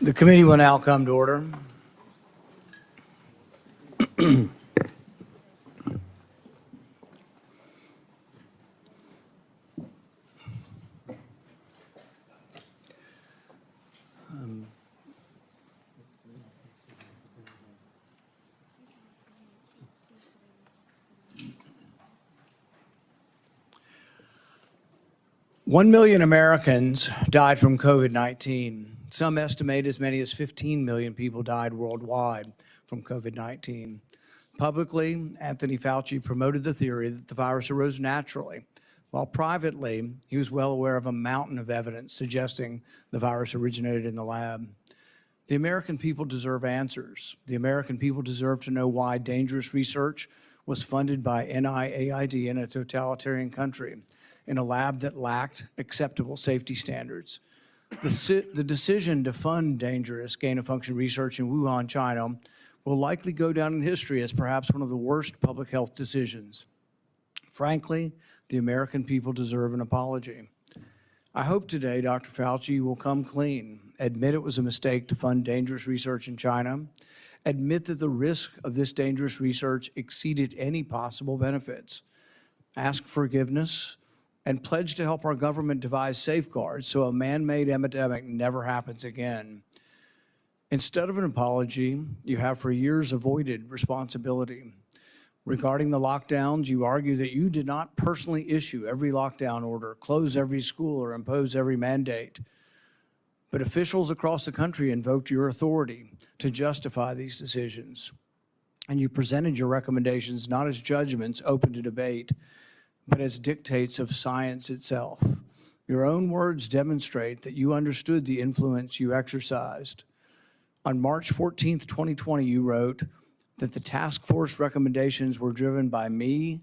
The committee will now come to order. One million Americans died from COVID-19. Some estimate as many as 15 million people died worldwide from COVID-19. Publicly, Anthony Fauci promoted the theory that the virus arose naturally, while privately, he was well aware of a mountain of evidence suggesting the virus originated in the lab. The American people deserve answers. The American people deserve to know why dangerous research was funded by NIAID in a totalitarian country, in a lab that lacked acceptable safety standards. The decision to fund dangerous gain-of-function research in Wuhan, China, will likely go down in history as perhaps one of the worst public health decisions. Frankly, the American people deserve an apology. I hope today Dr. Fauci will come clean, admit it was a mistake to fund dangerous research in China, admit that the risk of this dangerous research exceeded any possible benefits, ask forgiveness, and pledge to help our government devise safeguards so a man-made epidemic never happens again. Instead of an apology, you have for years avoided responsibility. Regarding the lockdowns, you argue that you did not personally issue every lockdown order, close every school, or impose every mandate. But officials across the country invoked your authority to justify these decisions. And you presented your recommendations not as judgments open to debate, but as dictates of science itself. Your own words demonstrate that you understood the influence you exercised. On March 14th, 2020, you wrote that the task force recommendations were driven by me,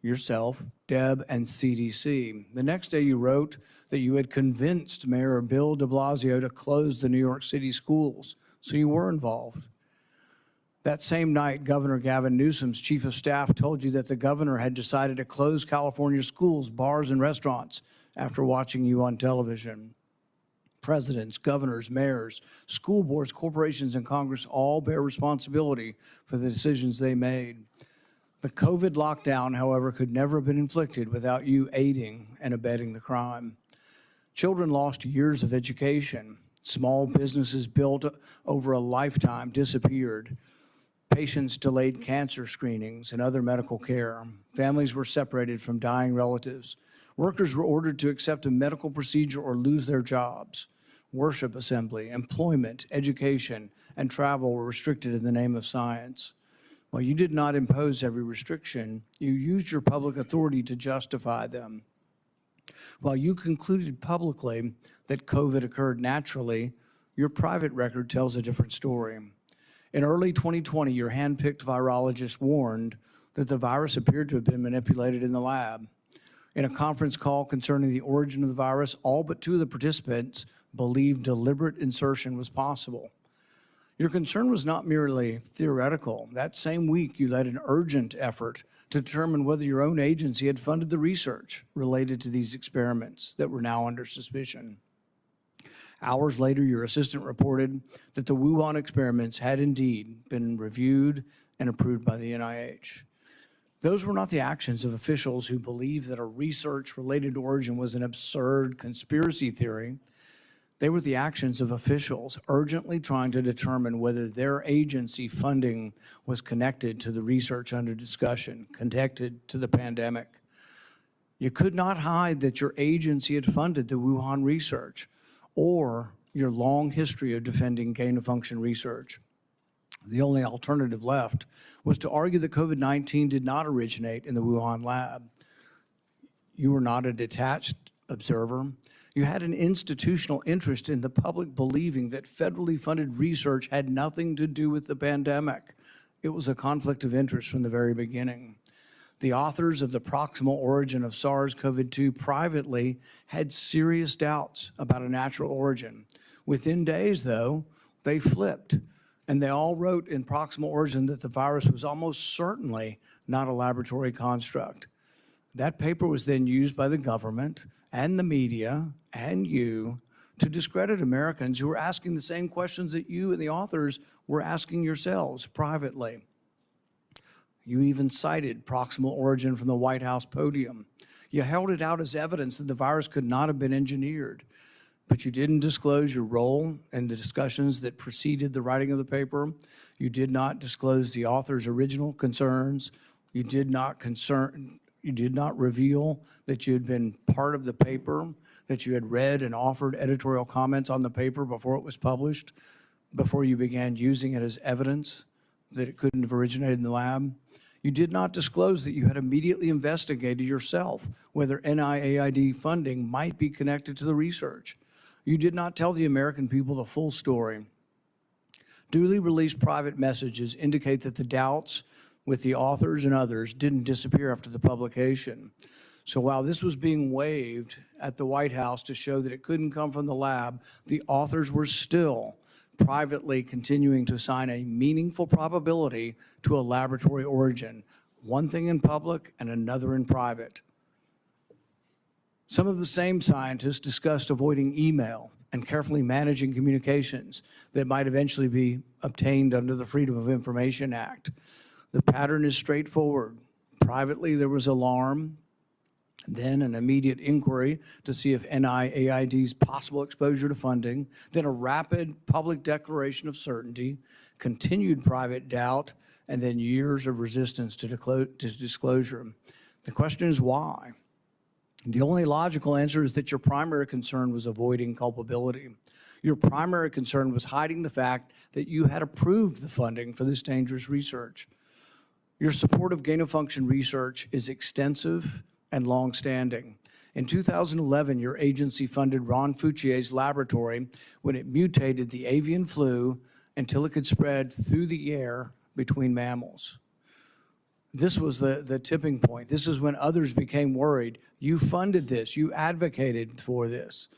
yourself, Deb, and CDC. The next day you wrote that you had convinced Mayor Bill de Blasio to close the New York City schools, so you were involved. That same night, Governor Gavin Newsom's chief of staff told you that the governor had decided to close California schools, bars, and restaurants after watching you on television. Presidents, governors, mayors, school boards, corporations, and Congress all bear responsibility for the decisions they made. The COVID lockdown, however, could never have been inflicted without you aiding and abetting the crime. Children lost years of education. Small businesses built over a lifetime disappeared. Patients delayed cancer screenings and other medical care. Families were separated from dying relatives. Workers were ordered to accept a medical procedure or lose their jobs. Worship assembly, employment, education, and travel were restricted in the name of science. While you did not impose every restriction, you used your public authority to justify them. While you concluded publicly that COVID occurred naturally, your private record tells a different story. In early 2020, your hand-picked virologist warned that the virus appeared to have been manipulated in the lab. In a conference call concerning the origin of the virus, all but two of the participants believed deliberate insertion was possible. Your concern was not merely theoretical. That same week, you led an urgent effort to determine whether your own agency had funded the research related to these experiments that were now under suspicion. Hours later, your assistant reported that the Wuhan experiments had indeed been reviewed and approved by the NIH. Those were not the actions of officials who believed that a research-related origin was an absurd conspiracy theory. They were the actions of officials urgently trying to determine whether their agency funding was connected to the research under discussion, connected to the pandemic. You could not hide that your agency had funded the Wuhan research or your long history of defending gain-of-function research. The only alternative left was to argue that COVID-19 did not originate in the Wuhan lab. You were not a detached observer. You had an institutional interest in the public believing that federally funded research had nothing to do with the pandemic. It was a conflict of interest from the very beginning. The authors of the proximal origin of SARS-CoV-2 privately had serious doubts about a natural origin. Within days, though, they flipped, and they all wrote in proximal origin that the virus was almost certainly not a laboratory construct. That paper was then used by the government and the media and you to discredit Americans who were asking the same questions that you and the authors were asking yourselves privately. You even cited proximal origin from the White House podium. You held it out as evidence that the virus could not have been engineered, but you didn't disclose your role in the discussions that preceded the writing of the paper. You did not disclose the author's original concerns. You did not reveal that you had been part of the paper, that you had read and offered editorial comments on the paper before it was published, before you began using it as evidence that it couldn't have originated in the lab. You did not disclose that you had immediately investigated yourself whether NIAID funding might be connected to the research. You did not tell the American people the full story. Duly released private messages indicate that the doubts with the authors and others didn't disappear after the publication. So while this was being waved at the White House to show that it couldn't come from the lab, the authors were still privately continuing to assign a meaningful probability to a laboratory origin, one thing in public and another in private. Some of the same scientists discussed avoiding email and carefully managing communications that might eventually be obtained under the Freedom of Information Act. The pattern is straightforward. Privately, there was alarm, then an immediate inquiry to see if NIAID's possible exposure to funding, then a rapid public declaration of certainty, continued private doubt, and then years of resistance to disclosure. The question is why? The only logical answer is that your primary concern was avoiding culpability. Your primary concern was hiding the fact that you had approved the funding for this dangerous research. Your support of gain-of-function research is extensive and long-standing. In 2011, your agency funded Ron Fauci's laboratory when it mutated the avian flu until it could spread through the air between mammals. This was the tipping point. This is when others became worried. You funded this. You advocated for this.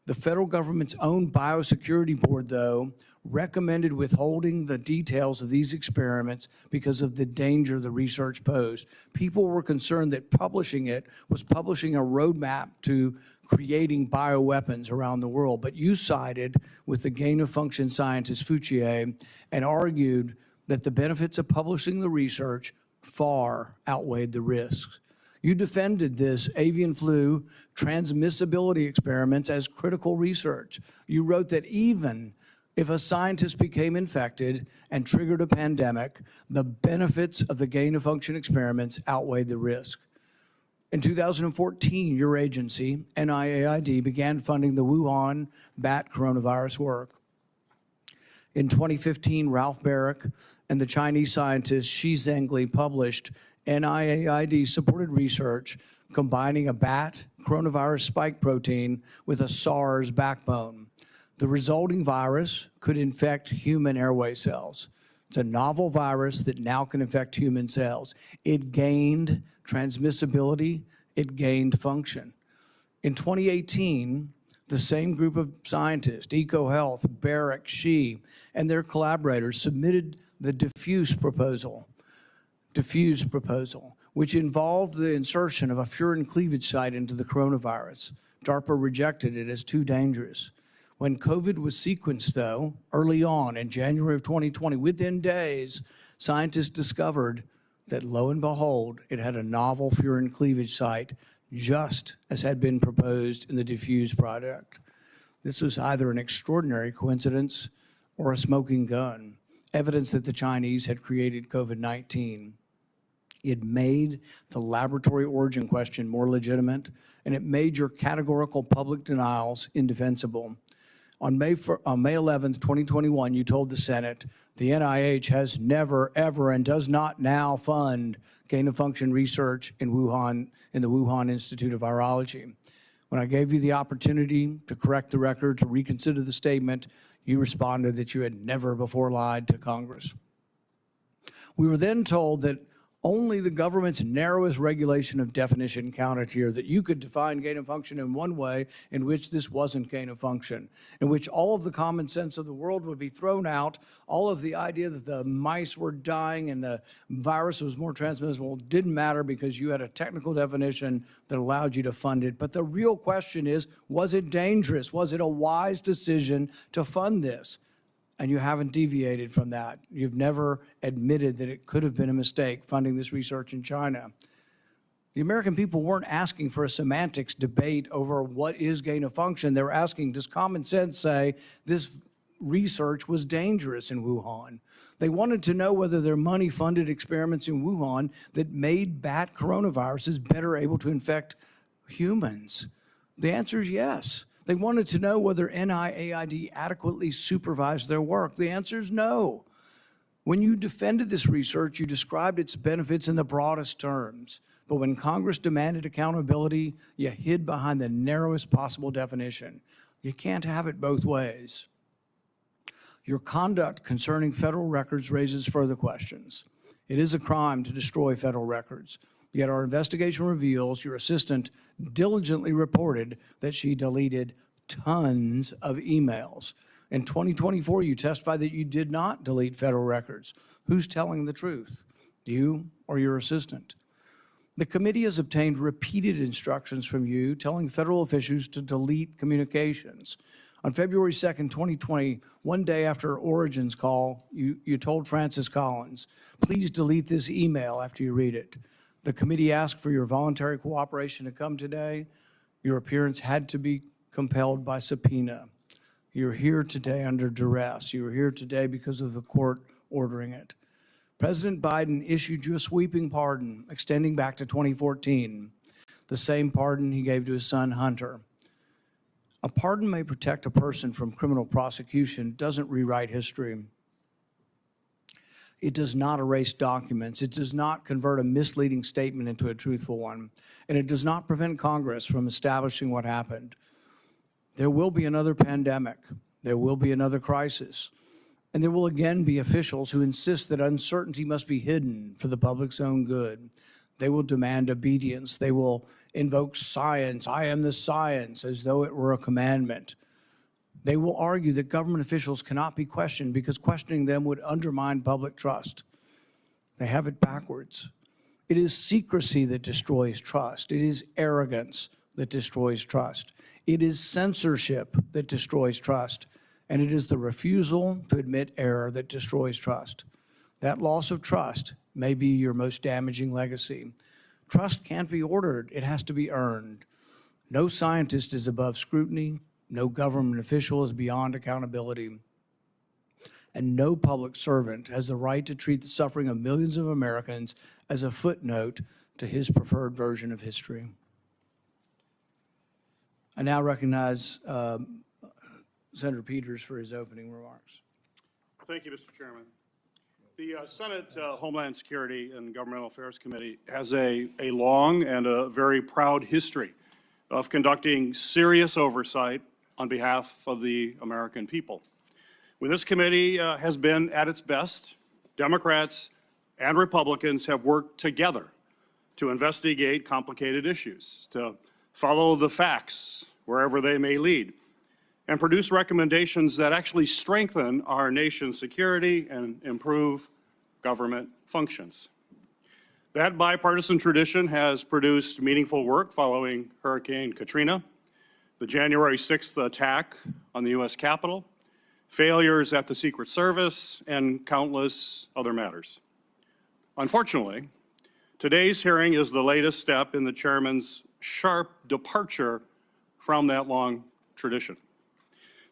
The federal government's own biosecurity board, though, recommended withholding the details of these experiments because of the danger the research posed. People were concerned that publishing it was publishing a roadmap to creating bioweapons around the world. But you sided with the gain-of-function scientist Fauci and argued that the benefits of publishing the research far outweighed the risks. You defended this avian flu transmissibility experiments as critical research. You wrote that even if a scientist became infected and triggered a pandemic, the benefits of the gain-of-function experiments outweighed the risk. In 2014, your agency, NIAID, began funding the Wuhan bat coronavirus work. In 2015, Ralph Barrick and the Chinese scientist Shi Zhengli published NIAID-supported research combining a bat coronavirus spike protein with a SARS backbone. The resulting virus could infect human airway cells. It's a novel virus that now can infect human cells. It gained transmissibility, it gained function. In 2018, the same group of scientists, EcoHealth, Barrick, Shi, and their collaborators submitted the diffuse proposal, which involved the insertion of a furin cleavage site into the coronavirus. DARPA rejected it as too dangerous. When COVID was sequenced, though, early on in January of 2020, within days, scientists discovered that, lo and behold, it had a novel furin cleavage site, just as had been proposed in the diffuse project. This was either an extraordinary coincidence or a smoking gun, evidence that the Chinese had created COVID-19. It made the laboratory origin question more legitimate, and it made your categorical public denials indefensible. On May 11th, 2021, you told the Senate, the NIH has never, ever, and does not now fund gain-of-function research in Wuhan, in the Wuhan Institute of Virology. When I gave you the opportunity to correct the record, to reconsider the statement, you responded that you had never before lied to Congress. We were then told that Only the government's narrowest regulation of definition counted here, that you could define gain of function in one way in which this wasn't gain of function, in which all of the common sense of the world would be thrown out, all of the idea that the mice were dying and the virus was more transmissible didn't matter because you had a technical definition that allowed you to fund it. But the real question is, was it dangerous? Was it a wise decision to fund this? And you haven't deviated from that. You've never admitted that it could have been a mistake funding this research in China. The American people weren't asking for a semantics debate over what is gain of function. They were asking, does common sense say this research was dangerous in Wuhan? They wanted to know whether their money-funded experiments in Wuhan that made bat coronaviruses better able to infect humans. The answer is yes. They wanted to know whether NIAID adequately supervised their work. The answer is no. When you defended this research, you described its benefits in the broadest terms. But when Congress demanded accountability, you hid behind the narrowest possible definition. You can't have it both ways. Your conduct concerning federal records raises further questions. It is a crime to destroy federal records. Yet our investigation reveals your assistant diligently reported that she deleted tons of emails. In 2024, you testified that you did not delete federal records. Who's telling the truth, you or your assistant? The committee has obtained repeated instructions from you telling federal officials to delete communications. On February 2nd, 2020, one day after Origin's call, you told Francis Collins, please delete this email after you read it. The committee asked for your voluntary cooperation to come today. Your appearance had to be compelled by subpoena. You're here today under duress. You're here today because of the court ordering it. President Biden issued you a sweeping pardon extending back to 2014, the same pardon he gave to his son Hunter. A pardon may protect a person from criminal prosecution, doesn't rewrite history. It does not erase documents. It does not convert a misleading statement into a truthful one. And it does not prevent Congress from establishing what happened. There will be another pandemic. There will be another crisis. And there will again be officials who insist that uncertainty must be hidden for the public's own good. They will demand obedience. They will invoke science. I am the science, as though it were a commandment. They will argue that government officials cannot be questioned because questioning them would undermine public trust. They have it backwards. It is secrecy that destroys trust. It is arrogance that destroys trust. It is censorship that destroys trust. And it is the refusal to admit error that destroys trust. That loss of trust may be your most damaging legacy. Trust can't be ordered. It has to be earned. No scientist is above scrutiny. No government official is beyond accountability. And no public servant has the right to treat the suffering of millions of Americans as a footnote to his preferred version of history. I now recognize Senator Peters for his opening remarks. Thank you, Mr. Chairman. The Senate Homeland Security and Governmental Affairs Committee has a long and a very proud history of conducting serious oversight on behalf of the American people. When this committee has been at its best, Democrats and Republicans have worked together to investigate complicated issues, to follow the facts wherever they may lead, and produce recommendations that actually strengthen our nation's security and improve government functions. That bipartisan tradition has produced meaningful work following Hurricane Katrina, the January 6th attack on the U.S. Capitol, failures at the Secret Service, and countless other matters. Unfortunately, today's hearing is the latest step in the chairman's sharp departure from that long tradition.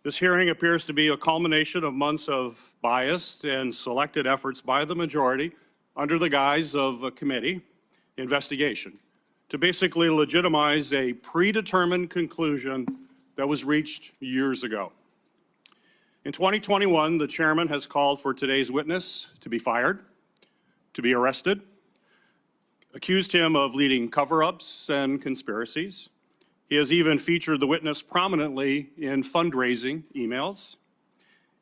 This hearing appears to be a culmination of months of biased and selected efforts by the majority under the guise of a committee investigation to basically legitimize a predetermined conclusion that was reached years ago. In 2021, the chairman has called for today's witness to be fired, to be arrested, accused him of leading cover-ups and conspiracies. He has even featured the witness prominently in fundraising emails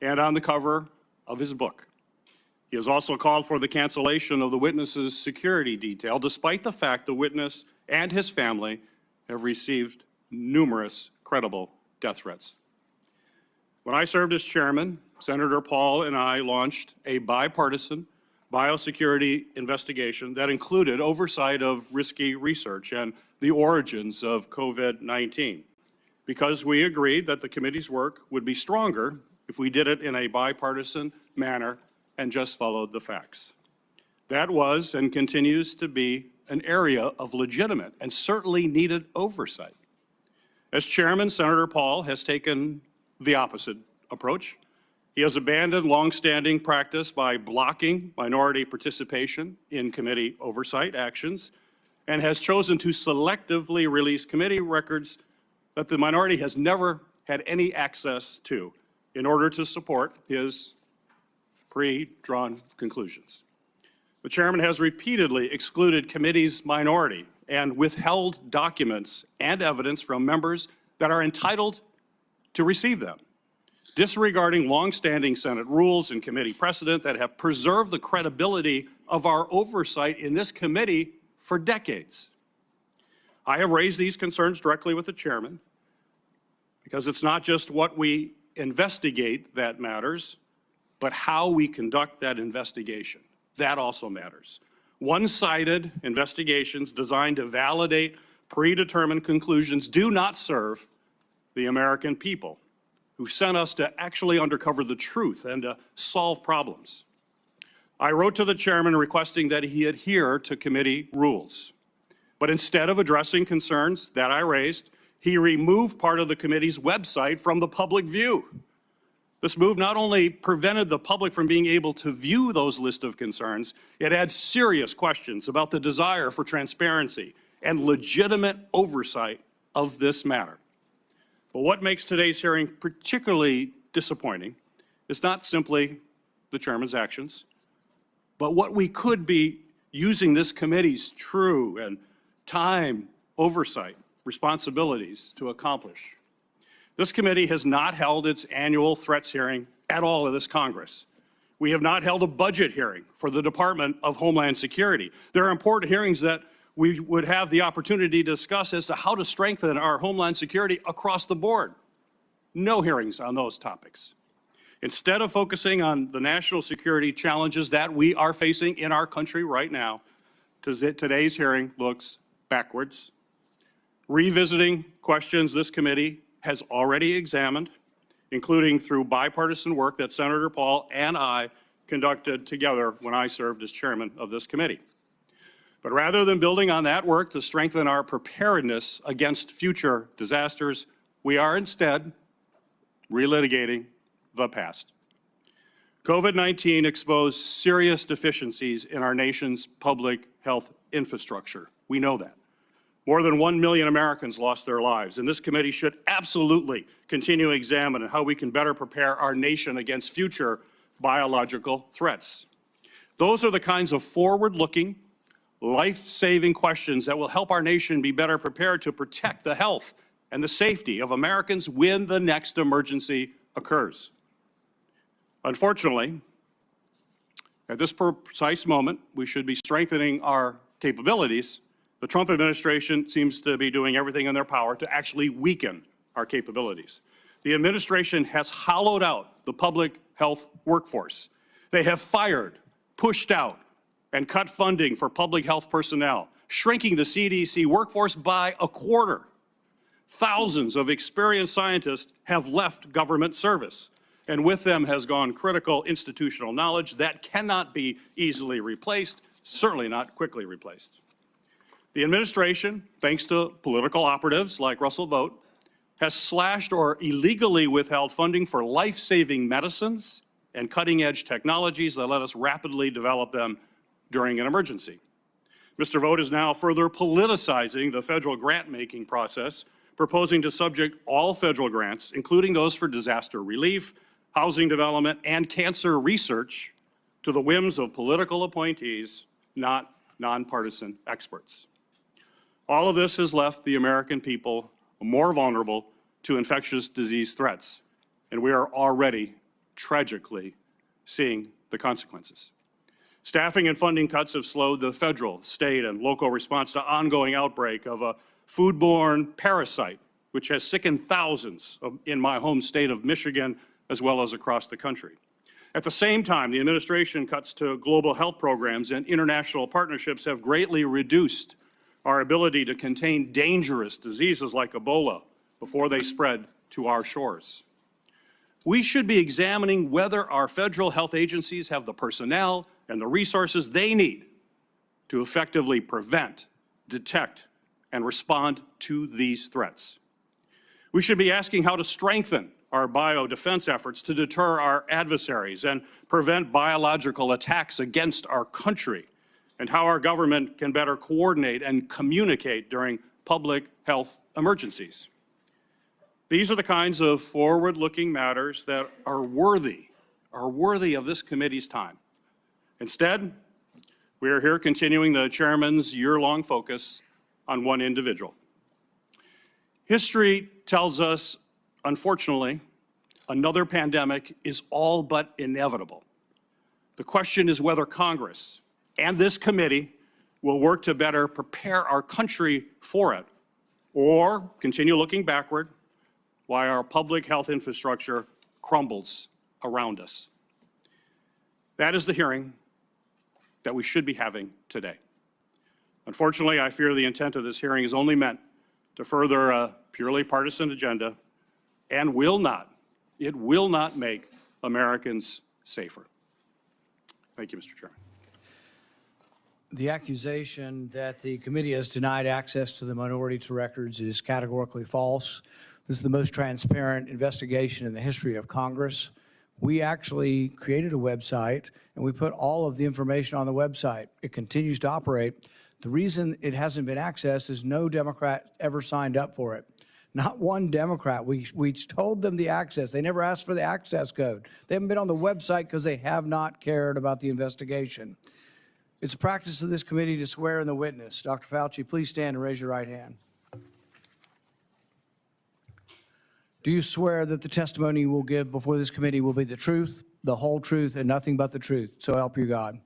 and on the cover of his book. He has also called for the cancellation of the witness's security detail, despite the fact the witness and his family have received numerous credible death threats. When I served as chairman, Senator Paul and I launched a bipartisan biosecurity investigation that included oversight of risky research and the origins of COVID-19, because we agreed that the committee's work would be stronger if we did it in a bipartisan manner and just followed the facts. That was and continues to be an area of legitimate and certainly needed oversight. As chairman, Senator Paul has taken the opposite approach. He has abandoned longstanding practice by blocking minority participation in committee oversight actions and has chosen to selectively release committee records that the minority has never had any access to in order to support his pre-drawn conclusions. The chairman has repeatedly excluded committee's minority and withheld documents and evidence from members that are entitled to receive them, disregarding longstanding Senate rules and committee precedent that have preserved the credibility of our oversight in this committee for decades. I have raised these concerns directly with the chairman because it's not just what we investigate that matters, but how we conduct that investigation. That also matters. One-sided investigations designed to validate predetermined conclusions do not serve the American people who sent us to actually uncover the truth and to solve problems. I wrote to the chairman requesting that he adhere to committee rules. But instead of addressing concerns that I raised, he removed part of the committee's website from the public view. This move not only prevented the public from being able to view those lists of concerns, it adds serious questions about the desire for transparency and legitimate oversight of this matter. But what makes today's hearing particularly disappointing is not simply the chairman's actions, but what we could be using this committee's true and time oversight responsibilities to accomplish. This committee has not held its annual threats hearing at all in this Congress. We have not held a budget hearing for the Department of Homeland Security. There are important hearings that we would have the opportunity to discuss as to how to strengthen our Homeland Security across the board. No hearings on those topics. Instead of focusing on the national security challenges that we are facing in our country right now, today's hearing looks backwards, revisiting questions this committee has already examined, including through bipartisan work that Senator Paul and I conducted together when I served as chairman of this committee. But rather than building on that work to strengthen our preparedness against future disasters, we are instead relitigating the past. COVID-19 exposed serious deficiencies in our nation's public health infrastructure. We know that. More than 1 million Americans lost their lives, and this committee should absolutely continue to examine how we can better prepare our nation against future biological threats. Those are the kinds of forward-looking, life-saving questions that will help our nation be better prepared to protect the health and the safety of Americans when the next emergency occurs. Unfortunately, at this precise moment, we should be strengthening our capabilities. The Trump administration seems to be doing everything in their power to actually weaken our capabilities. The administration has hollowed out the public health workforce. They have fired, pushed out, and cut funding for public health personnel, shrinking the CDC workforce by a quarter. Thousands of experienced scientists have left government service, and with them has gone critical institutional knowledge that cannot be easily replaced, certainly not quickly replaced. The administration, thanks to political operatives like Russell Vought, has slashed or illegally withheld funding for life-saving medicines and cutting-edge technologies that let us rapidly develop them during an emergency. Mr. Vought is now further politicizing the federal grant-making process, proposing to subject all federal grants, including those for disaster relief, housing development, and cancer research, to the whims of political appointees, not nonpartisan experts. All of this has left the American people more vulnerable to infectious disease threats, and we are already tragically seeing the consequences. Staffing and funding cuts have slowed the federal, state, and local response to ongoing outbreak of a foodborne parasite, which has sickened thousands in my home state of Michigan, as well as across the country. At the same time, the administration cuts to global health programs and international partnerships have greatly reduced our ability to contain dangerous diseases like Ebola before they spread to our shores. We should be examining whether our federal health agencies have the personnel and the resources they need to effectively prevent, detect, and respond to these threats. We should be asking how to strengthen our biodefense efforts to deter our adversaries and prevent biological attacks against our country, and how our government can better coordinate and communicate during public health emergencies. These are the kinds of forward-looking matters that are worthy of this committee's time. Instead, we are here continuing the chairman's year-long focus on one individual. History tells us, unfortunately, another pandemic is all but inevitable. The question is whether Congress and this committee will work to better prepare our country for it, or continue looking backward while our public health infrastructure crumbles around us. That is the hearing that we should be having today. Unfortunately, I fear the intent of this hearing is only meant to further a purely partisan agenda and it will not make Americans safer. Thank you, Mr. Chairman. The accusation that the committee has denied access to the minority to records is categorically false. This is the most transparent investigation in the history of Congress. We actually created a website and we put all of the information on the website. It continues to operate. The reason it hasn't been accessed is no Democrat ever signed up for it. Not one Democrat. We told them the access. They never asked for the access code. They haven't been on the website because they have not cared about the investigation. It's a practice of this committee to swear in the witness. Dr. Fauci, please stand and raise your right hand. Do you swear that the testimony you will give before this committee will be the truth, the whole truth, and nothing but the truth? So help you God.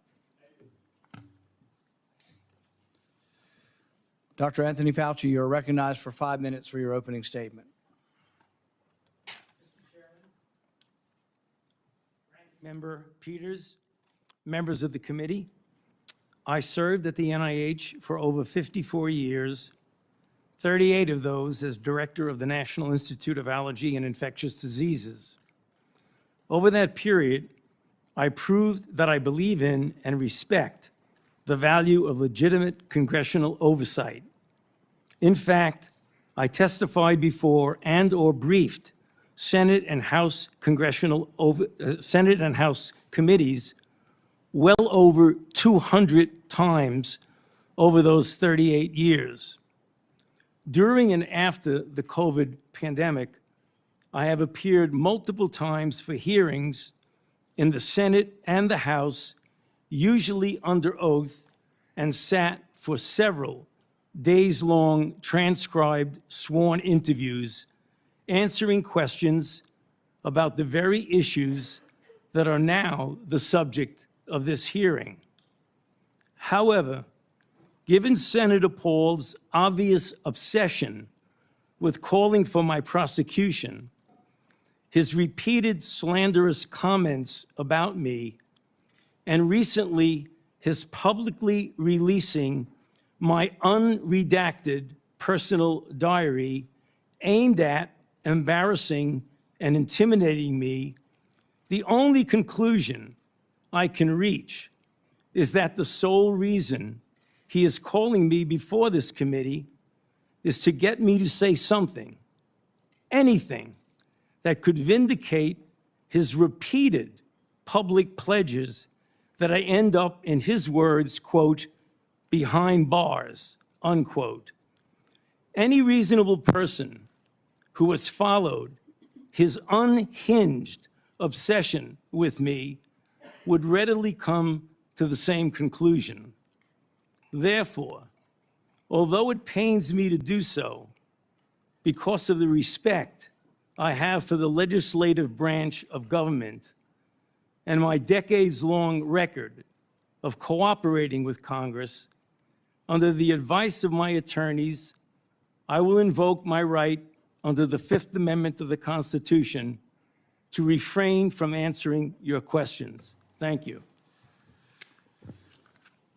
Dr. Anthony Fauci, you are recognized for 5 minutes for your opening statement. Mr. Chairman, Ranking Member Peters, members of the committee, I served at the NIH for over 54 years, 38 of those as director of the National Institute of Allergy and Infectious Diseases. Over that period, I proved that I believe in and respect the value of legitimate congressional oversight. In fact, I testified before and/or briefed Senate and House Senate and House committees well over 200 times over those 38 years. During and after the COVID pandemic, I have appeared multiple times for hearings in the Senate and the House, usually under oath, and sat for several days-long transcribed sworn interviews, answering questions about the very issues that are now the subject of this hearing. However, given Senator Paul's obvious obsession with calling for my prosecution, his repeated slanderous comments about me, and recently his publicly releasing my unredacted personal diary aimed at embarrassing and intimidating me, the only conclusion I can reach is that the sole reason he is calling me before this committee is to get me to say something, anything, that could vindicate his repeated public pledges that I end up, in his words, quote, behind bars, unquote. Any reasonable person who has followed his unhinged obsession with me would readily come to the same conclusion. Therefore, although it pains me to do so, because of the respect I have for the legislative branch of government and my decades-long record of cooperating with Congress, under the advice of my attorneys, I will invoke my right under the Fifth Amendment of the Constitution to refrain from answering your questions. Thank you.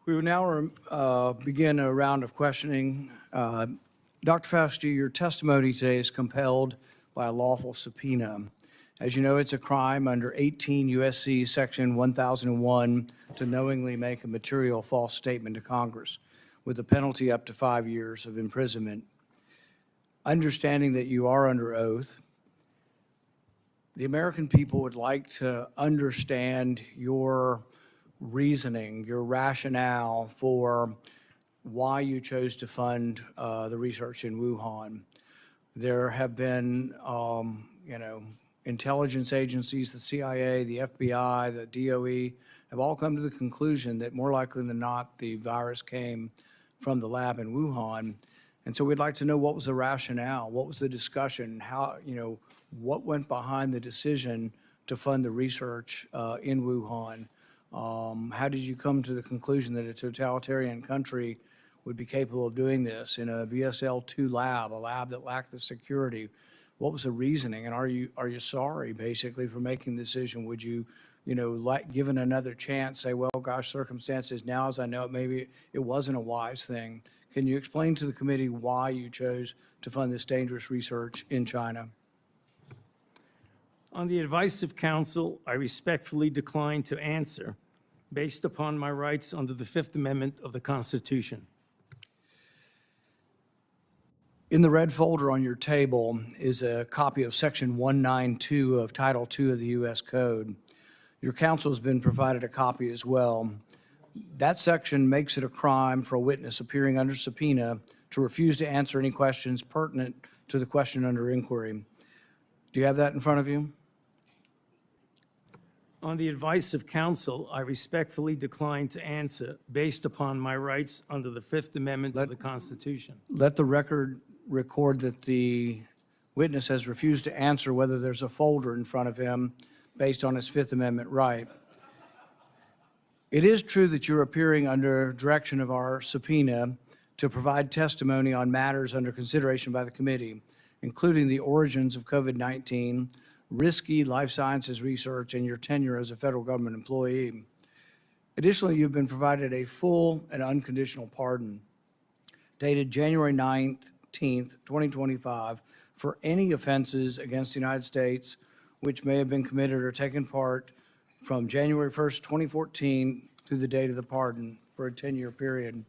We will now begin a round of questioning. Dr. Fauci, your testimony today is compelled by a lawful subpoena. As you know, it's a crime under 18 U.S.C. Section 1001 to knowingly make a material false statement to Congress, with a penalty up to 5 years of imprisonment. Understanding that you are under oath, the American people would like to understand your reasoning, your rationale for why you chose to fund the research in Wuhan. There have been, intelligence agencies, the CIA, the FBI, the DOE, have all come to the conclusion that more likely than not, the virus came from the lab in Wuhan. And so we'd like to know, what was the rationale? What was the discussion? How, what went behind the decision to fund the research in Wuhan? How did you come to the conclusion that a totalitarian country would be capable of doing this in a BSL-2 lab, a lab that lacked the security? What was the reasoning? And are you sorry, basically, for making the decision? Would you, given another chance, say, well, gosh, circumstances now, as I know it, maybe it wasn't a wise thing. Can you explain to the committee why you chose to fund this dangerous research in China? On the advice of counsel, I respectfully decline to answer based upon my rights under the Fifth Amendment of the Constitution. In the red folder on your table is a copy of Section 192 of Title II of the U.S. Code. Your counsel has been provided a copy as well. That section makes it a crime for a witness appearing under subpoena to refuse to answer any questions pertinent to the question under inquiry. Do you have that in front of you? On the advice of counsel, I respectfully decline to answer based upon my rights under the Fifth Amendment of the Constitution. Let the record record that the witness has refused to answer whether there's a folder in front of him based on his Fifth Amendment right. It is true that you're appearing under direction of our subpoena to provide testimony on matters under consideration by the committee, including the origins of COVID-19, risky life sciences research, and your tenure as a federal government employee. Additionally, you've been provided a full and unconditional pardon dated January 19th, 2025, for any offenses against the United States which may have been committed or taken part from January 1st, 2014 through the date of the pardon for a 10-year period,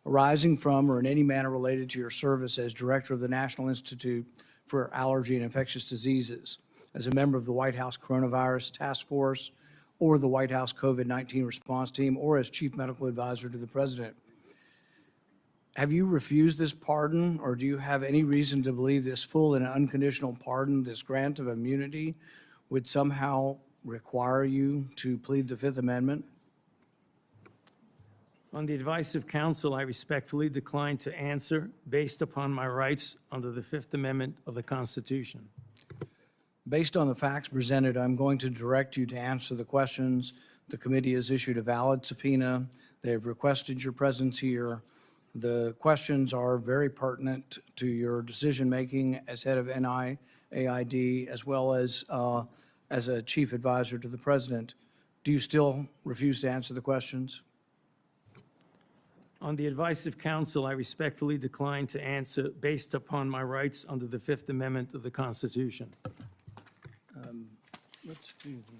arising from or in any manner related to your service as Director of the National Institute for Allergy and Infectious Diseases, as a member of the White House Coronavirus Task Force, or the White House COVID-19 Response Team, or as Chief Medical Advisor to the President. Have you refused this pardon, or do you have any reason to believe this full and unconditional pardon, this grant of immunity, would somehow require you to plead the Fifth Amendment? On the advice of counsel, I respectfully decline to answer based upon my rights under the Fifth Amendment of the Constitution. Based on the facts presented, I'm going to direct you to answer the questions. The committee has issued a valid subpoena. They have requested your presence here. The questions are very pertinent to your decision-making as head of NIAID, as well as a chief advisor to the president. Do you still refuse to answer the questions? On the advice of counsel, I respectfully decline to answer based upon my rights under the Fifth Amendment of the Constitution. Let's do the,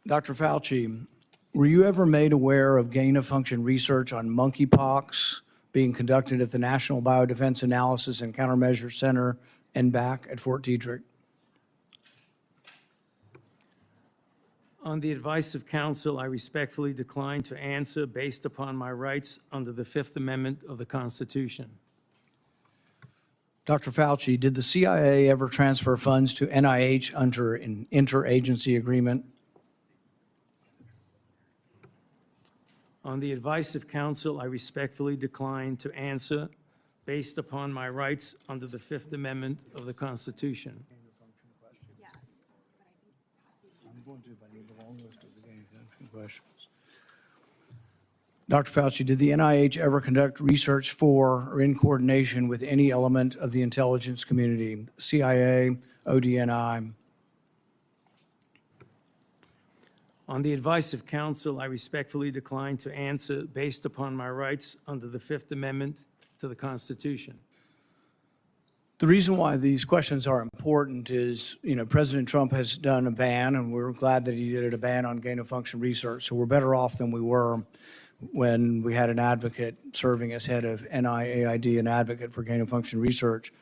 Dr. Fauci, were you ever made aware of gain-of-function research on monkeypox being conducted at the National Biodefense Analysis and Countermeasure Center, NBAC, at Fort Detrick? On the advice of counsel, I respectfully decline to answer based upon my rights under the Fifth Amendment of the Constitution. Dr. Fauci, did the CIA ever transfer funds to NIH under an interagency agreement? On the advice of counsel, I respectfully decline to answer based upon my rights under the Fifth Amendment of the Constitution. I'm going to, but I need the long list of the gain of function questions. Dr. Fauci, did the NIH ever conduct research for or in coordination with any element of the intelligence community, CIA, ODNI? On the advice of counsel, I respectfully decline to answer based upon my rights under the Fifth Amendment to the Constitution. The reason why these questions are important is, President Trump has done a ban, and we're glad that he did a ban on gain-of-function research. So we're better off than we were when we had an advocate serving as head of NIAID, an advocate for gain-of-function research.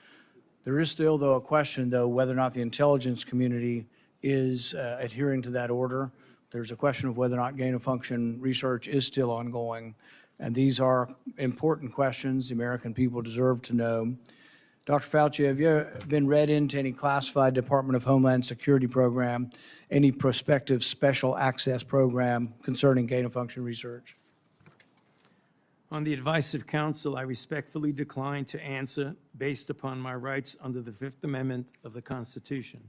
There is still, though, a question, though, whether or not the intelligence community is adhering to that order. There's a question of whether or not gain-of-function research is still ongoing. And these are important questions the American people deserve to know. Dr. Fauci, have you been read into any classified Department of Homeland Security program, any prospective special access program concerning gain-of-function research? On the advice of counsel, I respectfully decline to answer based upon my rights under the Fifth Amendment of the Constitution.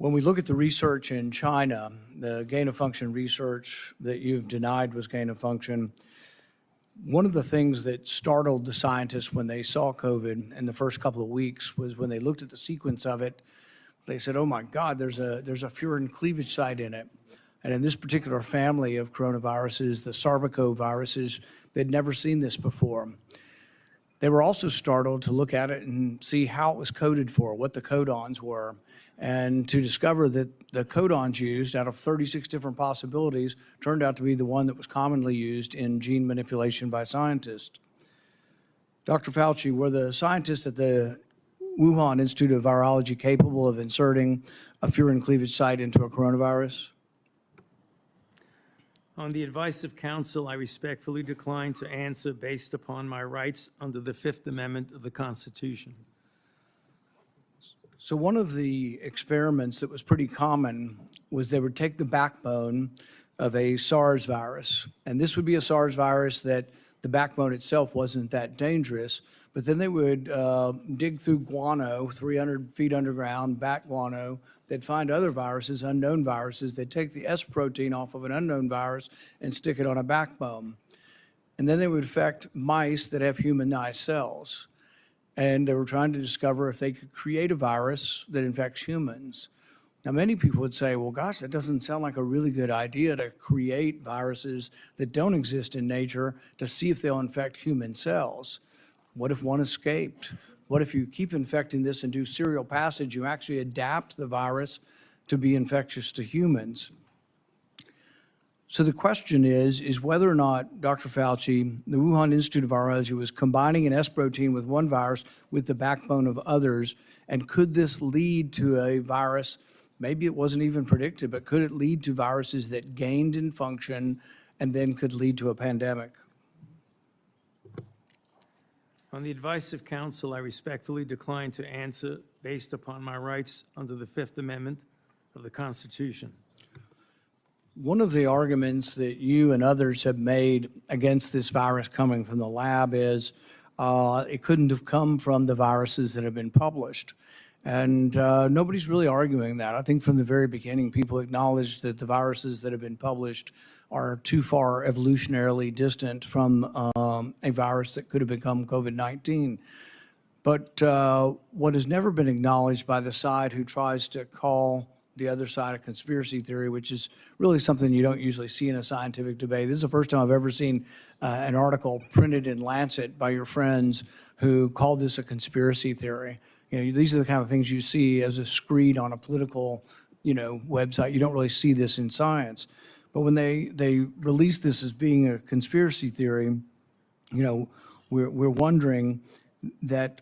When we look at the research in China, the gain-of-function research that you've denied was gain-of-function, one of the things that startled the scientists when they saw COVID in the first couple of weeks was when they looked at the sequence of it, they said, oh my God, there's a furin cleavage site in it. And in this particular family of coronaviruses, the sarbecoviruses, they'd never seen this before. They were also startled to look at it and see how it was coded for, what the codons were, and to discover that the codons used out of 36 different possibilities turned out to be the one that was commonly used in gene manipulation by scientists. Dr. Fauci, were the scientists at the Wuhan Institute of Virology capable of inserting a furin cleavage site into a coronavirus? On the advice of counsel, I respectfully decline to answer based upon my rights under the Fifth Amendment of the Constitution. So one of the experiments that was pretty common was they would take the backbone of a SARS virus, and this would be a SARS virus that the backbone itself wasn't that dangerous, but then they would dig through guano, 300 feet underground, bat guano. They'd find other viruses, unknown viruses. They'd take the S protein off of an unknown virus and stick it on a backbone. And then they would infect mice that have humanized cells. And they were trying to discover if they could create a virus that infects humans. Now, many people would say, well, gosh, that doesn't sound like a really good idea to create viruses that don't exist in nature to see if they'll infect human cells. What if one escaped? What if you keep infecting this and do serial passage, you actually adapt the virus to be infectious to humans? So the question is whether or not, Dr. Fauci, the Wuhan Institute of Virology was combining an S protein with one virus with the backbone of others, and could this lead to a virus, maybe it wasn't even predicted, but could it lead to viruses that gained in function and then could lead to a pandemic? On the advice of counsel, I respectfully decline to answer based upon my rights under the Fifth Amendment of the Constitution. One of the arguments that you and others have made against this virus coming from the lab is it couldn't have come from the viruses that have been published. And nobody's really arguing that. I think from the very beginning, people acknowledged that the viruses that have been published are too far evolutionarily distant from a virus that could have become COVID-19. But what has never been acknowledged by the side who tries to call the other side a conspiracy theory, which is really something you don't usually see in a scientific debate. This is the first time I've ever seen an article printed in Lancet by your friends who called this a conspiracy theory. These are the kind of things you see as a screed on a political, website. You don't really see this in science. But when they release this as being a conspiracy theory, we're wondering that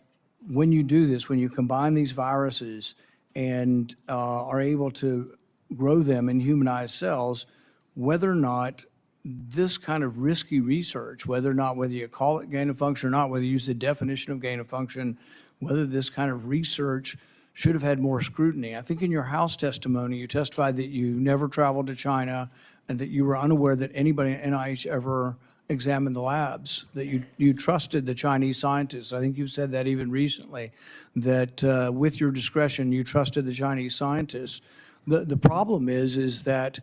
when you do this, when you combine these viruses and are able to grow them in humanized cells, whether or not this kind of risky research, whether you call it gain of function or not, whether you use the definition of gain of function, whether this kind of research should have had more scrutiny. I think in your House testimony, you testified that you never traveled to China and that you were unaware that anybody at NIH ever examine the labs, that you trusted the Chinese scientists. I think you've said that even recently, that with your discretion, you trusted the Chinese scientists. The problem is that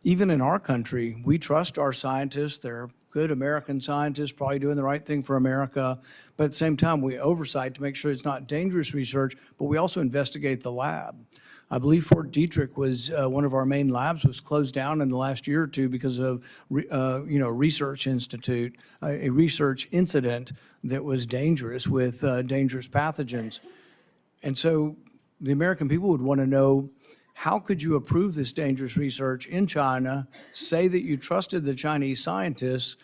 even in our country, we trust our scientists. They're good American scientists, probably doing the right thing for America. But at the same time, we oversight to make sure it's not dangerous research, but we also investigate the lab. I believe Fort Detrick was one of our main labs, was closed down in the last year or two because of research institute, a research incident that was dangerous with dangerous pathogens. And so the American people would want to know, how could you approve this dangerous research in China, say that you trusted the Chinese scientists,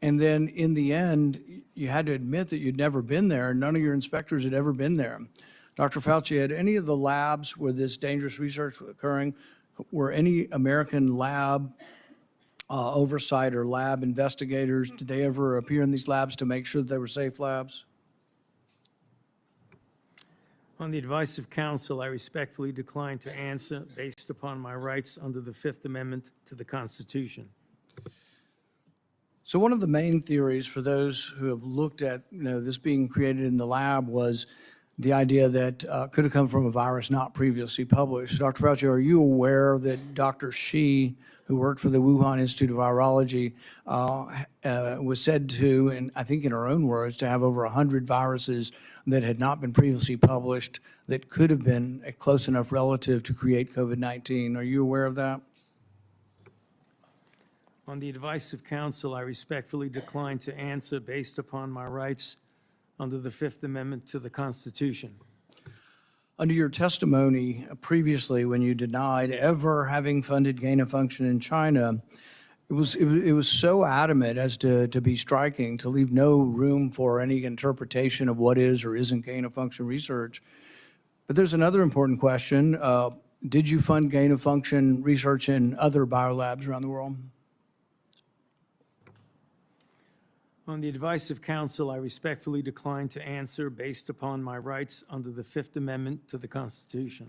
and then in the end, you had to admit that you'd never been there, and none of your inspectors had ever been there. Dr. Fauci, had any of the labs where this dangerous research was occurring, were any American lab oversight or lab investigators, did they ever appear in these labs to make sure that they were safe labs? On the advice of counsel, I respectfully decline to answer based upon my rights under the Fifth Amendment to the Constitution. So one of the main theories for those who have looked at this being created in the lab was the idea that could have come from a virus not previously published. Dr. Fauci, are you aware that Dr. Shi, who worked for the Wuhan Institute of Virology, was said to, and I think in her own words, to have over 100 viruses that had not been previously published that could have been a close enough relative to create COVID-19? Are you aware of that? On the advice of counsel, I respectfully decline to answer based upon my rights under the Fifth Amendment to the Constitution. Under your testimony previously, when you denied ever having funded gain of function in China, it was so adamant as to be striking, to leave no room for any interpretation of what is or isn't gain of function research. But there's another important question. Did you fund gain of function research in other biolabs around the world? On the advice of counsel, I respectfully decline to answer based upon my rights under the Fifth Amendment to the Constitution.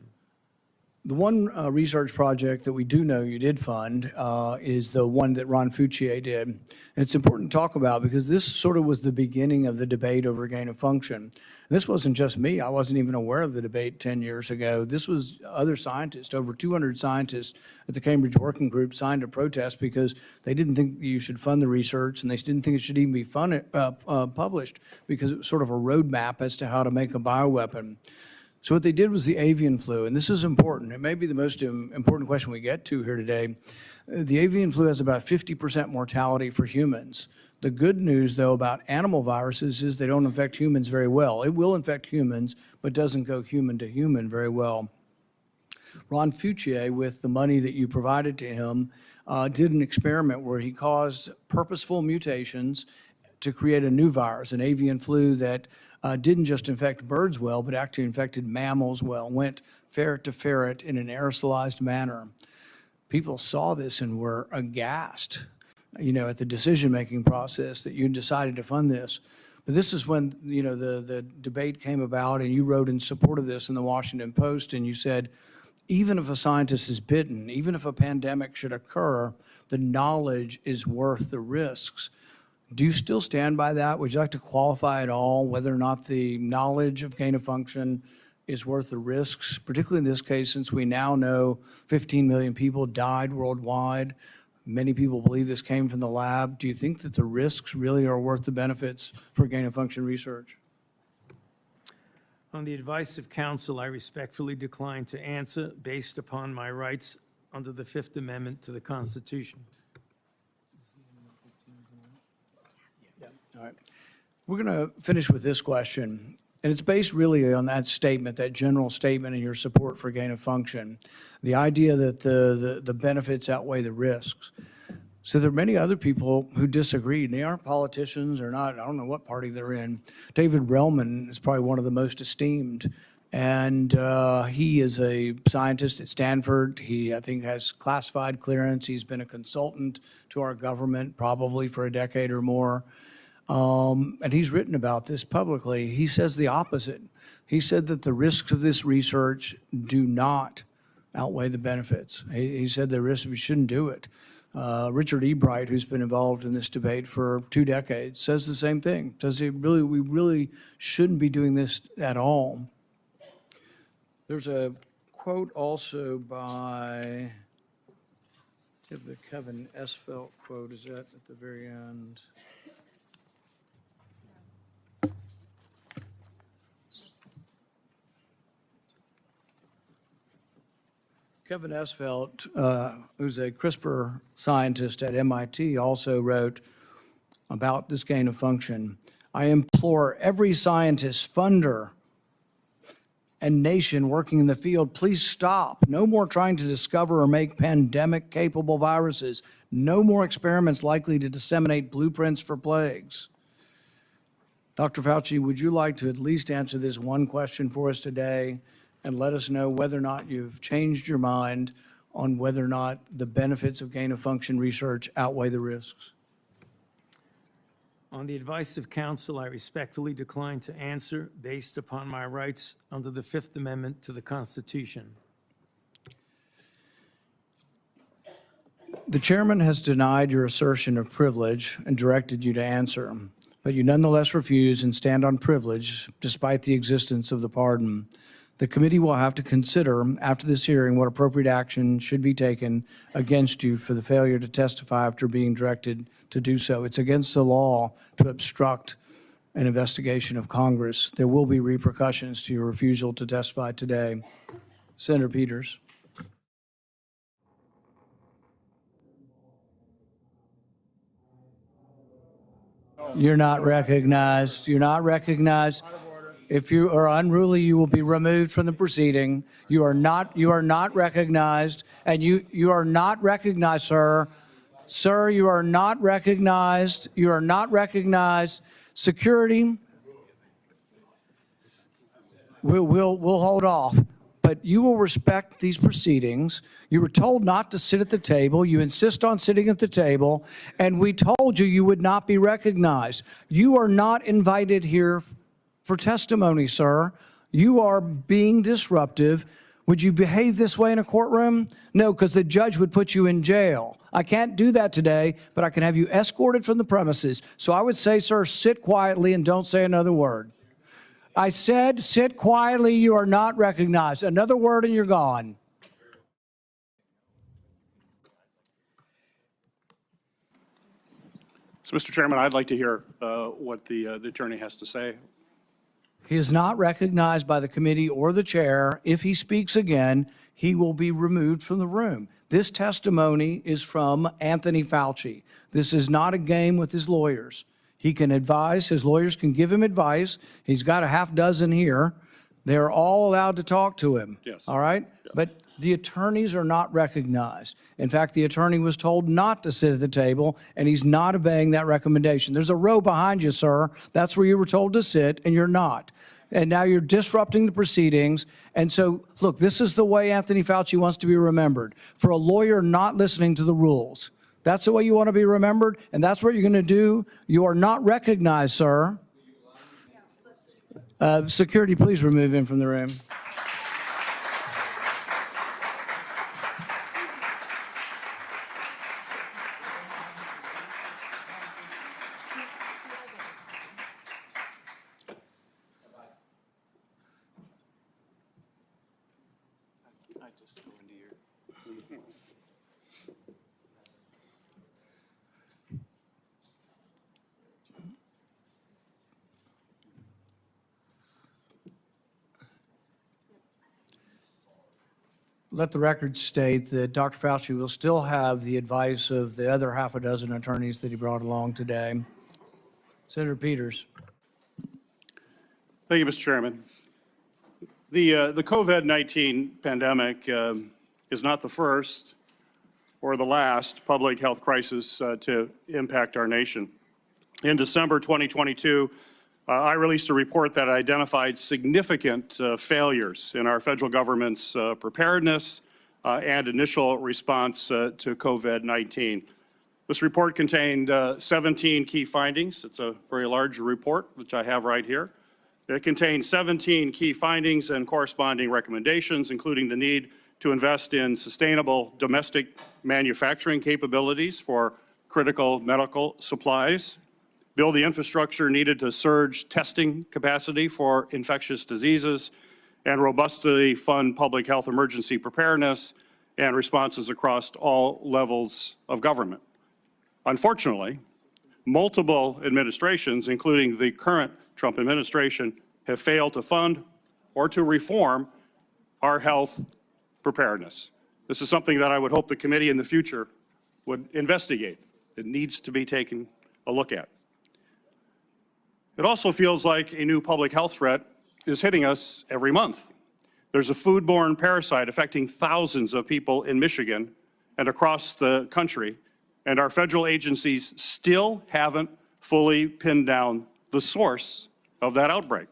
The one research project that we do know you did fund is the one that Ron Fauci did. And it's important to talk about because this sort of was the beginning of the debate over gain of function. And this wasn't just me. I wasn't even aware of the debate 10 years ago. This was other scientists. Over 200 scientists at the Cambridge Working Group signed a protest because they didn't think you should fund the research, and they didn't think it should even be published because it was sort of a roadmap as to how to make a bioweapon. So what they did was the avian flu, and this is important. It may be the most important question we get to here today. The avian flu has about 50% mortality for humans. The good news, though, about animal viruses is they don't infect humans very well. It will infect humans, but doesn't go human to human very well. Ron Fauci, with the money that you provided to him, did an experiment where he caused purposeful mutations to create a new virus, an avian flu that didn't just infect birds well, but actually infected mammals well, went ferret to ferret in an aerosolized manner. People saw this and were aghast, at the decision-making process that you decided to fund this. But this is when, the debate came about, and you wrote in support of this in the Washington Post, and you said, even if a scientist is bitten, even if a pandemic should occur, the knowledge is worth the risks. Do you still stand by that? Would you like to qualify at all whether or not the knowledge of gain of function is worth the risks, particularly in this case, since we now know 15 million people died worldwide? Many people believe this came from the lab. Do you think that the risks really are worth the benefits for gain of function research? On the advice of counsel, I respectfully decline to answer based upon my rights under the Fifth Amendment to the Constitution. All right. We're going to finish with this question, and it's based really on that statement, that general statement in your support for gain of function, the idea that the benefits outweigh the risks. So there are many other people who disagree, and they aren't politicians or not, I don't know what party they're in. David Relman is probably one of the most esteemed, and he is a scientist at Stanford. He, I think, has classified clearance. He's been a consultant to our government probably for a decade or more. And he's written about this publicly. He says the opposite. He said that the risks of this research do not outweigh the benefits. He said the risks, we shouldn't do it. Richard E. Bright, who's been involved in this debate for 2 decades, says the same thing. Says we really shouldn't be doing this at all. There's a quote also by, if the Kevin Esfelt quote is that at the very end. Kevin Esfelt, who's a CRISPR scientist at MIT, also wrote about this gain of function. I implore every scientist, funder, and nation working in the field, please stop. No more trying to discover or make pandemic-capable viruses. No more experiments likely to disseminate blueprints for plagues. Dr. Fauci, would you like to at least answer this one question for us today and let us know whether or not you've changed your mind on whether or not the benefits of gain-of-function research outweigh the risks? On the advice of counsel, I respectfully decline to answer based upon my rights under the Fifth Amendment to the Constitution. The chairman has denied your assertion of privilege and directed you to answer, but you nonetheless refuse and stand on privilege despite the existence of the pardon. The committee will have to consider after this hearing what appropriate action should be taken against you for the failure to testify after being directed to do so. It's against the law to obstruct an investigation of Congress. There will be repercussions to your refusal to testify today. Senator Peters. You're not recognized. You're not recognized. If you are unruly, you will be removed from the proceeding. You are not recognized, and you are not recognized, sir. Sir, you are not recognized. You are not recognized. Security, we'll hold off, but you will respect these proceedings. You were told not to sit at the table. You insist on sitting at the table, and we told you you would not be recognized. You are not invited here for testimony, sir. You are being disruptive. Would you behave this way in a courtroom? No, because the judge would put you in jail. I can't do that today, but I can have you escorted from the premises. So I would say, sir, sit quietly and don't say another word. I said, sit quietly, you are not recognized. Another word and you're gone. So, Mr. Chairman, I'd like to hear what the attorney has to say. He is not recognized by the committee or the chair. If he speaks again, he will be removed from the room. This testimony is from Anthony Fauci. This is not a game with his lawyers. He can advise, his lawyers can give him advice. He's got a half dozen here. They're all allowed to talk to him. Yes. All right? Yeah. But the attorneys are not recognized. In fact, the attorney was told not to sit at the table, and he's not obeying that recommendation. There's a row behind you, sir. That's where you were told to sit, and you're not. And now you're disrupting the proceedings. And so, look, this is the way Anthony Fauci wants to be remembered, for a lawyer not listening to the rules. That's the way you want to be remembered, and that's what you're going to do. You are not recognized, sir. Security, please remove him from the room. Let the record state that Dr. Fauci will still have the advice of the other half a dozen attorneys that he brought along today. Senator Peters. Thank you, Mr. Chairman. The COVID-19 pandemic is not the first or the last public health crisis to impact our nation. In December 2022, I released a report that identified significant failures in our federal government's preparedness and initial response to COVID-19. This report contained 17 key findings. It's a very large report, which I have right here. It contains 17 key findings and corresponding recommendations, including the need to invest in sustainable domestic manufacturing capabilities for critical medical supplies, build the infrastructure needed to surge testing capacity for infectious diseases, and robustly fund public health emergency preparedness and responses across all levels of government. Unfortunately, multiple administrations, including the current Trump administration, have failed to fund or to reform our health preparedness. This is something that I would hope the committee in the future would investigate. It needs to be taken a look at. It also feels like a new public health threat is hitting us every month. There's a foodborne parasite affecting thousands of people in Michigan and across the country, and our federal agencies still haven't fully pinned down the source of that outbreak.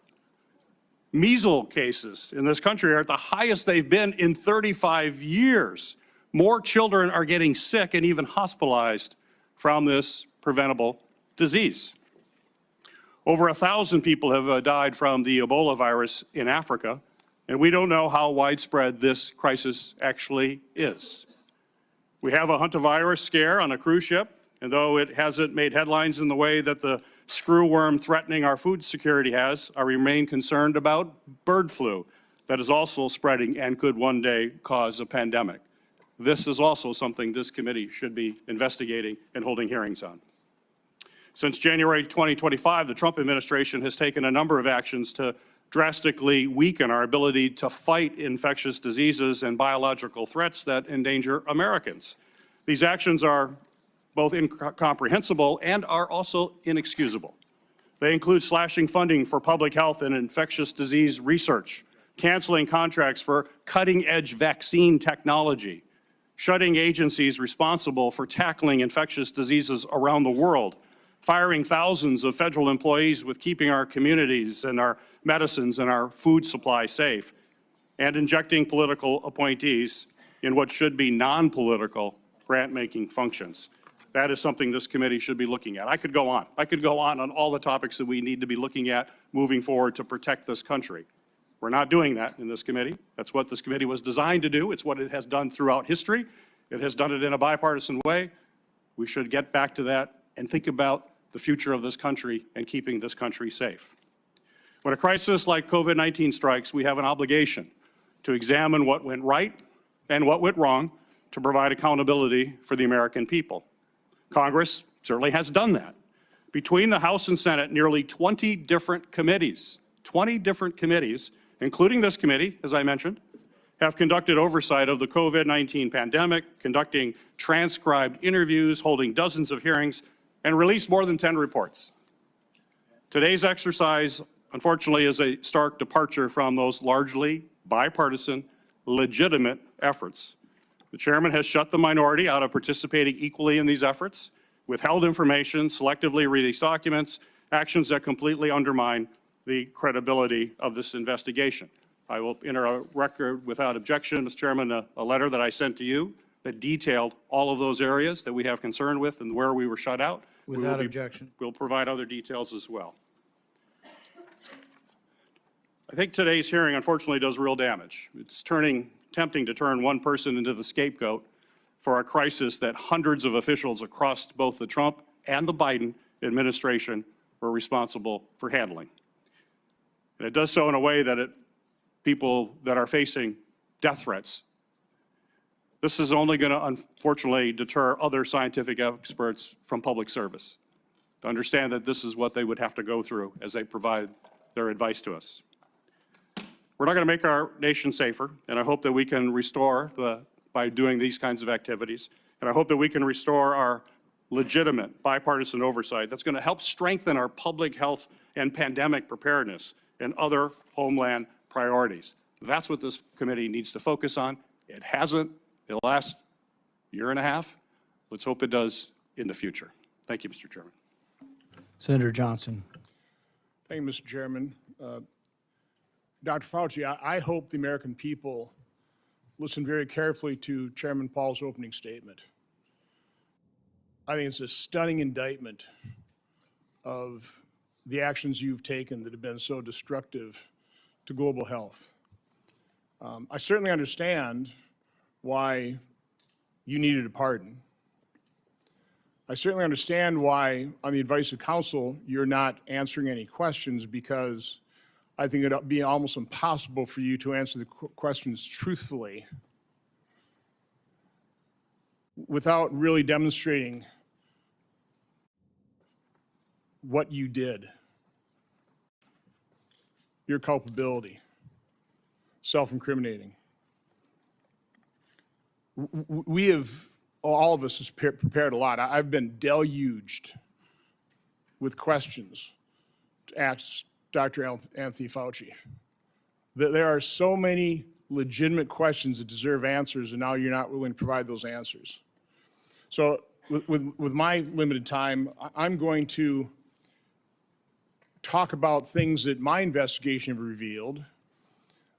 Measles cases in this country are at the highest they've been in 35 years. More children are getting sick and even hospitalized from this preventable disease. Over 1,000 people have died from the Ebola virus in Africa, and we don't know how widespread this crisis actually is. We have a hantavirus scare on a cruise ship, and though it hasn't made headlines in the way that the screwworm threatening our food security has, I remain concerned about bird flu that is also spreading and could one day cause a pandemic. This is also something this committee should be investigating and holding hearings on. Since January 2025, the Trump administration has taken a number of actions to drastically weaken our ability to fight infectious diseases and biological threats that endanger Americans. These actions are both incomprehensible and are also inexcusable. They include slashing funding for public health and infectious disease research, canceling contracts for cutting-edge vaccine technology, shutting agencies responsible for tackling infectious diseases around the world, firing thousands of federal employees with keeping our communities and our medicines and our food supply safe, and injecting political appointees in what should be non-political grant-making functions. That is something this committee should be looking at. I could go on. I could go on all the topics that we need to be looking at moving forward to protect this country. We're not doing that in this committee. That's what this committee was designed to do. It's what it has done throughout history. It has done it in a bipartisan way. We should get back to that and think about the future of this country and keeping this country safe. When a crisis like COVID-19 strikes, we have an obligation to examine what went right and what went wrong to provide accountability for the American people. Congress certainly has done that. Between the House and Senate, nearly 20 different committees, including this committee, as I mentioned, have conducted oversight of the COVID-19 pandemic, conducting transcribed interviews, holding dozens of hearings, and released more than 10 reports. Today's exercise, unfortunately, is a stark departure from those largely bipartisan, legitimate efforts. The chairman has shut the minority out of participating equally in these efforts, withheld information, selectively released documents, actions that completely undermine the credibility of this investigation. I will enter a record without objection, Mr. Chairman, a letter that I sent to you that detailed all of those areas that we have concern with and where we were shut out. Without objection. We'll provide other details as well. I think today's hearing, unfortunately, does real damage. It's tempting to turn one person into the scapegoat for a crisis that hundreds of officials across both the Trump and the Biden administration were responsible for handling. And it does so in a way that people that are facing death threats. This is only going to, unfortunately, deter other scientific experts from public service to understand that this is what they would have to go through as they provide their advice to us. We're not going to make our nation safer, and I hope that we can restore by doing these kinds of activities, and I hope that we can restore our legitimate bipartisan oversight that's going to help strengthen our public health and pandemic preparedness and other homeland priorities. That's what this committee needs to focus on. It hasn't in the last year and a half. Let's hope it does in the future. Thank you, Mr. Chairman. Senator Johnson. Thank you, Mr. Chairman. Dr. Fauci, I hope the American people listen very carefully to Chairman Paul's opening statement. I think it's a stunning indictment of the actions you've taken that have been so destructive to global health. I certainly understand why you needed a pardon. I certainly understand why, on the advice of counsel, you're not answering any questions, because I think it'd be almost impossible for you to answer the questions truthfully without really demonstrating what you did, your culpability, self-incriminating. We have, all of us, has prepared a lot. I've been deluged with questions to ask Dr. Anthony Fauci. There are so many legitimate questions that deserve answers, and now you're not willing to provide those answers. So with my limited time, I'm going to talk about things that my investigation have revealed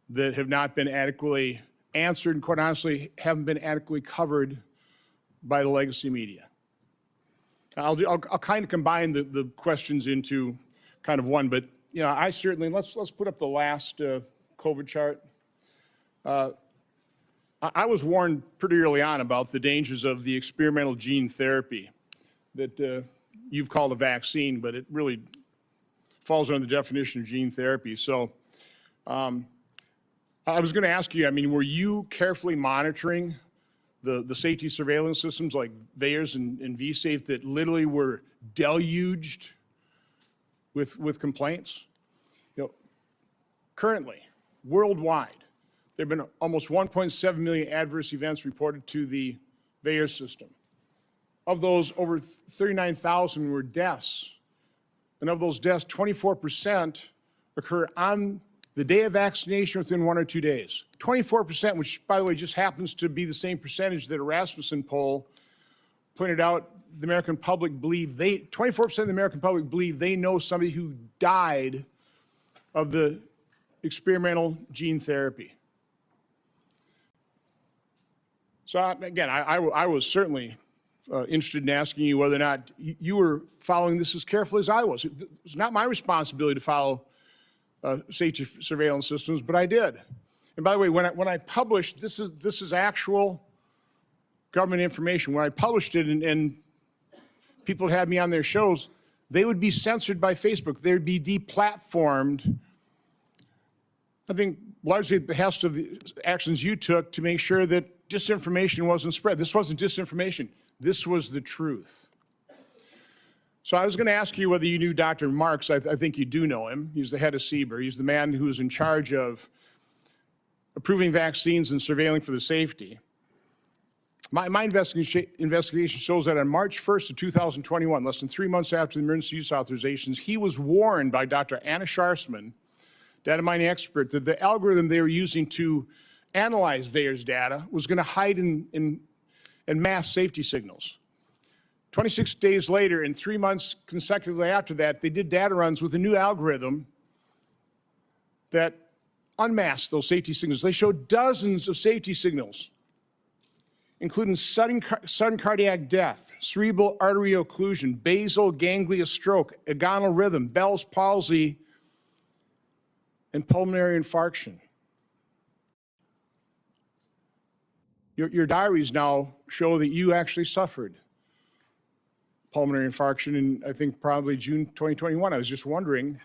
that have not been adequately answered and, quite honestly, haven't been adequately covered by the legacy media. I'll kind of combine the questions into kind of one, but you know, I certainly, let's put up the last COVID chart. I was warned pretty early on about the dangers of the experimental gene therapy that you've called a vaccine, but it really falls under the definition of gene therapy. So I was going to ask you, I mean, were you carefully monitoring the safety surveillance systems like VAERS and vSafe that literally were deluged with complaints? You know, currently, worldwide, there have been almost 1.7 million adverse events reported to the VAERS system. Of those, over 39,000 were deaths. And of those deaths, 24% occur on the day of vaccination within 1 or 2 days. 24%, which, by the way, just happens to be the same percentage that a Rasmussen poll pointed out the American public believe 24% of the American public believe they know somebody who died of the experimental gene therapy. So again, I was certainly interested in asking you whether or not you were following this as carefully as I was. It's not my responsibility to follow safety surveillance systems, but I did. And by the way, when I published, this is actual government information. When I published it and people had me on their shows, they would be censored by Facebook. They would be deplatformed, I think largely at the behest of the actions you took to make sure that disinformation wasn't spread. This wasn't disinformation. This was the truth. So I was going to ask you whether you knew Dr. Marks. I think you do know him. He's the head of CBER. He's the man who is in charge of approving vaccines and surveilling for the safety. My investigation shows that on March 1st of 2021, less than 3 months after the emergency use authorizations, he was warned by Dr. Anna Scharsman, data mining expert, that the algorithm they were using to analyze VAERS data was going to hide in mass safety signals. 26 days later, and 3 months consecutively after that, they did data runs with a new algorithm that unmasked those safety signals. They showed dozens of safety signals, including sudden cardiac death, cerebral artery occlusion, basal ganglia stroke, agonal rhythm, Bell's palsy, and pulmonary infarction. Your diaries now show that you actually suffered pulmonary infarction in, I think, probably June 2021. I was just wondering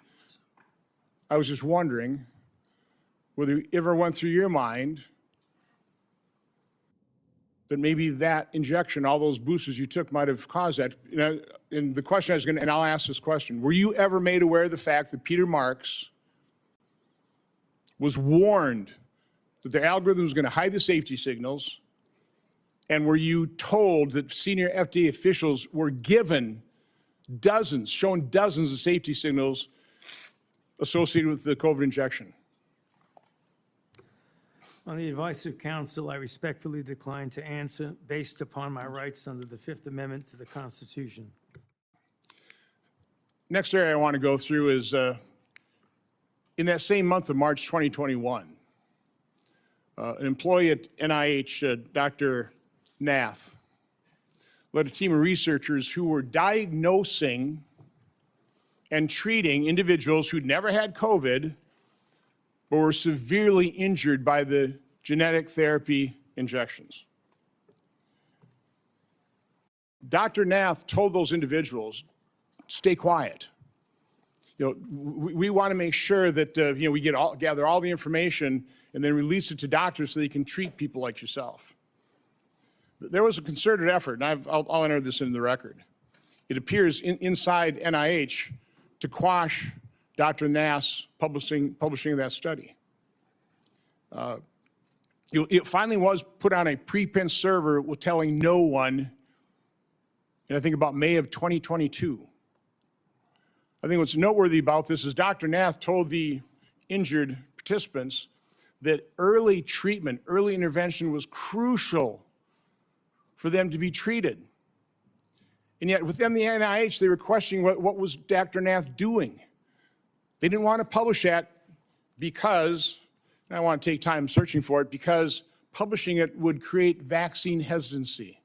whether it ever went through your mind that maybe that injection, all those boosters you took, might have caused that. You know, and the question I was going to, and I'll ask this question, were you ever made aware of the fact that Peter Marks was warned that the algorithm was going to hide the safety signals? And were you told that senior FDA officials were given shown dozens of safety signals associated with the COVID injection? On the advice of counsel, I respectfully decline to answer based upon my rights under the Fifth Amendment to the Constitution. Next area I want to go through is in that same month of March 2021, an employee at NIH, Dr. Nath, led a team of researchers who were diagnosing and treating individuals who'd never had COVID but were severely injured by the genetic therapy injections. Dr. Nath told those individuals, stay quiet. You know, we want to make sure that, you know, we gather all the information and then release it to doctors so they can treat people like yourself. There was a concerted effort, and I'll enter this in the record. It appears inside NIH to quash Dr. Nath's publishing of that study. It finally was put on a preprint server with telling no one, and I think about May of 2022. I think what's noteworthy about this is Dr. Nath told the injured participants that early treatment, early intervention was crucial for them to be treated. And yet within the NIH, they were questioning what was Dr. Nath doing. They didn't want to publish that because, and I want to take time searching for it, because publishing it would create vaccine hesitancy,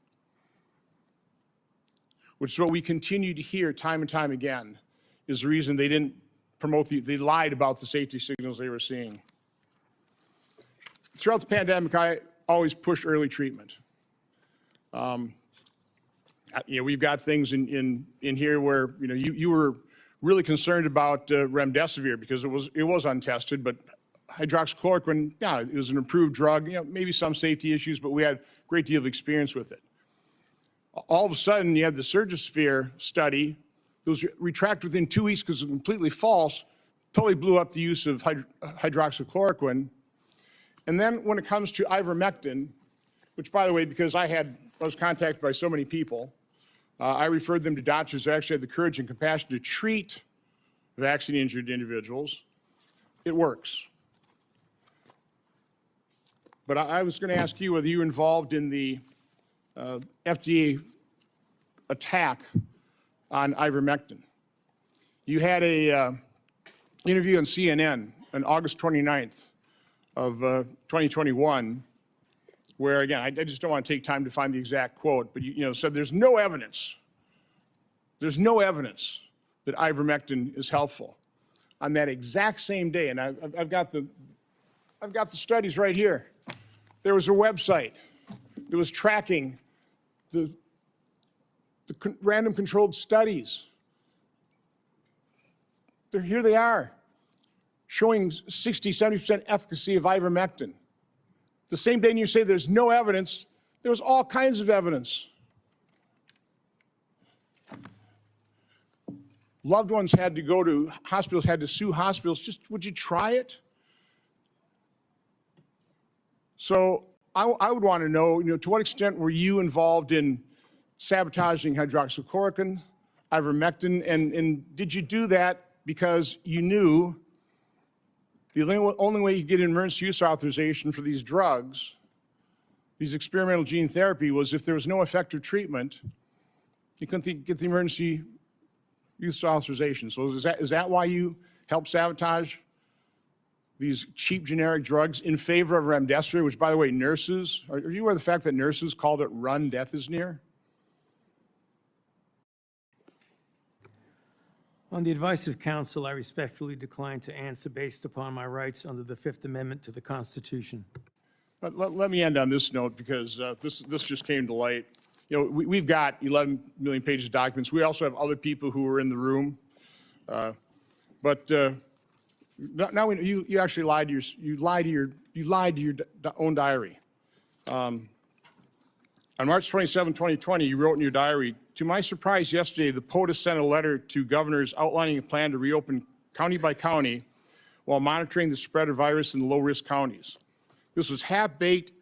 which is what we continue to hear time and time again, is the reason they didn't promote they lied about the safety signals they were seeing. Throughout the pandemic, I always pushed early treatment. You know, we've got things in here where, you know, you were really concerned about remdesivir because it was untested, but hydroxychloroquine, yeah, it was an approved drug, you know, maybe some safety issues, but we had a great deal of experience with it. All of a sudden, you had the Surgisphere study that was retracted within 2 weeks because it was completely false, totally blew up the use of hydroxychloroquine. And then when it comes to ivermectin, which, by the way, because I was contacted by so many people, I referred them to doctors who actually had the courage and compassion to treat vaccine-injured individuals. It works. But I was going to ask you whether you were involved in the FDA attack on ivermectin. You had a interview on CNN on August 29th of 2021, where, again, I just don't want to take time to find the exact quote, but you know, said there's no evidence that ivermectin is helpful. On that exact same day, and I've got the studies right here. There was a website that was tracking the random controlled studies. Here they are, showing 60, 70% efficacy of ivermectin. The same day you say there's no evidence, there was all kinds of evidence. Loved ones had to go to hospitals, had to sue hospitals. Just, would you try it? So I would want to know, you know, to what extent were you involved in sabotaging hydroxychloroquine, ivermectin, and did you do that because you knew the only way you get an emergency use authorization for these drugs, these experimental gene therapy, was if there was no effective treatment, you couldn't get the emergency use authorization. So is that why you helped sabotage these cheap generic drugs in favor of remdesivir, which, by the way, nurses, are you aware of the fact that nurses called it run, death is near? On the advice of counsel, I respectfully decline to answer based upon my rights under the Fifth Amendment to the Constitution. But let me end on this note, because this just came to light. You know, we've got 11 million pages of documents. We also have other people who were in the room. But now you actually lied to your own diary. On March 27, 2020, you wrote in your diary, "To my surprise yesterday, the POTUS sent a letter to governors outlining a plan to reopen county by county while monitoring the spread of virus in the low-risk counties. This was half-baked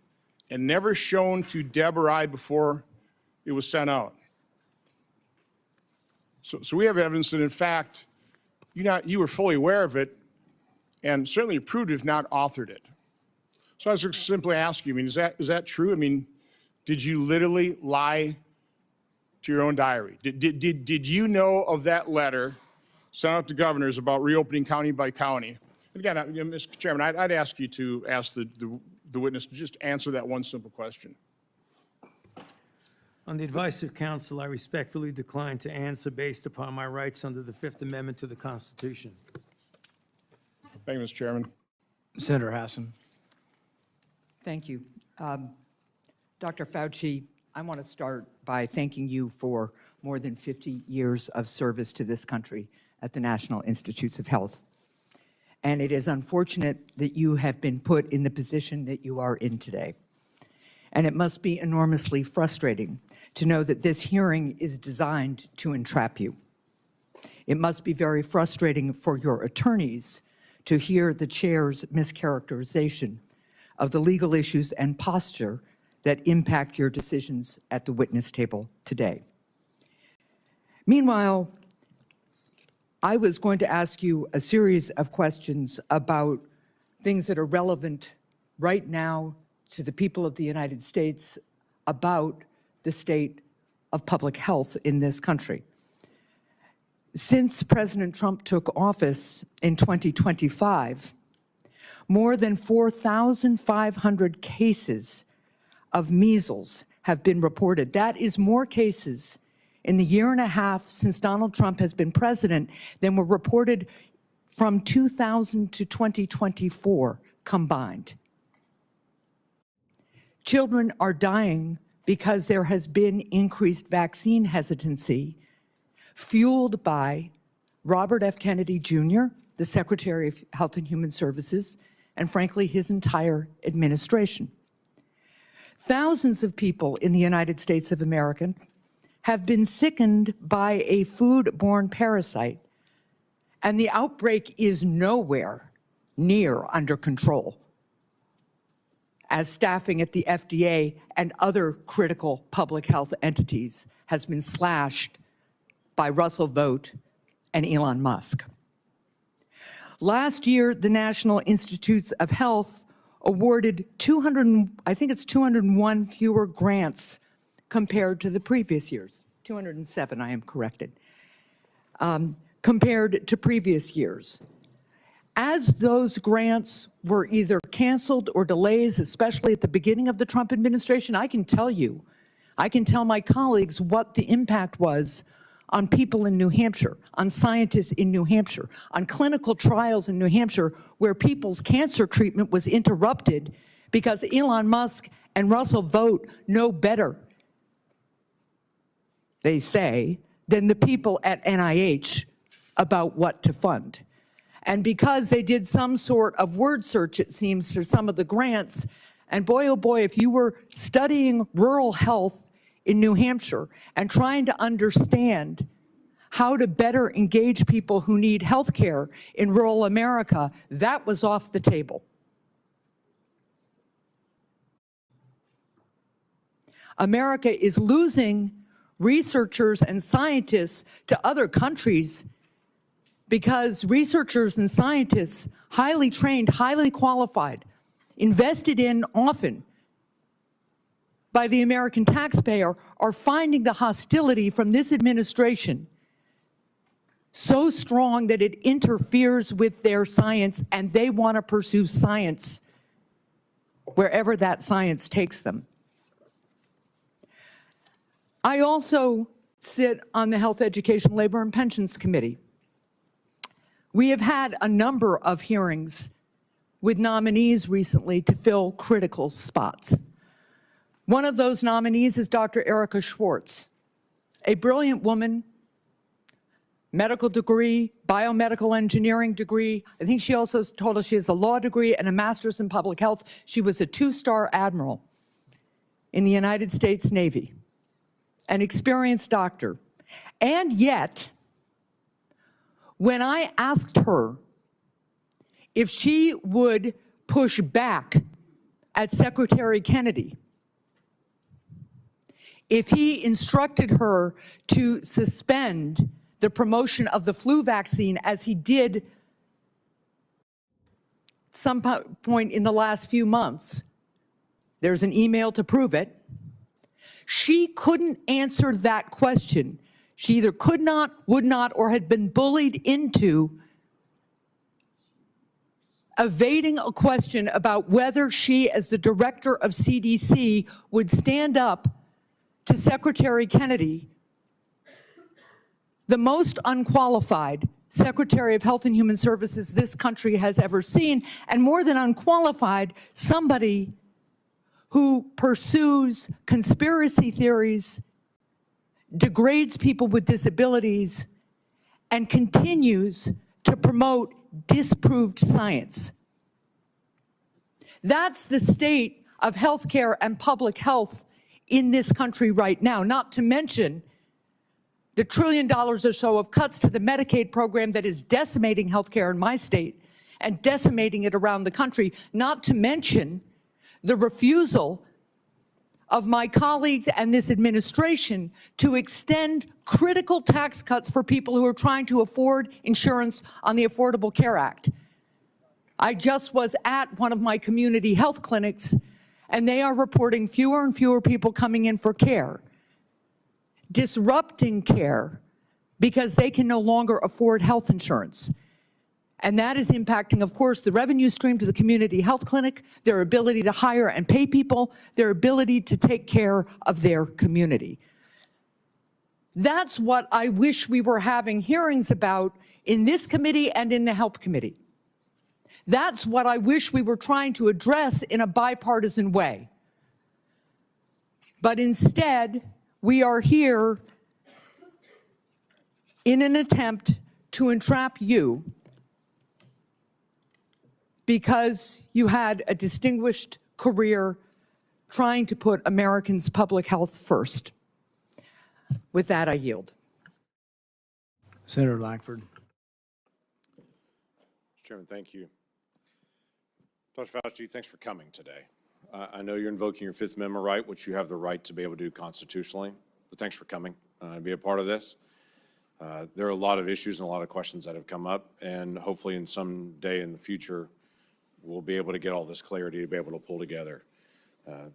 and never shown to Deb or I before it was sent out." So we have evidence that, in fact, you were fully aware of it and certainly approved it, if not authored it. So I was just simply asking you, I mean, is that true? I mean, did you literally lie to your own diary? Did you know of that letter sent out to governors about reopening county by county? And again, Mr. Chairman, I'd ask you to ask the witness to just answer that one simple question. On the advice of counsel, I respectfully decline to answer based upon my rights under the Fifth Amendment to the Constitution. Thank you, Mr. Chairman. Senator Hassan. Thank you. Dr. Fauci, I want to start by thanking you for more than 50 years of service to this country at the National Institutes of Health. And it is unfortunate that you have been put in the position that you are in today. And it must be enormously frustrating to know that this hearing is designed to entrap you. It must be very frustrating for your attorneys to hear the chair's mischaracterization of the legal issues and posture that impact your decisions at the witness table today. Meanwhile, I was going to ask you a series of questions about things that are relevant right now to the people of the United States about the state of public health in this country. Since President Trump took office in 2025, more than 4,500 cases of measles have been reported. That is more cases in the year and a half since Donald Trump has been president than were reported from 2000 to 2024 combined. Children are dying because there has been increased vaccine hesitancy, fueled by Robert F. Kennedy Jr., the Secretary of Health and Human Services, and frankly, his entire administration. Thousands of people in the United States of America have been sickened by a foodborne parasite, and the outbreak is nowhere near under control, as staffing at the FDA and other critical public health entities has been slashed by Russell Vought and Elon Musk. Last year, the National Institutes of Health awarded 201 fewer grants compared to the previous years. 207, I am corrected, compared to previous years. As those grants were either canceled or delays, especially at the beginning of the Trump administration, I can tell my colleagues what the impact was on people in New Hampshire, on scientists in New Hampshire, on clinical trials in New Hampshire where people's cancer treatment was interrupted because Elon Musk and Russell Vought know better, they say, than the people at NIH about what to fund. And because they did some sort of word search, it seems, for some of the grants, and boy, oh boy, if you were studying rural health in New Hampshire and trying to understand how to better engage people who need health care in rural America, that was off the table. America is losing researchers and scientists to other countries because researchers and scientists, highly trained, highly qualified, invested in often by the American taxpayer, are finding the hostility from this administration so strong that it interferes with their science, and they want to pursue science wherever that science takes them. I also sit on the Health, Education, Labor, and Pensions Committee. We have had a number of hearings with nominees recently to fill critical spots. One of those nominees is Dr. Erica Schwartz, a brilliant woman, medical degree, biomedical engineering degree. I think she also told us she has a law degree and a master's in public health. She was a two-star admiral in the United States Navy, an experienced doctor. And yet, when I asked her if she would push back at Secretary Kennedy, if he instructed her to suspend the promotion of the flu vaccine as he did at some point in the last few months, there's an email to prove it, she couldn't answer that question. She either could not, would not, or had been bullied into evading a question about whether she, as the director of CDC, would stand up to Secretary Kennedy, the most unqualified Secretary of Health and Human Services this country has ever seen, and more than unqualified, somebody who pursues conspiracy theories, degrades people with disabilities, and continues to promote disproved science. That's the state of healthcare and public health in this country right now, not to mention the $1 trillion or so of cuts to the Medicaid program that is decimating healthcare in my state and decimating it around the country, not to mention the refusal of my colleagues and this administration to extend critical tax cuts for people who are trying to afford insurance on the Affordable Care Act. I just was at one of my community health clinics, and they are reporting fewer and fewer people coming in for care, disrupting care because they can no longer afford health insurance. And that is impacting, of course, the revenue stream to the community health clinic, their ability to hire and pay people, their ability to take care of their community. That's what I wish we were having hearings about in this committee and in the Health Committee. That's what I wish we were trying to address in a bipartisan way. But instead, we are here in an attempt to entrap you because you had a distinguished career trying to put Americans' public health first. With that, I yield. Senator Lankford. Mr. Chairman, thank you. Dr. Fauci, thanks for coming today. I know you're invoking your Fifth Amendment right, which you have the right to be able to do constitutionally, but thanks for coming and be a part of this. There are a lot of issues and a lot of questions that have come up, and hopefully in some day in the future, we'll be able to get all this clarity to be able to pull together.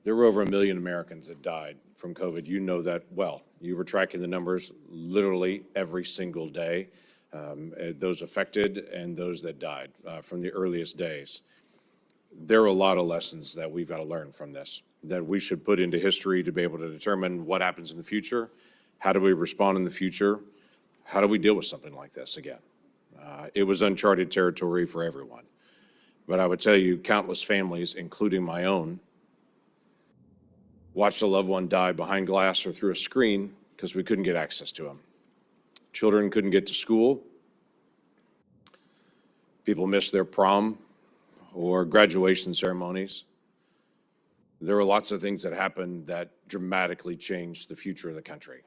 There were over 1 million Americans that died from COVID. You know that well. You were tracking the numbers literally every single day, those affected and those that died from the earliest days. There are a lot of lessons that we've got to learn from this, that we should put into history to be able to determine what happens in the future, how do we respond in the future, how do we deal with something like this again. It was uncharted territory for everyone. But I would tell you, countless families, including my own, watched a loved one die behind glass or through a screen because we couldn't get access to them. Children couldn't get to school. People missed their prom or graduation ceremonies. There were lots of things that happened that dramatically changed the future of the country.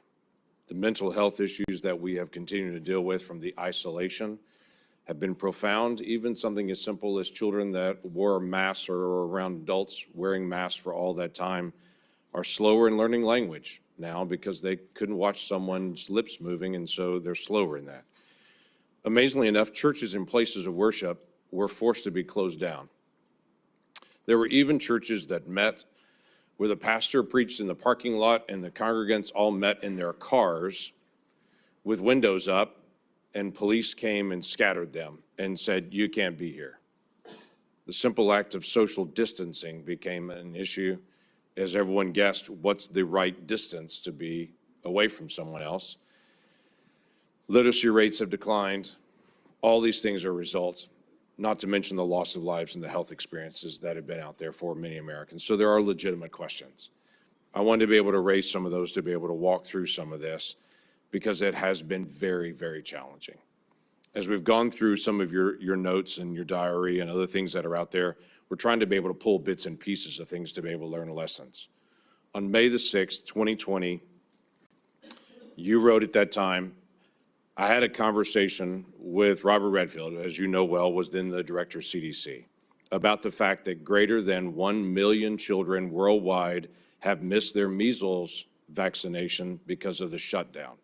The mental health issues that we have continued to deal with from the isolation have been profound. Even something as simple as children that wore masks or around adults wearing masks for all that time are slower in learning language now because they couldn't watch someone's lips moving, and so they're slower in that. Amazingly enough, churches and places of worship were forced to be closed down. There were even churches that met where the pastor preached in the parking lot and the congregants all met in their cars with windows up, and police came and scattered them and said, "You can't be here." The simple act of social distancing became an issue as everyone guessed what's the right distance to be away from someone else. Literacy rates have declined. All these things are results, not to mention the loss of lives and the health experiences that have been out there for many Americans. So there are legitimate questions. I wanted to be able to raise some of those, to be able to walk through some of this, because it has been very, very challenging. As we've gone through some of your notes and your diary and other things that are out there, we're trying to be able to pull bits and pieces of things to be able to learn lessons. On May the 6th, 2020, you wrote at that time, I had a conversation with Robert Redfield, who, as you know well, was then the director of CDC, about the fact that greater than 1 million children worldwide have missed their measles vaccination because of the shutdown.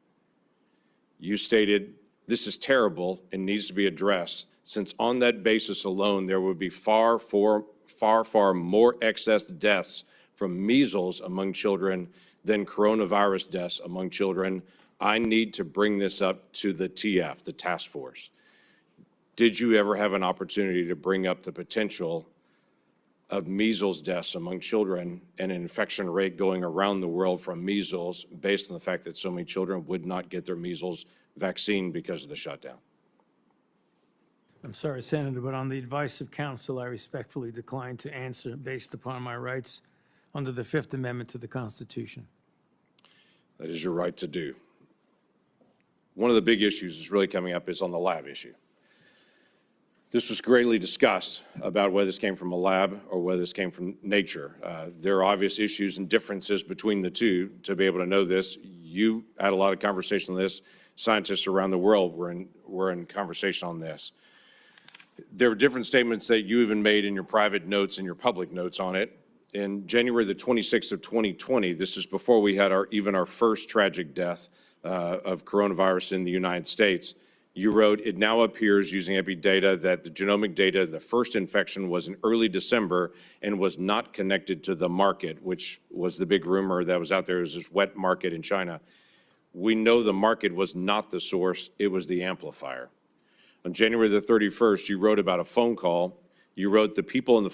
You stated, this is terrible and needs to be addressed, since on that basis alone, there would be far more excess deaths from measles among children than coronavirus deaths among children. I need to bring this up to the TF, the task force. Did you ever have an opportunity to bring up the potential of measles deaths among children and an infection rate going around the world from measles based on the fact that so many children would not get their measles vaccine because of the shutdown? I'm sorry, Senator, but on the advice of counsel, I respectfully decline to answer based upon my rights under the Fifth Amendment to the Constitution. That is your right to do. One of the big issues that's really coming up is on the lab issue. This was greatly discussed about whether this came from a lab or whether this came from nature. There are obvious issues and differences between the two to be able to know this. You had a lot of conversation on this. Scientists around the world were in conversation on this. There were different statements that you even made in your private notes and your public notes on it. In January the 26th of 2020, this is before we had our first tragic death of coronavirus in the United States. You wrote, "It now appears using EpiData that the genomic data, the first infection was in early December and was not connected to the market," which was the big rumor that was out there. It was this wet market in China. We know the market was not the source, it was the amplifier. On January the 31st, you wrote about a phone call. You wrote, "The people on the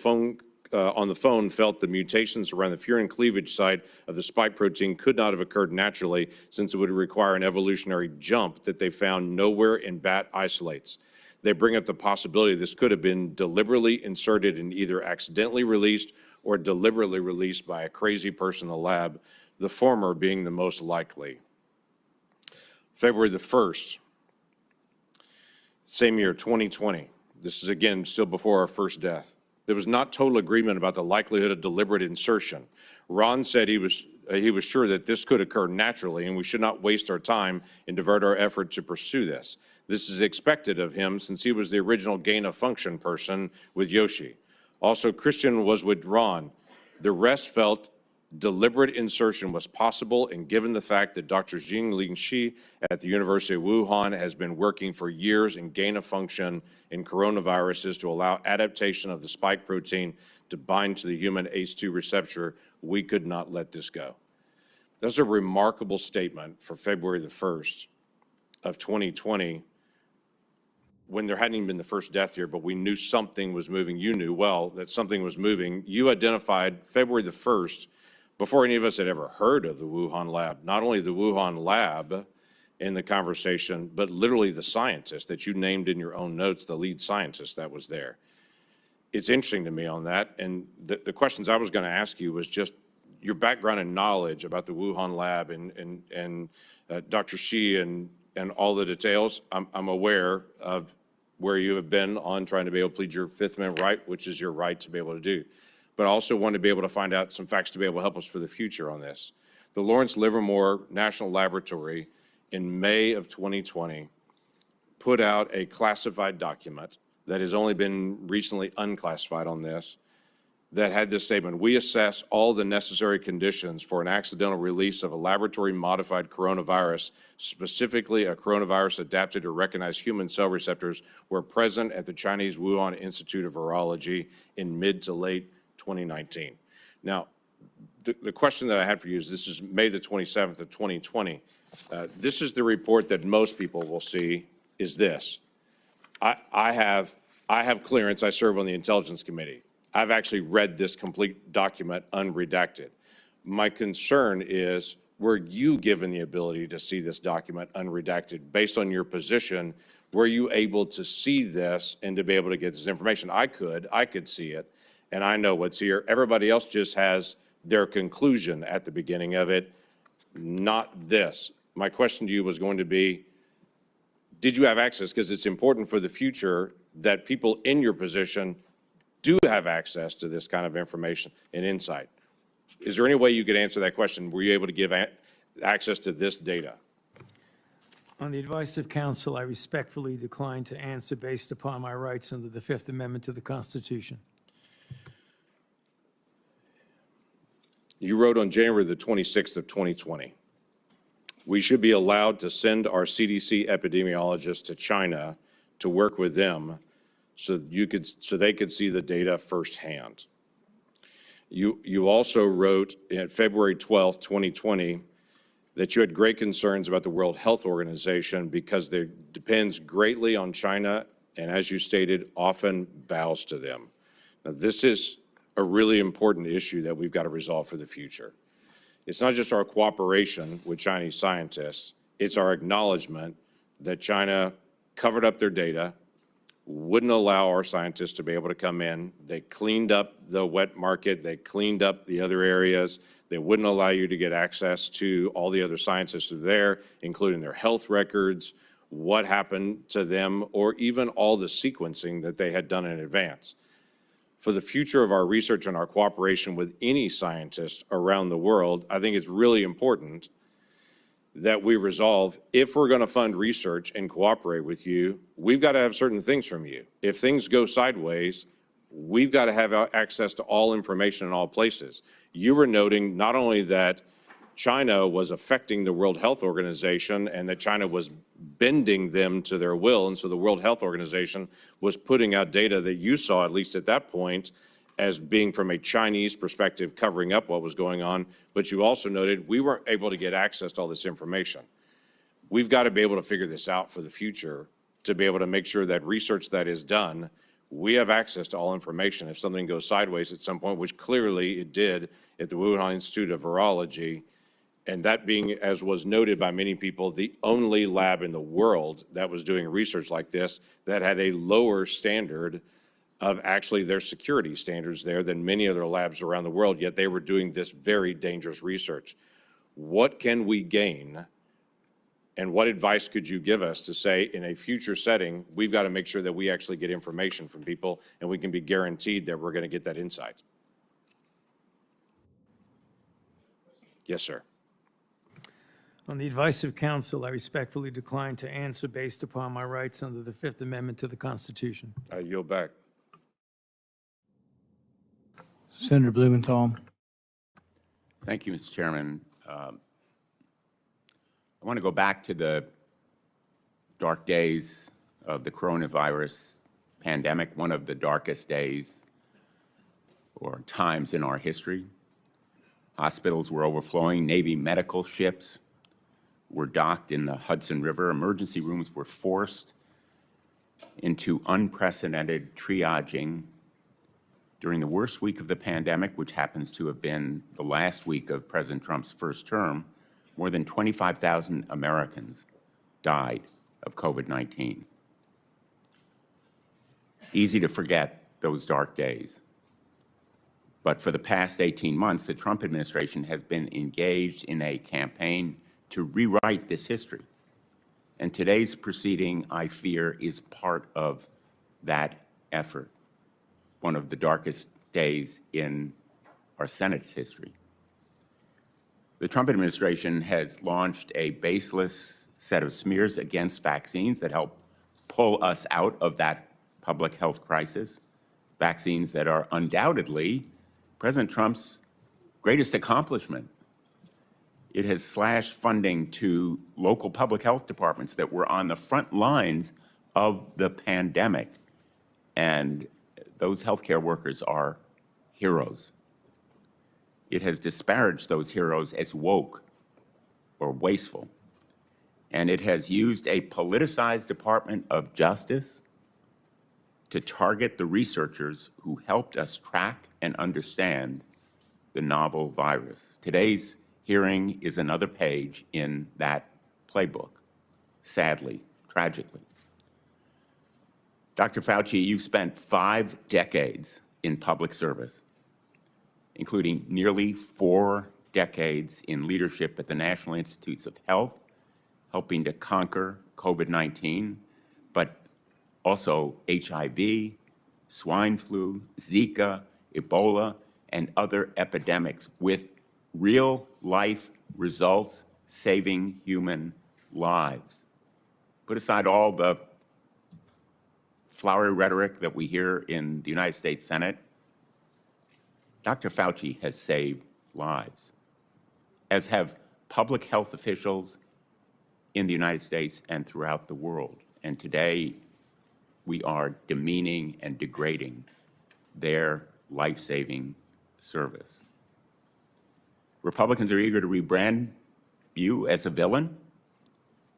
phone felt the mutations around the furin cleavage site of the spike protein could not have occurred naturally since it would require an evolutionary jump that they found nowhere in bat isolates. They bring up the possibility this could have been deliberately inserted and either accidentally released or deliberately released by a crazy person in the lab, the former being the most likely." February the 1st, same year, 2020. This is again still before our first death. There was not total agreement about the likelihood of deliberate insertion. Ron said he was sure that this could occur naturally and we should not waste our time and divert our effort to pursue this. This is expected of him since he was the original gain-of-function person with Yoshi. Also, Christian was with Ron. The rest felt deliberate insertion was possible, and given the fact that Dr. Jingling Shi at the University of Wuhan has been working for years in gain-of-function in coronaviruses to allow adaptation of the spike protein to bind to the human ACE2 receptor, we could not let this go. That's a remarkable statement for February the 1st of 2020, when there hadn't even been the first death here, but we knew something was moving. You knew well that something was moving. You identified February the 1st before any of us had ever heard of the Wuhan lab, not only the Wuhan lab in the conversation, but literally the scientist that you named in your own notes, the lead scientist that was there. It's interesting to me on that, and the questions I was going to ask you was just your background and knowledge about the Wuhan lab and Dr. Shi and all the details. I'm aware of where you have been on trying to be able to plead your Fifth Amendment right, which is your right to be able to do. But I also want to be able to find out some facts to be able to help us for the future on this. The Lawrence Livermore National Laboratory in May of 2020 put out a classified document that has only been recently unclassified on this, that had this statement: "We assess all the necessary conditions for an accidental release of a laboratory-modified coronavirus, specifically a coronavirus adapted to recognize human cell receptors, were present at the Chinese Wuhan Institute of Virology in mid to late 2019. Now, the question that I had for you is, this is May the 27th of 2020. This is the report that most people will see is this. I have clearance. I serve on the Intelligence Committee. I've actually read this complete document unredacted. My concern is, were you given the ability to see this document unredacted? Based on your position, were you able to see this and to be able to get this information? I could see it, and I know what's here. Everybody else just has their conclusion at the beginning of it, not this. My question to you was going to be, did you have access? Because it's important for the future that people in your position do have access to this kind of information and insight. Is there any way you could answer that question? Were you able to give access to this data? On the advice of counsel, I respectfully decline to answer based upon my rights under the Fifth Amendment to the Constitution. You wrote on January the 26th of 2020, "We should be allowed to send our CDC epidemiologists to China to work with them so they could see the data firsthand." You also wrote in February 12th, 2020, that you had great concerns about the World Health Organization because it depends greatly on China and, as you stated, often bows to them. Now, this is a really important issue that we've got to resolve for the future. It's not just our cooperation with Chinese scientists, it's our acknowledgement that China covered up their data, wouldn't allow our scientists to be able to come in. They cleaned up the wet market. They cleaned up the other areas. They wouldn't allow you to get access to all the other scientists who are there, including their health records, what happened to them, or even all the sequencing that they had done in advance. For the future of our research and our cooperation with any scientist around the world, I think it's really important that we resolve, if we're going to fund research and cooperate with you, we've got to have certain things from you. If things go sideways, we've got to have access to all information in all places. You were noting not only that China was affecting the World Health Organization and that China was bending them to their will, and so the World Health Organization was putting out data that you saw, at least at that point, as being from a Chinese perspective, covering up what was going on, but you also noted we weren't able to get access to all this information. We've got to be able to figure this out for the future to be able to make sure that research that is done, we have access to all information. If something goes sideways at some point, which clearly it did at the Wuhan Institute of Virology, and that being, as was noted by many people, the only lab in the world that was doing research like this that had a lower standard of actually their security standards there than many other labs around the world, yet they were doing this very dangerous research. What can we gain, and what advice could you give us to say in a future setting, we've got to make sure that we actually get information from people and we can be guaranteed that we're going to get that insight? Yes, sir. On the advice of counsel, I respectfully decline to answer based upon my rights under the Fifth Amendment to the Constitution. I yield back. Senator Blumenthal. Thank you, Mr. Chairman. I want to go back to the dark days of the coronavirus pandemic, one of the darkest days or times in our history. Hospitals were overflowing. Navy medical ships were docked in the Hudson River. Emergency rooms were forced into unprecedented triaging during the worst week of the pandemic, which happens to have been the last week of President Trump's first term. More than 25,000 Americans died of COVID-19. Easy to forget those dark days. But for the past 18 months, the Trump administration has been engaged in a campaign to rewrite this history. And today's proceeding, I fear, is part of that effort, one of the darkest days in our Senate's history. The Trump administration has launched a baseless set of smears against vaccines that help pull us out of that public health crisis, vaccines that are undoubtedly President Trump's greatest accomplishment. It has slashed funding to local public health departments that were on the front lines of the pandemic. And those healthcare workers are heroes. It has disparaged those heroes as woke or wasteful. And it has used a politicized Department of Justice to target the researchers who helped us track and understand the novel virus. Today's hearing is another page in that playbook, sadly, tragically. Dr. Fauci, you've spent 5 decades in public service, including nearly 4 decades in leadership at the National Institutes of Health, helping to conquer COVID-19, but also HIV, swine flu, Zika, Ebola, and other epidemics with real-life results saving human lives. Put aside all the flowery rhetoric that we hear in the United States Senate. Dr. Fauci has saved lives, as have public health officials in the United States and throughout the world. And today, we are demeaning and degrading their life-saving service. Republicans are eager to rebrand you as a villain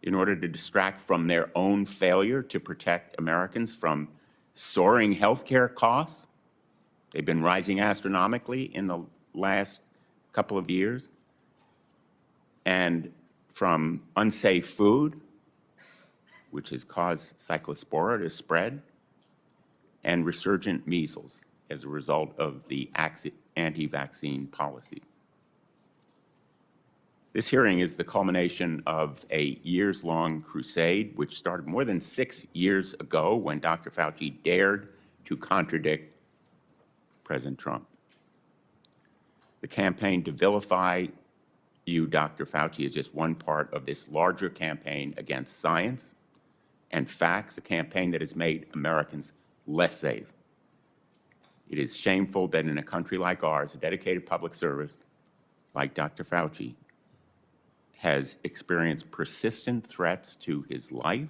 in order to distract from their own failure to protect Americans from soaring healthcare costs. They've been rising astronomically in the last couple of years, and from unsafe food, which has caused cyclospora to spread, and resurgent measles as a result of the anti-vaccine policy. This hearing is the culmination of a years-long crusade, which started more than 6 years ago when Dr. Fauci dared to contradict President Trump. The campaign to vilify you, Dr. Fauci, is just one part of this larger campaign against science and facts, a campaign that has made Americans less safe. It is shameful that in a country like ours, a dedicated public service like Dr. Fauci has experienced persistent threats to his life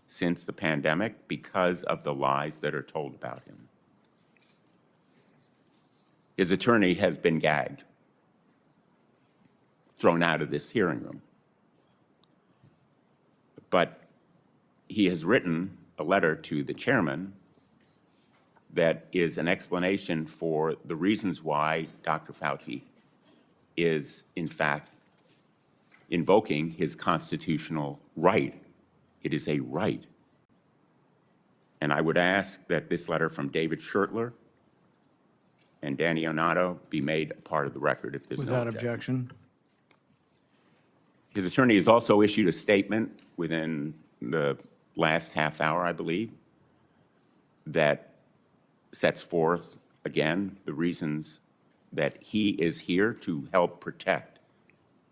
since the pandemic because of the lies that are told about him. His attorney has been gagged, thrown out of this hearing room. But he has written a letter to the chairman that is an explanation for the reasons why Dr. Fauci is, in fact, invoking his constitutional right. It is a right. And I would ask that this letter from David Schertler and Danny Onato be made a part of the record if there's no Without objection. objection. His attorney has also issued a statement within the last half hour, I believe, that sets forth, again, the reasons that he is here to help protect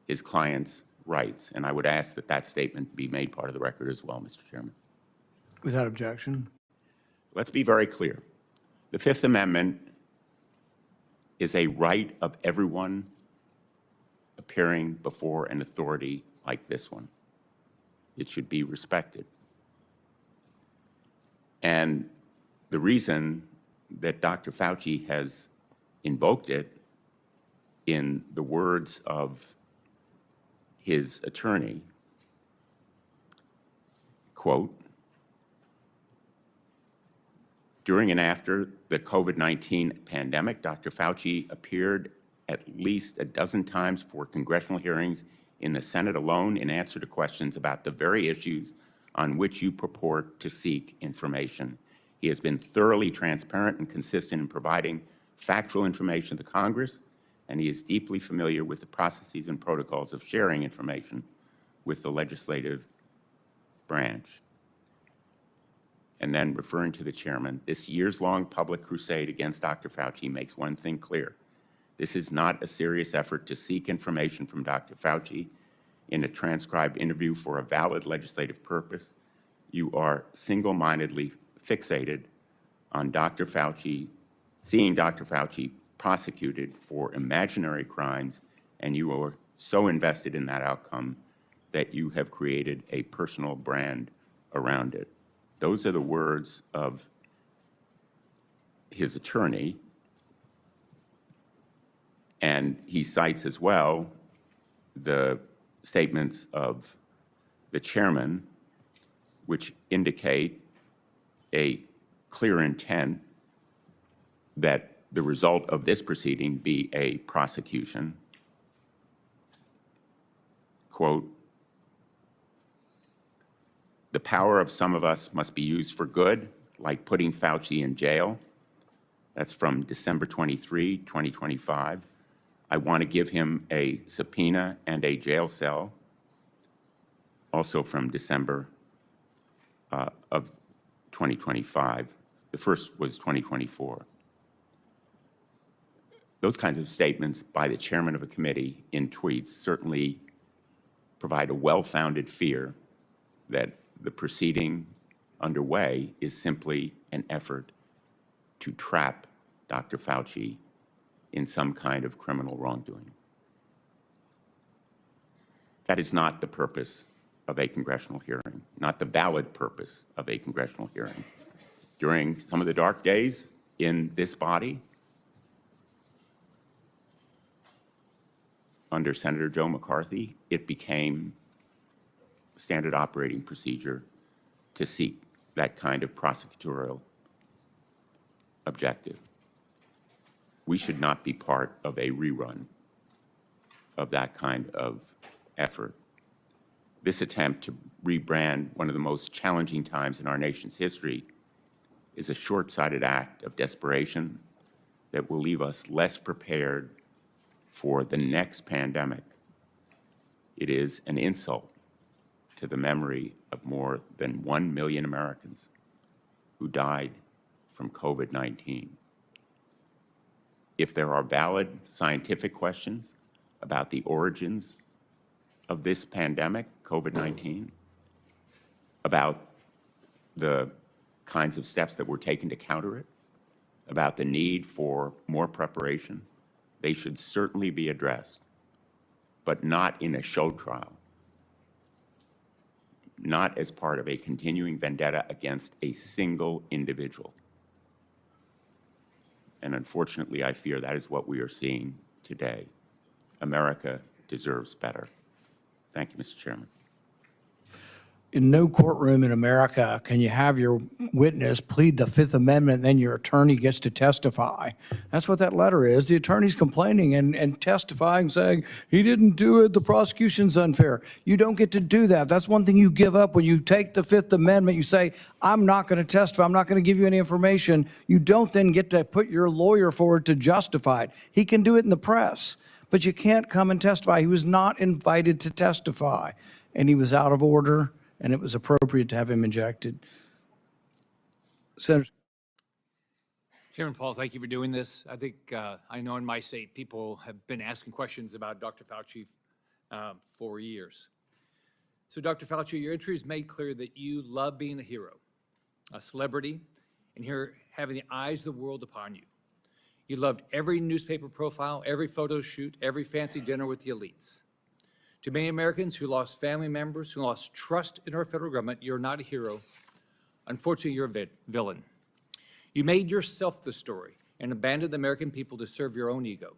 his client's rights. And I would ask that that statement be made part of the record as well, Mr. Chairman. Without objection. Let's be very clear. The Fifth Amendment is a right of everyone appearing before an authority like this one. It should be respected. And the reason that Dr. Fauci has invoked it, in the words of his attorney, quote, during and after the COVID-19 pandemic, Dr. Fauci appeared at least a dozen times for congressional hearings in the Senate alone in answer to questions about the very issues on which you purport to seek information. He has been thoroughly transparent and consistent in providing factual information to Congress, and he is deeply familiar with the processes and protocols of sharing information with the legislative branch. And then, referring to the chairman, this years-long public crusade against Dr. Fauci makes one thing clear. This is not a serious effort to seek information from Dr. Fauci in a transcribed interview for a valid legislative purpose. You are single-mindedly fixated on Dr. Fauci, seeing Dr. Fauci prosecuted for imaginary crimes, and you are so invested in that outcome that you have created a personal brand around it. Those are the words of his attorney, and he cites as well the statements of the chairman, which indicate a clear intent that the result of this proceeding be a prosecution. Quote, the power of some of us must be used for good, like putting Fauci in jail. That's from December 23, 2025. I want to give him a subpoena and a jail cell, also from December of 2025. The first was 2024. Those kinds of statements by the chairman of a committee in tweets certainly provide a well-founded fear that the proceeding underway is simply an effort to trap Dr. Fauci in some kind of criminal wrongdoing. That is not the purpose of a congressional hearing, not the valid purpose of a congressional hearing. During some of the dark days in this body, under Senator Joe McCarthy, it became standard operating procedure to seek that kind of prosecutorial objective. We should not be part of a rerun of that kind of effort. This attempt to rebrand one of the most challenging times in our nation's history is a short-sighted act of desperation that will leave us less prepared for the next pandemic. It is an insult to the memory of more than 1 million Americans who died from COVID-19. If there are valid scientific questions about the origins of this pandemic, COVID-19, about the kinds of steps that were taken to counter it, about the need for more preparation, they should certainly be addressed, but not in a show trial, not as part of a continuing vendetta against a single individual. And unfortunately, I fear that is what we are seeing today. America deserves better. Thank you, Mr. Chairman. In no courtroom in America can you have your witness plead the Fifth Amendment and then your attorney gets to testify. That's what that letter is. The attorney's complaining and testifying, saying, he didn't do it, the prosecution's unfair. You don't get to do that. That's one thing you give up when you take the Fifth Amendment. You say, I'm not going to testify. I'm not going to give you any information. You don't then get to put your lawyer forward to justify it. He can do it in the press, but you can't come and testify. He was not invited to testify, and he was out of order, and it was appropriate to have him ejected. Senator. Chairman Paul, thank you for doing this. I think, I know in my state, people have been asking questions about Dr. Fauci for years. So Dr. Fauci, your entry has made clear that you love being a hero, a celebrity, and here having the eyes of the world upon you. You loved every newspaper profile, every photo shoot, every fancy dinner with the elites. To many Americans who lost family members, who lost trust in our federal government, you're not a hero. Unfortunately, you're a villain. You made yourself the story and abandoned the American people to serve your own ego.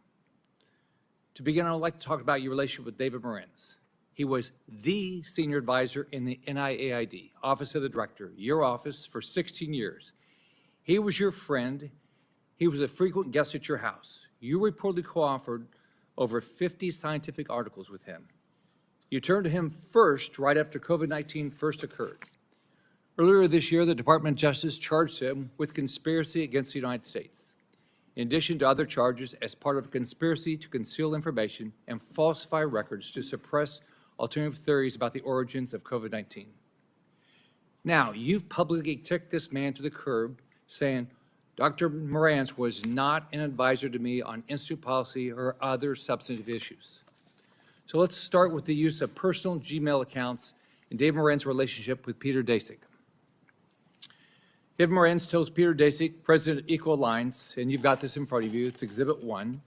To begin, I'd like to talk about your relationship with David Morenz. He was the senior advisor in the NIAID, Office of the Director, your office, for 16 years. He was your friend. He was a frequent guest at your house. You reportedly co-authored over 50 scientific articles with him. You turned to him first right after COVID-19 first occurred. Earlier this year, the Department of Justice charged him with conspiracy against the United States, in addition to other charges as part of a conspiracy to conceal information and falsify records to suppress alternative theories about the origins of COVID-19. Now, you've publicly kicked this man to the curb, saying, Dr. Morenz was not an advisor to me on institute policy or other substantive issues. So let's start with the use of personal Gmail accounts and David Morenz's relationship with Peter Daszak. David Morenz tells Peter Daszak, president of Equal Alliance, and you've got this in front of you, it's Exhibit 1,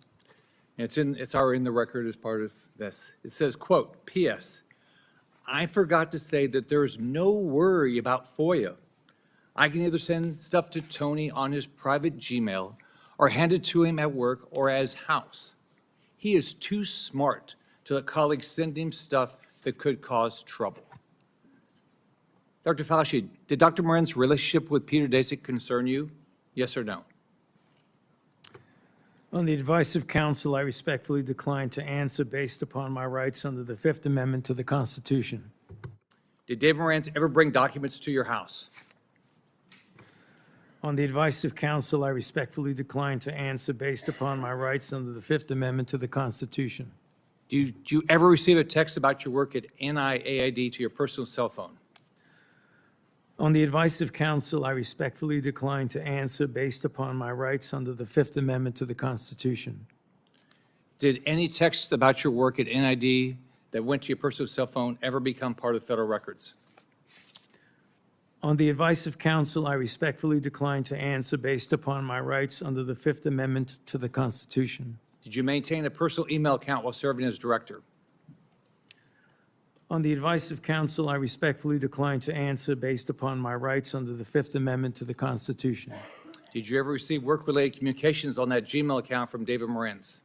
and it's already in the record as part of this. It says, quote, P.S. I forgot to say that there is no worry about FOIA. I can either send stuff to Tony on his private Gmail or hand it to him at work or as house. He is too smart to let colleagues send him stuff that could cause trouble. Dr. Fauci, did Dr. Morenz's relationship with Peter Daszak concern you? Yes or no? On the advice of counsel, I respectfully decline to answer based upon my rights under the Fifth Amendment to the Constitution. Did David Morenz ever bring documents to your house? On the advice of counsel, I respectfully decline to answer based upon my rights under the Fifth Amendment to the Constitution. Did you ever receive a text about your work at NIAID to your personal cell phone? On the advice of counsel, I respectfully decline to answer based upon my rights under the Fifth Amendment to the Constitution. Did any text about your work at NIAID that went to your personal cell phone ever become part of federal records? On the advice of counsel, I respectfully decline to answer based upon my rights under the Fifth Amendment to the Constitution. Did you maintain a personal email account while serving as director? On the advice of counsel, I respectfully decline to answer based upon my rights under the Fifth Amendment to the Constitution. Did you ever receive work-related communications on that Gmail account from David Morenz?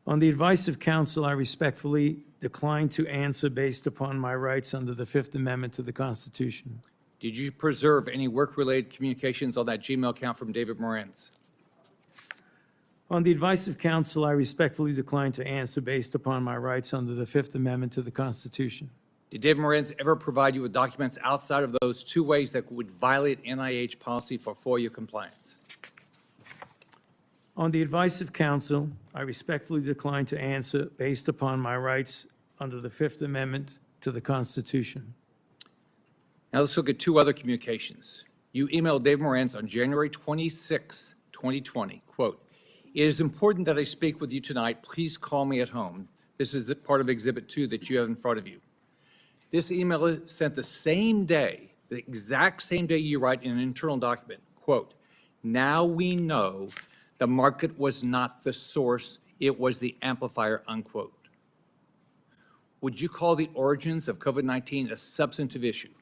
On the advice of counsel, I respectfully decline to answer based upon my rights under the Fifth Amendment to the Constitution. Did you preserve any work-related communications on that Gmail account from David Morenz? On the advice of counsel, I respectfully decline to answer based upon my rights under the Fifth Amendment to the Constitution. Did David Moran's ever provide you with documents outside of those two ways that would violate NIH policy for FOIA compliance? On the advice of counsel, I respectfully decline to answer based upon my rights under the Fifth Amendment to the Constitution. Now let's look at two other communications. You emailed David Morans on January 26, 2020, quote, "It is important that I speak with you tonight. Please call me at home." This is part of Exhibit 2 that you have in front of you. This email is sent the same day, the exact same day you write in an internal document, quote, "Now we know the market was not the source, it was the amplifier," unquote. Would you call the origins of COVID-19 a substantive issue?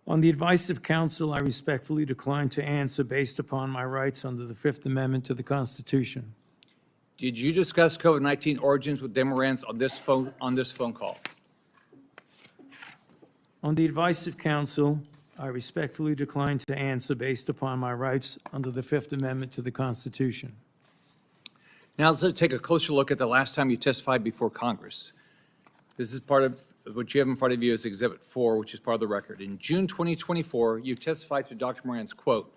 On the advice of counsel, I respectfully decline to answer based upon my rights under the Fifth Amendment to the Constitution. Did you discuss COVID-19 origins with David Morans on this phone call? On the advice of counsel, I respectfully decline to answer based upon my rights under the Fifth Amendment to the Constitution. Now let's take a closer look at the last time you testified before Congress. This is part of what you have in front of you is Exhibit 4, which is part of the record. In June 2024, you testified to Dr. Morans, quote,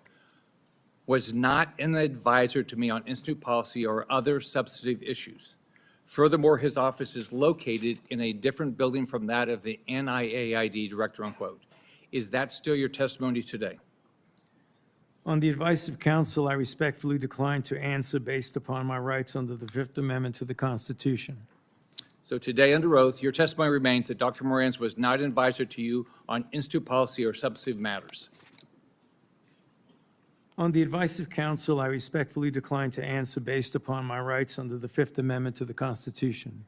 "Was not an advisor to me on institute policy or other substantive issues. Furthermore, his office is located in a different building from that of the NIAID director," unquote. Is that still your testimony today? On the advice of counsel, I respectfully decline to answer based upon my rights under the Fifth Amendment to the Constitution. So today, under oath, your testimony remains that Dr. Morans was not an advisor to you on institute policy or substantive matters. On the advice of counsel, I respectfully decline to answer based upon my rights under the Fifth Amendment to the Constitution.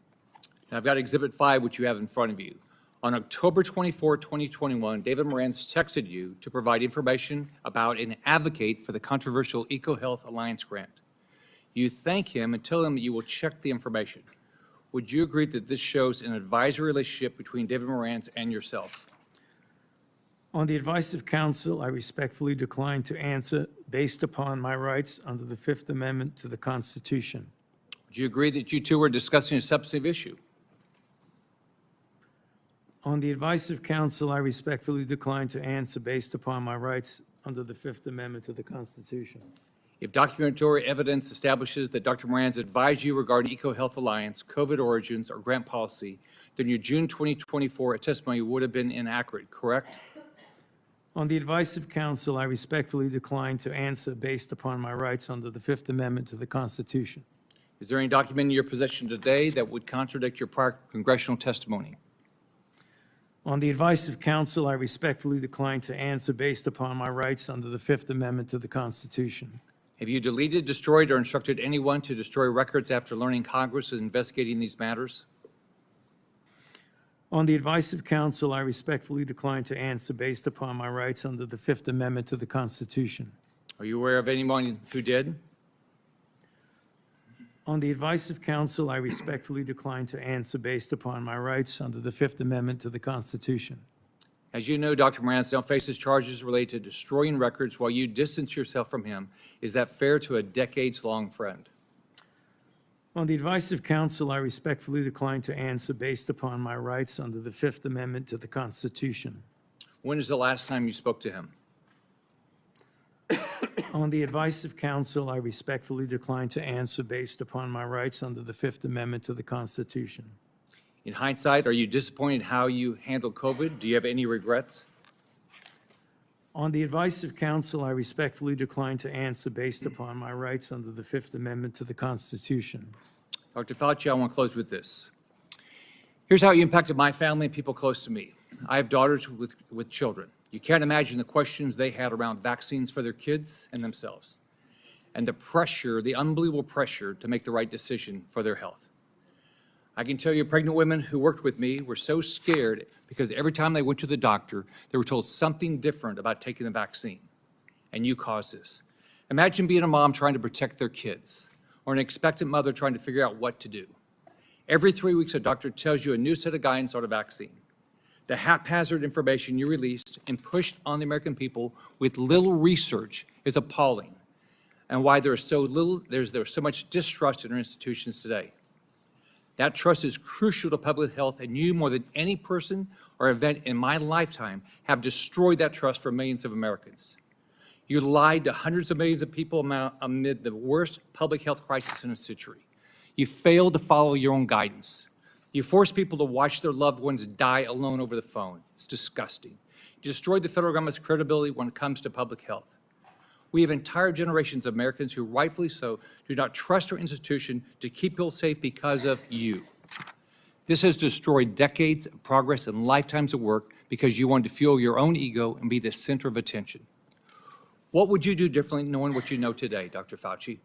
Now, I've got Exhibit 5, which you have in front of you. On October 24, 2021, David Morans texted you to provide information about and advocate for the controversial EcoHealth Alliance grant. You thank him and tell him that you will check the information. Would you agree that this shows an advisory relationship between David Morans and yourself? On the advice of counsel, I respectfully decline to answer based upon my rights under the Fifth Amendment to the Constitution. Would you agree that you two were discussing a substantive issue? On the advice of counsel, I respectfully decline to answer based upon my rights under the Fifth Amendment to the Constitution. If documentary evidence establishes that Dr. Morans advised you regarding EcoHealth Alliance, COVID origins, or grant policy, then your June 2024 testimony would have been inaccurate, correct? On the advice of counsel, I respectfully decline to answer based upon my rights under the Fifth Amendment to the Constitution. Is there any document in your possession today that would contradict your prior congressional testimony? On the advice of counsel, I respectfully decline to answer based upon my rights under the Fifth Amendment to the Constitution. Have you deleted, destroyed, or instructed anyone to destroy records after learning Congress is investigating these matters? On the advice of counsel, I respectfully decline to answer based upon my rights under the Fifth Amendment to the Constitution. Are you aware of anyone who did? On the advice of counsel, I respectfully decline to answer based upon my rights under the Fifth Amendment to the Constitution. As you know, Dr. Morans now faces charges related to destroying records while you distance yourself from him. Is that fair to a decades-long friend? On the advice of counsel, I respectfully decline to answer based upon my rights under the Fifth Amendment to the Constitution. When is the last time you spoke to him? On the advice of counsel, I respectfully decline to answer based upon my rights under the Fifth Amendment to the Constitution. In hindsight, are you disappointed how you handled COVID? Do you have any regrets? On the advice of counsel, I respectfully decline to answer based upon my rights under the Fifth Amendment to the Constitution. Dr. Fauci, I want to close with this. Here's how you impacted my family and people close to me. I have daughters with children. You can't imagine the questions they had around vaccines for their kids and themselves, and the pressure, the unbelievable pressure to make the right decision for their health. I can tell you pregnant women who worked with me were so scared because every time they went to the doctor, they were told something different about taking the vaccine, and you caused this. Imagine being a mom trying to protect their kids, or an expectant mother trying to figure out what to do. Every 3 weeks, a doctor tells you a new set of guidance on a vaccine. The haphazard information you released and pushed on the American people with little research is appalling, and why there's so much distrust in our institutions today. That trust is crucial to public health, and you, more than any person or event in my lifetime, have destroyed that trust for millions of Americans. You lied to hundreds of millions of people amid the worst public health crisis in a century. You failed to follow your own guidance. You forced people to watch their loved ones die alone over the phone. It's disgusting. You destroyed the federal government's credibility when it comes to public health. We have entire generations of Americans who, rightfully so, do not trust our institution to keep people safe because of you. This has destroyed decades of progress and lifetimes of work because you wanted to fuel your own ego and be the center of attention. What would you do differently knowing what you know today, Dr. Fauci?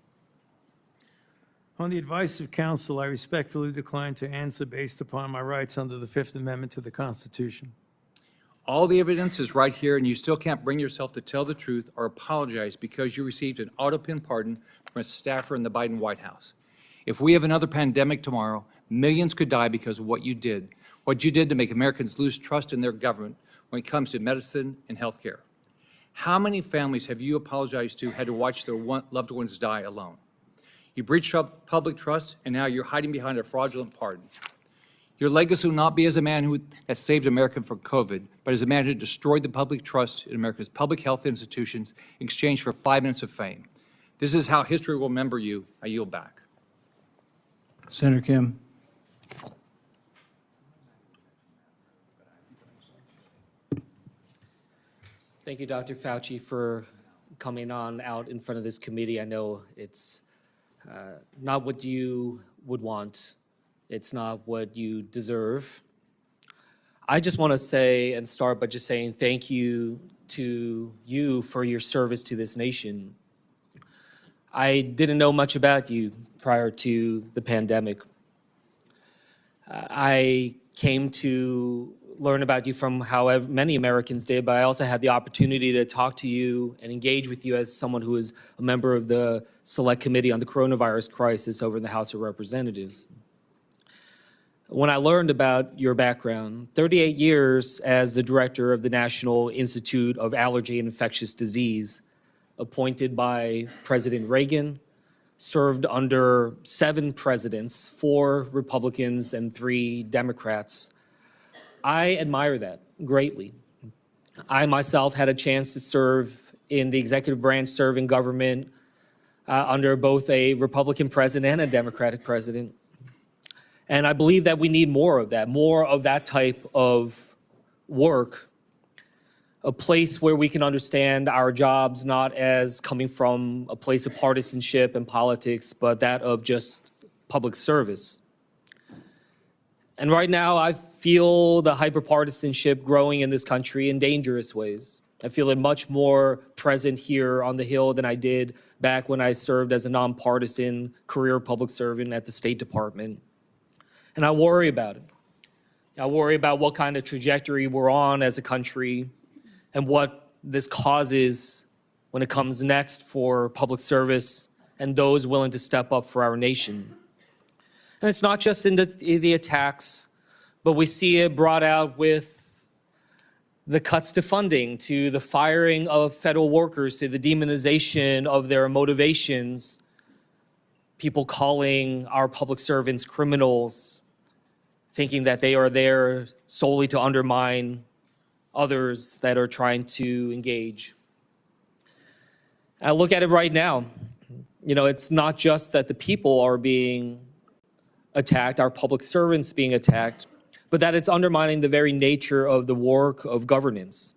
On the advice of counsel, I respectfully decline to answer based upon my rights under the Fifth Amendment to the Constitution. All the evidence is right here, and you still can't bring yourself to tell the truth or apologize because you received an auto-pin pardon from a staffer in the Biden White House. If we have another pandemic tomorrow, millions could die because of what you did to make Americans lose trust in their government when it comes to medicine and health care. How many families have you apologized to had to watch their loved ones die alone? You breached public trust, and now you're hiding behind a fraudulent pardon. Your legacy will not be as a man that saved America from COVID, but as a man who destroyed the public trust in America's public health institutions in exchange for 5 minutes of fame. This is how history will remember you. I yield back. Senator Kim. Thank you, Dr. Fauci, for coming on out in front of this committee. I know it's not what you would want. It's not what you deserve. I just want to say and start by just saying thank you to you for your service to this nation. I didn't know much about you prior to the pandemic. I came to learn about you from however many Americans did, but I also had the opportunity to talk to you and engage with you as someone who is a member of the Select Committee on the Coronavirus Crisis over in the House of Representatives. When I learned about your background, 38 years as the director of the National Institute of Allergy and Infectious Disease, appointed by President Reagan, served under 7 presidents, 4 Republicans and 3 Democrats. I admire that greatly. I myself had a chance to serve in the executive branch, serve in government under both a Republican president and a Democratic president. And I believe that we need more of that type of work, a place where we can understand our jobs not as coming from a place of partisanship and politics, but that of just public service. And right now, I feel the hyperpartisanship growing in this country in dangerous ways. I feel it much more present here on the Hill than I did back when I served as a nonpartisan career public servant at the State Department. And I worry about it. I worry about what kind of trajectory we're on as a country and what this causes when it comes next for public service and those willing to step up for our nation. And it's not just in the attacks, but we see it brought out with the cuts to funding, to the firing of federal workers, to the demonization of their motivations, people calling our public servants criminals, thinking that they are there solely to undermine others that are trying to engage. I look at it right now. You know, it's not just that the people are being attacked, our public servants being attacked, but that it's undermining the very nature of the work of governance.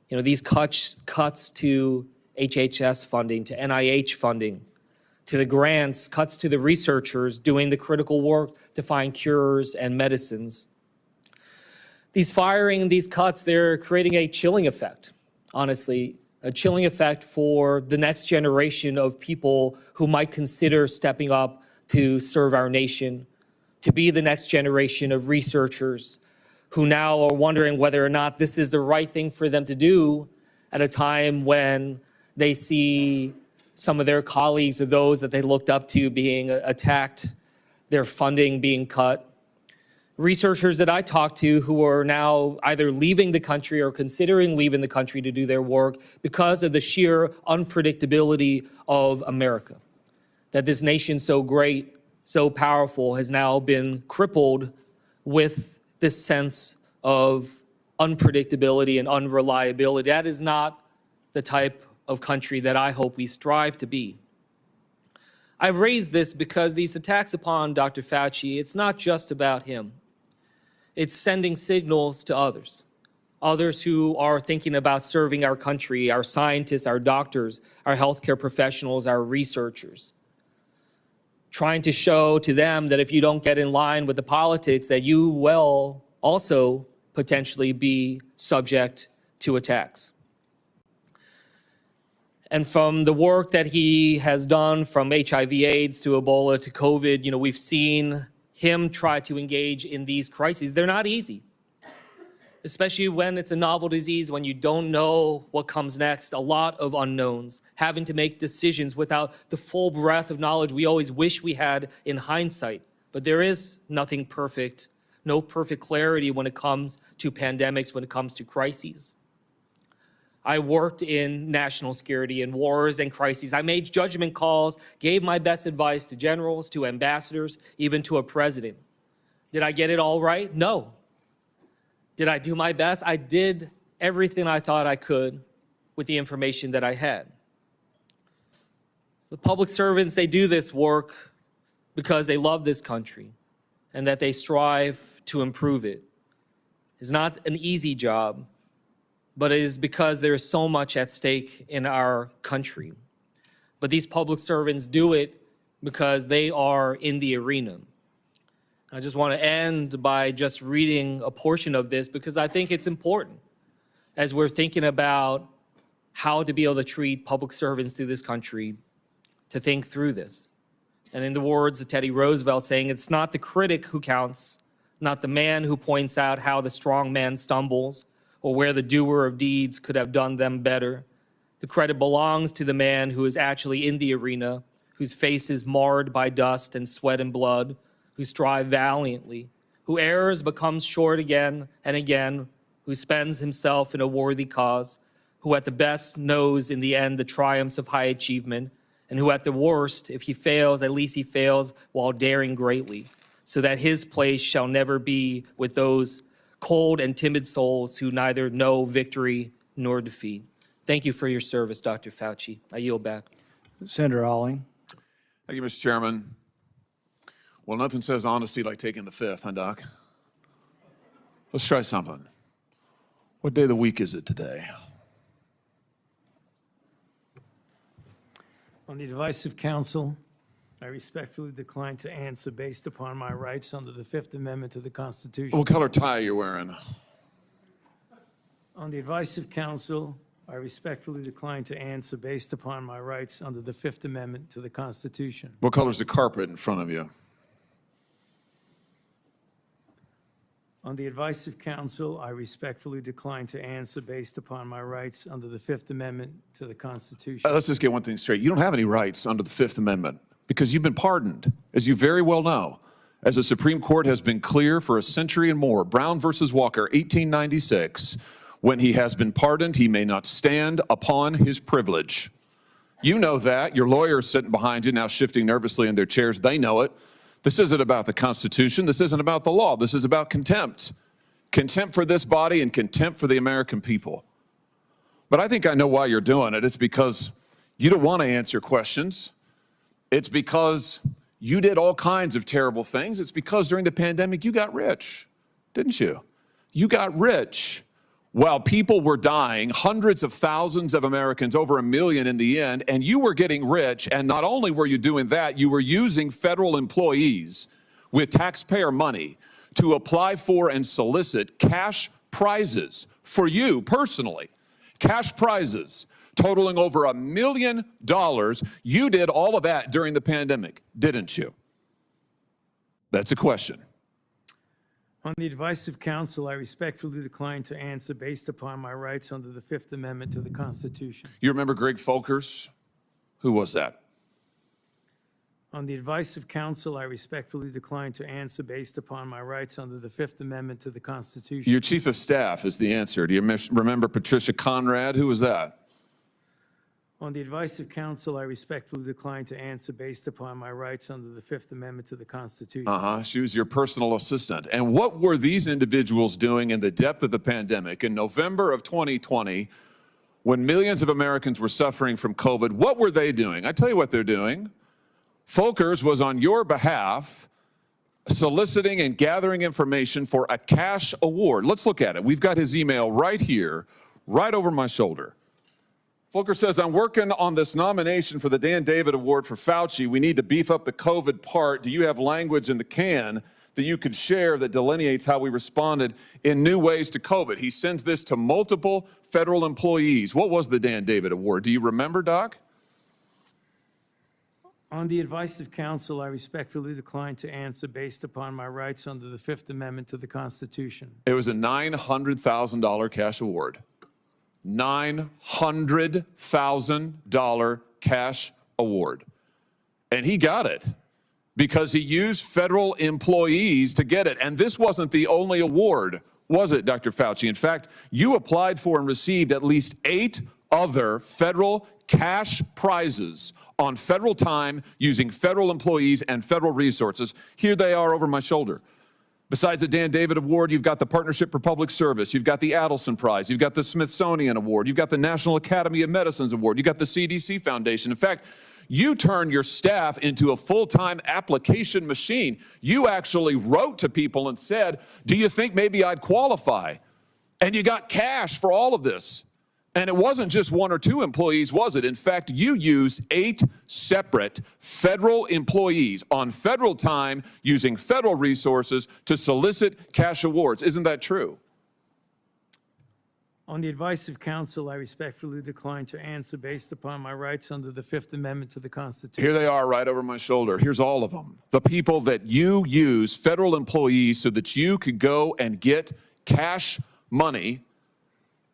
You know, these cuts to HHS funding, to NIH funding, to the grants, cuts to the researchers doing the critical work to find cures and medicines. These firing and these cuts, they're creating a chilling effect, honestly, a chilling effect for the next generation of people who might consider stepping up to serve our nation, to be the next generation of researchers who now are wondering whether or not this is the right thing for them to do at a time when they see some of their colleagues or those that they looked up to being attacked, their funding being cut. Researchers that I talked to who are now either leaving the country or considering leaving the country to do their work because of the sheer unpredictability of America. That this nation's so great, so powerful has now been crippled with this sense of unpredictability and unreliability. That is not the type of country that I hope we strive to be. I've raised this because these attacks upon Dr. Fauci, it's not just about him. It's sending signals to others who are thinking about serving our country, our scientists, our doctors, our healthcare professionals, our researchers, trying to show to them that if you don't get in line with the politics, that you will also potentially be subject to attacks. And from the work that he has done, from HIV/AIDS to Ebola to COVID, we've seen him try to engage in these crises. They're not easy, especially when it's a novel disease, when you don't know what comes next, a lot of unknowns, having to make decisions without the full breadth of knowledge we always wish we had in hindsight. But there is nothing perfect, no perfect clarity when it comes to pandemics, when it comes to crises. I worked in national security and wars and crises. I made judgment calls, gave my best advice to generals, to ambassadors, even to a president. Did I get it all right? No. Did I do my best? I did everything I thought I could with the information that I had. The public servants, they do this work because they love this country and that they strive to improve it. It's not an easy job, but it is because there is so much at stake in our country. But these public servants do it because they are in the arena. I just want to end by just reading a portion of this because I think it's important as we're thinking about how to be able to treat public servants through this country, to think through this. And in the words of Teddy Roosevelt saying, it's not the critic who counts, not the man who points out how the strong man stumbles, or where the doer of deeds could have done them better. The credit belongs to the man who is actually in the arena, whose face is marred by dust and sweat and blood, who strive valiantly, who errs but comes short again and again, who spends himself in a worthy cause, who at the best knows in the end the triumphs of high achievement, and who at the worst, if he fails, at least he fails while daring greatly, so that his place shall never be with those cold and timid souls who neither know victory nor defeat. Thank you for your service, Dr. Fauci. I yield back. Senator Alling. Thank you, Mr. Chairman. Well, nothing says honesty like taking the fifth, huh, Doc? Let's try something. What day of the week is it today? On the advice of counsel, I respectfully decline to answer based upon my rights under the Fifth Amendment to the Constitution. What color tie are you wearing? On the advice of counsel, I respectfully decline to answer based upon my rights under the Fifth Amendment to the Constitution. What color's the carpet in front of you? On the advice of counsel, I respectfully decline to answer based upon my rights under the Fifth Amendment to the Constitution. Let's just get one thing straight. You don't have any rights under the Fifth Amendment because you've been pardoned, as you very well know. As the Supreme Court has been clear for a century and more, Brown versus Walker, 1896, when he has been pardoned, he may not stand upon his privilege. You know that. Your lawyers sitting behind you now shifting nervously in their chairs, they know it. This isn't about the Constitution. This isn't about the law. This is about contempt. Contempt for this body and contempt for the American people. But I think I know why you're doing it. It's because you don't want to answer questions. It's because you did all kinds of terrible things. It's because during the pandemic you got rich, didn't you? You got rich while people were dying, hundreds of thousands of Americans, over 1 million in the end, and you were getting rich. And not only were you doing that, you were using federal employees with taxpayer money to apply for and solicit cash prizes for you personally, cash prizes totaling over $1 million. You did all of that during the pandemic, didn't you? That's a question. On the advice of counsel, I respectfully decline to answer based upon my rights under the Fifth Amendment to the Constitution. You remember Greg Folkers? Who was that? On the advice of counsel, I respectfully decline to answer based upon my rights under the Fifth Amendment to the Constitution. Your chief of staff is the answer. Do you remember Patricia Conrad? Who was that? On the advice of counsel, I respectfully decline to answer based upon my rights under the Fifth Amendment to the Constitution. She was your personal assistant. And what were these individuals doing in the depth of the pandemic in November of 2020 when millions of Americans were suffering from COVID? What were they doing? I tell you what they're doing. Folkers was on your behalf soliciting and gathering information for a cash award. Let's look at it. We've got his email right here, right over my shoulder. Volker says, I'm working on this nomination for the Dan David Award for Fauci. We need to beef up the COVID part. Do you have language in the can that you could share that delineates how we responded in new ways to COVID? He sends this to multiple federal employees. What was the Dan David Award? Do you remember, Doc? On the advice of counsel, I respectfully decline to answer based upon my rights under the Fifth Amendment to the Constitution. It was a $900,000 cash award. $900,000 cash award. And he got it because he used federal employees to get it. And this wasn't the only award, was it, Dr. Fauci? In fact, you applied for and received at least 8 other federal cash prizes on federal time using federal employees and federal resources. Here they are over my shoulder. Besides the Dan David Award, you've got the Partnership for Public Service, you've got the Adelson Prize, you've got the Smithsonian Award, you've got the National Academy of Medicine's Award, you've got the CDC Foundation. In fact, you turned your staff into a full-time application machine. You actually wrote to people and said, do you think maybe I'd qualify? And you got cash for all of this. And it wasn't just 1 or 2 employees, was it? In fact, you used 8 separate federal employees on federal time using federal resources to solicit cash awards. Isn't that true? On the advice of counsel, I respectfully decline to answer based upon my rights under the Fifth Amendment to the Constitution. Here they are right over my shoulder. Here's all of them. The people that you use, federal employees, so that you could go and get cash money.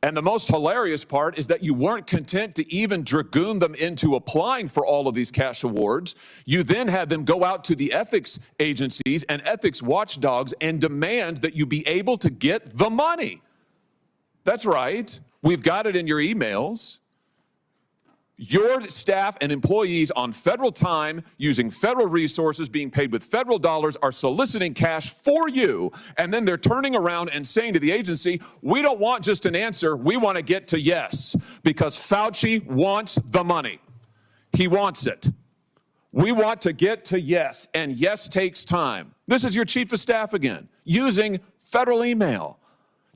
And the most hilarious part is that you weren't content to even dragoon them into applying for all of these cash awards. You then had them go out to the ethics agencies and ethics watchdogs and demand that you be able to get the money. That's right. We've got it in your emails. Your staff and employees on federal time, using federal resources, being paid with federal dollars, are soliciting cash for you, and then they're turning around and saying to the agency, we don't want just an answer, we want to get to yes, because Fauci wants the money. He wants it. We want to get to yes, and yes takes time. This is your chief of staff again, using federal email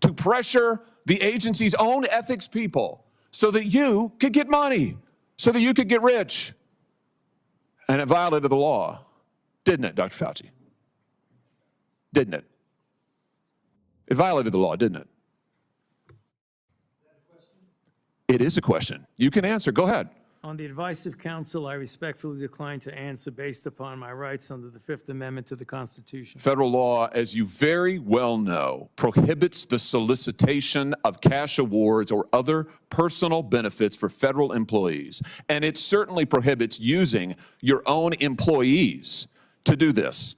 to pressure the agency's own ethics people so that you could get money, so that you could get rich. And it violated the law, didn't it, Dr. Fauci? Didn't it? It violated the law, didn't it? It is a question. You can answer. Go ahead. On the advice of counsel, I respectfully decline to answer based upon my rights under the Fifth Amendment to the Constitution. Federal law, as you very well know, prohibits the solicitation of cash awards or other personal benefits for federal employees. And it certainly prohibits using your own employees to do this.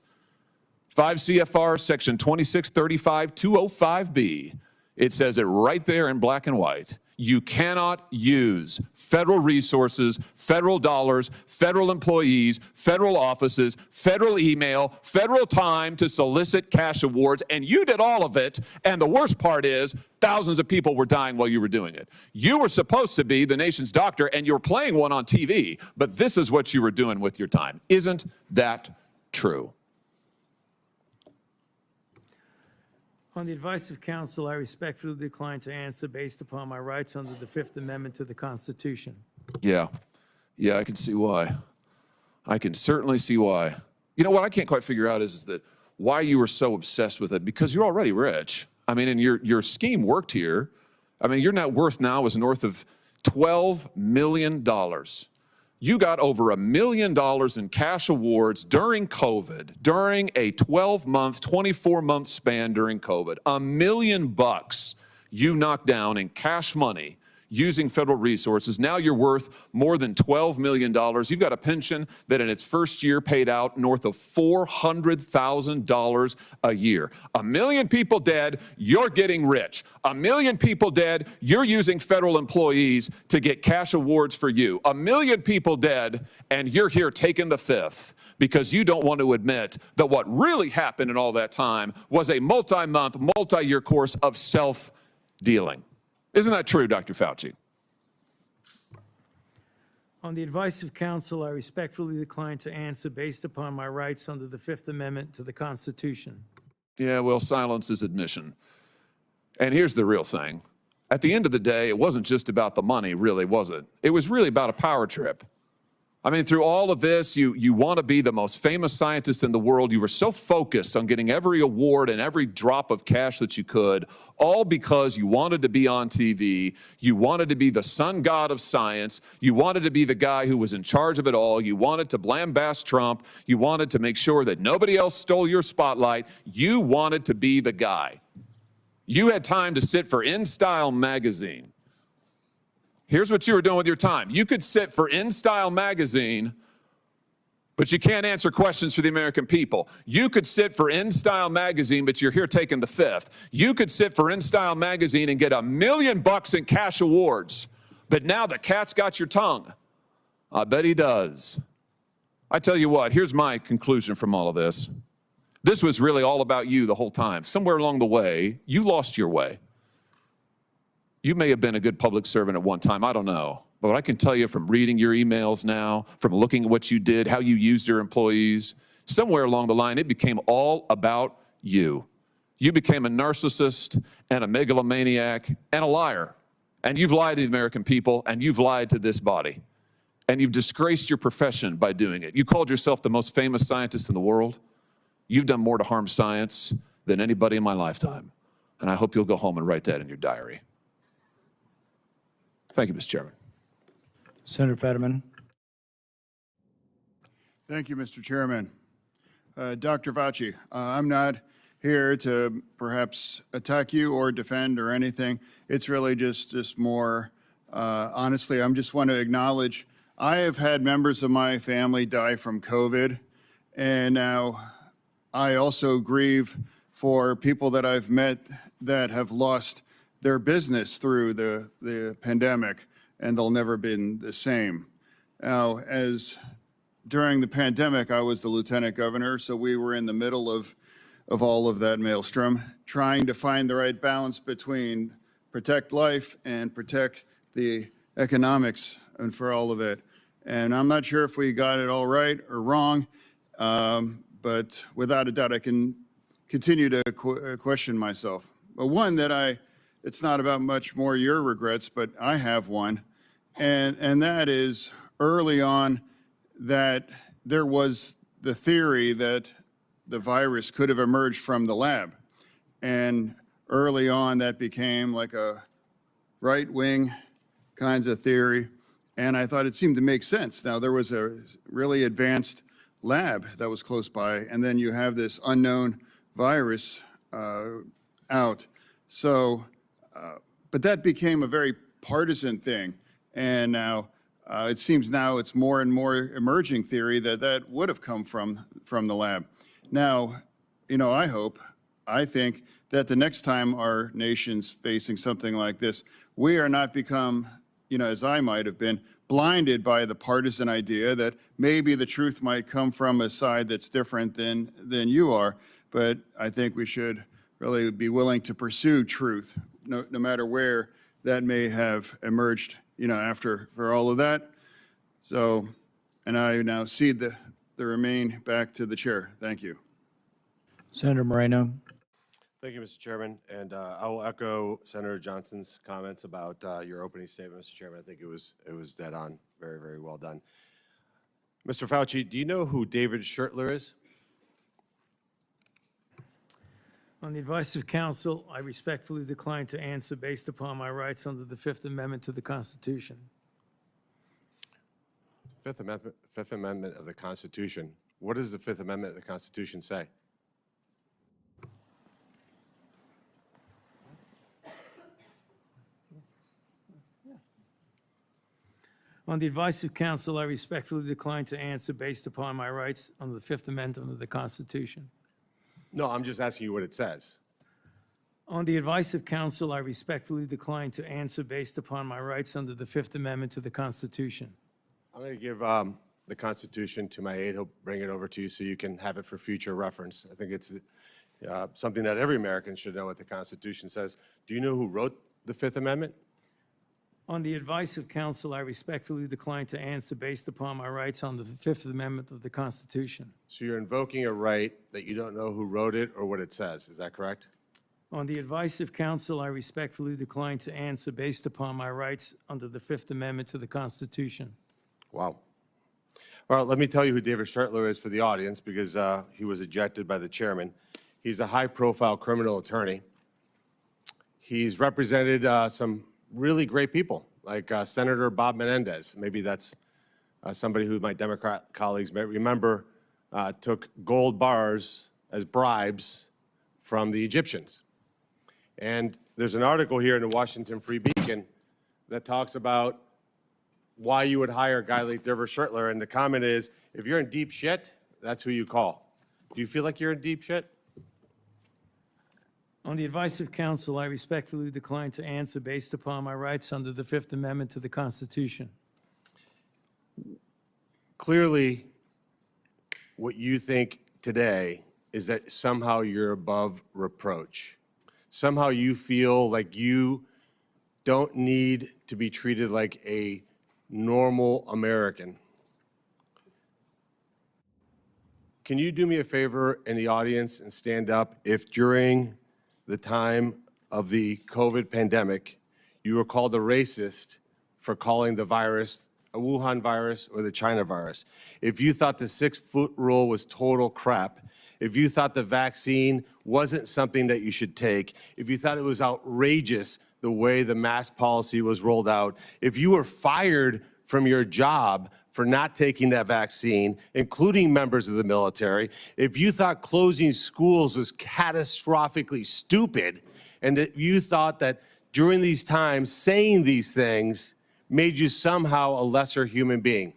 5 CFR section 2635-205B, it says it right there in black and white. You cannot use federal resources, federal dollars, federal employees, federal offices, federal email, federal time to solicit cash awards, and you did all of it, and the worst part is thousands of people were dying while you were doing it. You were supposed to be the nation's doctor, and you were playing one on TV, but this is what you were doing with your time. Isn't that true? On the advice of counsel, I respectfully decline to answer based upon my rights under the Fifth Amendment to the Constitution. Yeah, I can see why. I can certainly see why. You know what I can't quite figure out is that why you were so obsessed with it, because you're already rich. I mean, and your scheme worked here. I mean, your net worth now is north of $12 million. You got over $1 million in cash awards during COVID, during a 12-month, 24-month span during COVID. $1 million you knocked down in cash money using federal resources. Now you're worth more than $12 million. You've got a pension that in its first year paid out north of $400,000 a year. 1 million people dead, you're getting rich. 1 million people dead, you're using federal employees to get cash awards for you. 1 million people dead, and you're here taking the fifth because you don't want to admit that what really happened in all that time was a multi-month, multi-year course of self-dealing. Isn't that true, Dr. Fauci? On the advice of counsel, I respectfully decline to answer based upon my rights under the Fifth Amendment to the Constitution. Yeah, well, silence is admission. And here's the real thing. At the end of the day, it wasn't just about the money, really, was it? It was really about a power trip. I mean, through all of this, you want to be the most famous scientist in the world. You were so focused on getting every award and every drop of cash that you could, all because you wanted to be on TV. You wanted to be the sun god of science. You wanted to be the guy who was in charge of it all. You wanted to lambast Trump. You wanted to make sure that nobody else stole your spotlight. You wanted to be the guy. You had time to sit for InStyle magazine. Here's what you were doing with your time. You could sit for InStyle magazine, but you can't answer questions for the American people. You could sit for InStyle magazine, but you're here taking the fifth. You could sit for InStyle magazine and get $1 million in cash awards, but now the cat's got your tongue. I bet he does. I tell you what, here's my conclusion from all of this. This was really all about you the whole time. Somewhere along the way, you lost your way. You may have been a good public servant at one time, I don't know. But what I can tell you from reading your emails now, from looking at what you did, how you used your employees, somewhere along the line, it became all about you. You became a narcissist and a megalomaniac and a liar. And you've lied to the American people, and you've lied to this body. And you've disgraced your profession by doing it. You called yourself the most famous scientist in the world. You've done more to harm science than anybody in my lifetime. And I hope you'll go home and write that in your diary. Thank you, Mr. Chairman. Senator Fetterman. Thank you, Mr. Chairman. Dr. Fauci, I'm not here to perhaps attack you or defend or anything. It's really just more, honestly, I just want to acknowledge I have had members of my family die from COVID, and now I also grieve for people that I've met that have lost their business through the pandemic, and they'll never been the same. Now, during the pandemic, I was the lieutenant governor, so we were in the middle of all of that maelstrom, trying to find the right balance between protect life and protect the economics and for all of it. And I'm not sure if we got it all right or wrong, but without a doubt, I can continue to question myself. But one that it's not about much more your regrets, but I have one. And that is early on that there was the theory that the virus could have emerged from the lab. And early on that became like a right-wing kinds of theory. And I thought it seemed to make sense. Now there was a really advanced lab that was close by, and then you have this unknown virus out. So, but that became a very partisan thing. And now it seems now it's more and more emerging theory that would have come from the lab. Now, I think that the next time our nation's facing something like this, we are not become, as I might have been, blinded by the partisan idea that maybe the truth might come from a side that's different than you are. But I think we should really be willing to pursue truth, no matter where that may have emerged, for all of that. So, and I now cede the remain back to the chair. Thank you. Senator Moreno. Thank you, Mr. Chairman. And I will echo Senator Johnson's comments about your opening statement, Mr. Chairman. I think it was dead on. Very, very well done. Mr. Fauci, do you know who David Schertler is? On the advice of counsel, I respectfully decline to answer based upon my rights under the Fifth Amendment to the Constitution. Fifth Amendment of the Constitution. What does the Fifth Amendment of the Constitution say? On the advice of counsel, I respectfully decline to answer based upon my rights under the Fifth Amendment of the Constitution. No, I'm just asking you what it says. On the advice of counsel, I respectfully decline to answer based upon my rights under the Fifth Amendment to the Constitution. I'm going to give the Constitution to my aide. He'll bring it over to you so you can have it for future reference. I think it's something that every American should know what the Constitution says. Do you know who wrote the Fifth Amendment? On the advice of counsel, I respectfully decline to answer based upon my rights under the Fifth Amendment of the Constitution. So you're invoking a right that you don't know who wrote it or what it says. Is that correct? On the advice of counsel, I respectfully decline to answer based upon my rights under the Fifth Amendment to the Constitution. Wow. All right, let me tell you who David Schertler is for the audience because he was ejected by the chairman. He's a high-profile criminal attorney. He's represented some really great people, like Senator Bob Menendez. Maybe that's somebody who my Democrat colleagues may remember took gold bars as bribes from the Egyptians. And there's an article here in the Washington Free Beacon that talks about why you would hire a guy like David Schertler. And the comment is, if you're in deep shit, that's who you call. Do you feel like you're in deep shit? On the advice of counsel, I respectfully decline to answer based upon my rights under the Fifth Amendment to the Constitution. Clearly, what you think today is that somehow you're above reproach. Somehow you feel like you don't need to be treated like a normal American. Can you do me a favor in the audience and stand up if during the time of the COVID pandemic, you were called a racist for calling the virus a Wuhan virus or the China virus? If you thought the 6-foot rule was total crap, if you thought the vaccine wasn't something that you should take, if you thought it was outrageous the way the mask policy was rolled out, if you were fired from your job for not taking that vaccine, including members of the military, if you thought closing schools was catastrophically stupid, and that you thought that during these times saying these things made you somehow a lesser human being.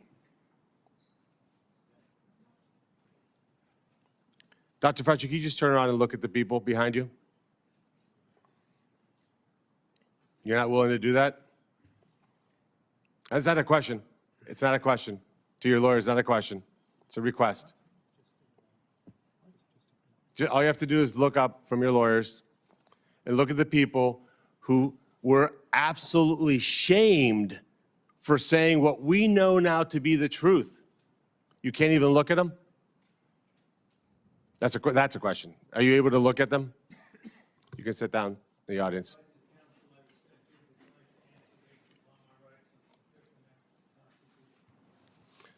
Dr. Fauci, can you just turn around and look at the people behind you? You're not willing to do that? That's not a question. It's not a question. To your lawyer, it's not a question. It's a request. All you have to do is look up from your lawyers and look at the people who were absolutely shamed for saying what we know now to be the truth. You can't even look at them? That's a question. Are you able to look at them? You can sit down in the audience.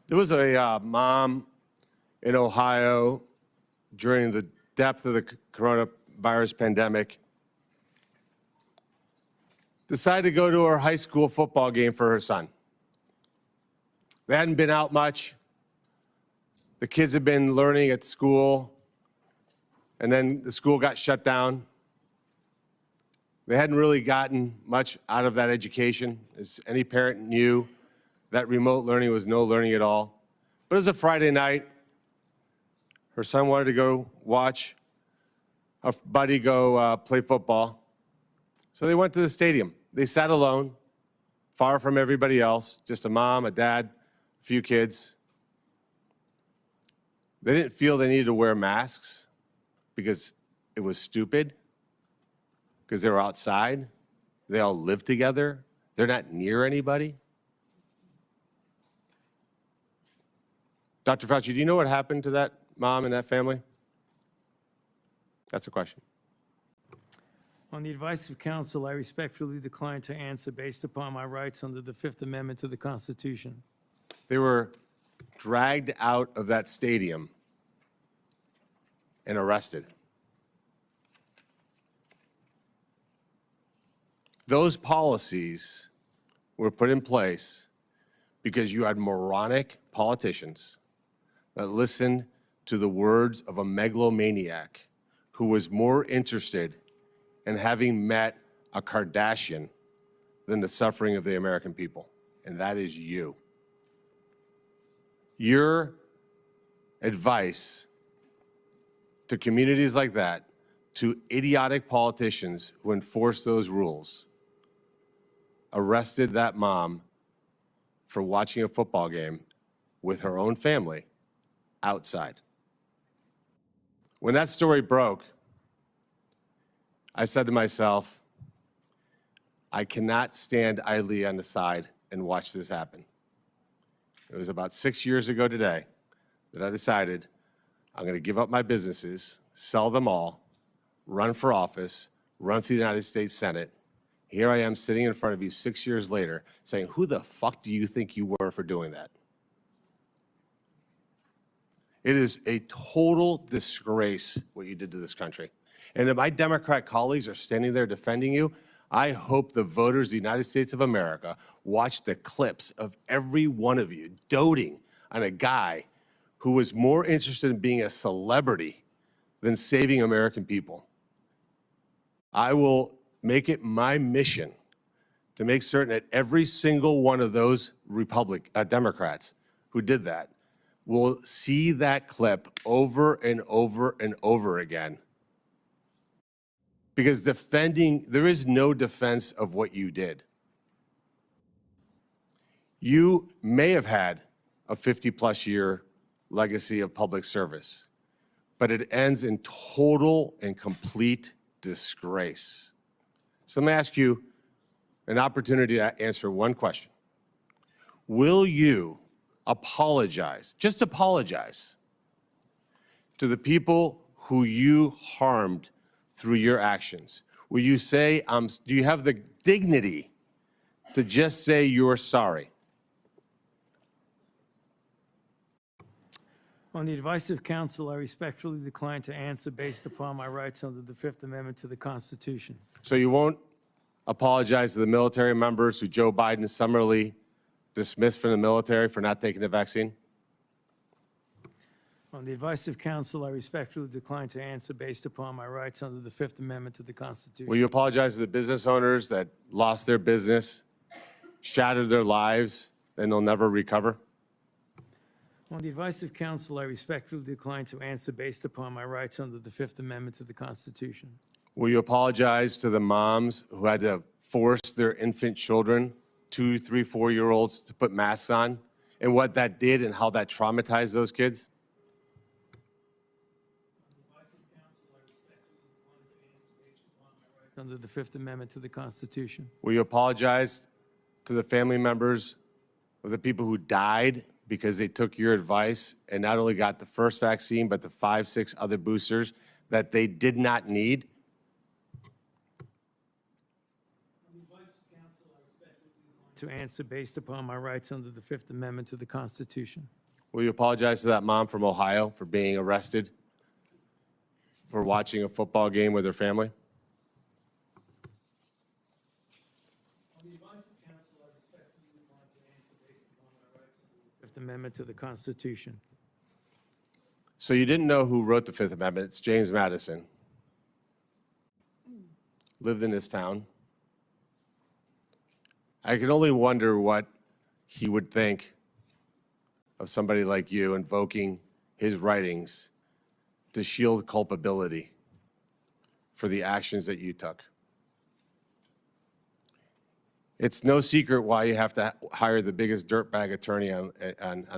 There was a mom in Ohio during the depth of the coronavirus pandemic, decided to go to her high school football game for her son. They hadn't been out much. The kids had been learning at school, and then the school got shut down. They hadn't really gotten much out of that education. As any parent knew, that remote learning was no learning at all. But it was a Friday night. Her son wanted to go watch a buddy go play football. So they went to the stadium. They sat alone, far from everybody else, just a mom, a dad, a few kids. They didn't feel they needed to wear masks because it was stupid, because they were outside. They all live together. They're not near anybody. Dr. Fauci, do you know what happened to that mom and that family? That's a question. On the advice of counsel, I respectfully decline to answer based upon my rights under the Fifth Amendment to the Constitution. They were dragged out of that stadium and arrested. Those policies were put in place because you had moronic politicians that listened to the words of a megalomaniac who was more interested in having met a Kardashian than the suffering of the American people, and that is you. your advice to communities like that, to idiotic politicians who enforce those rules, arrested that mom for watching a football game with her own family outside. When that story broke, I said to myself, I cannot stand idly on the side and watch this happen. It was about 6 years ago today that I decided I'm going to give up my businesses, sell them all, run for office, run for the United States Senate. Here I am sitting in front of you 6 years later saying, who the fuck do you think you were for doing that? It is a total disgrace what you did to this country. And if my Democrat colleagues are standing there defending you, I hope the voters of the United States of America watch the clips of every one of you doting on a guy who was more interested in being a celebrity than saving American people. I will make it my mission to make certain that every single one of those Democrats who did that will see that clip over and over and over again. Because there is no defense of what you did. You may have had a 50-plus year legacy of public service, but it ends in total and complete disgrace. So let me ask you an opportunity to answer one question. Will you apologize, just apologize, to the people who you harmed through your actions? Will you say, do you have the dignity to just say you're sorry? On the advice of counsel, I respectfully decline to answer based upon my rights under the Fifth Amendment to the Constitution. So you won't apologize to the military members who Joe Biden summarily dismissed from the military for not taking the vaccine? On the advice of counsel, I respectfully decline to answer based upon my rights under the Fifth Amendment to the Constitution. Will you apologize to the business owners that lost their business, shattered their lives, and they'll never recover? On the advice of counsel, I respectfully decline to answer based upon my rights under the Fifth Amendment to the Constitution. Will you apologize to the moms who had to force their infant children, 2, 3, 4-year-olds, to put masks on, and what that did and how that traumatized those kids? Under the Fifth Amendment to the Constitution. Will you apologize to the family members of the people who died because they took your advice and not only got the first vaccine, but the 5, 6 other boosters that they did not need? To answer based upon my rights under the Fifth Amendment to the Constitution. Will you apologize to that mom from Ohio for being arrested for watching a football game with her family? Fifth Amendment to the Constitution. So you didn't know who wrote the Fifth Amendment. It's James Madison. Lived in this town. I can only wonder what he would think of somebody like you invoking his writings to shield culpability for the actions that you took. It's no secret why you have to hire the biggest dirtbag attorney on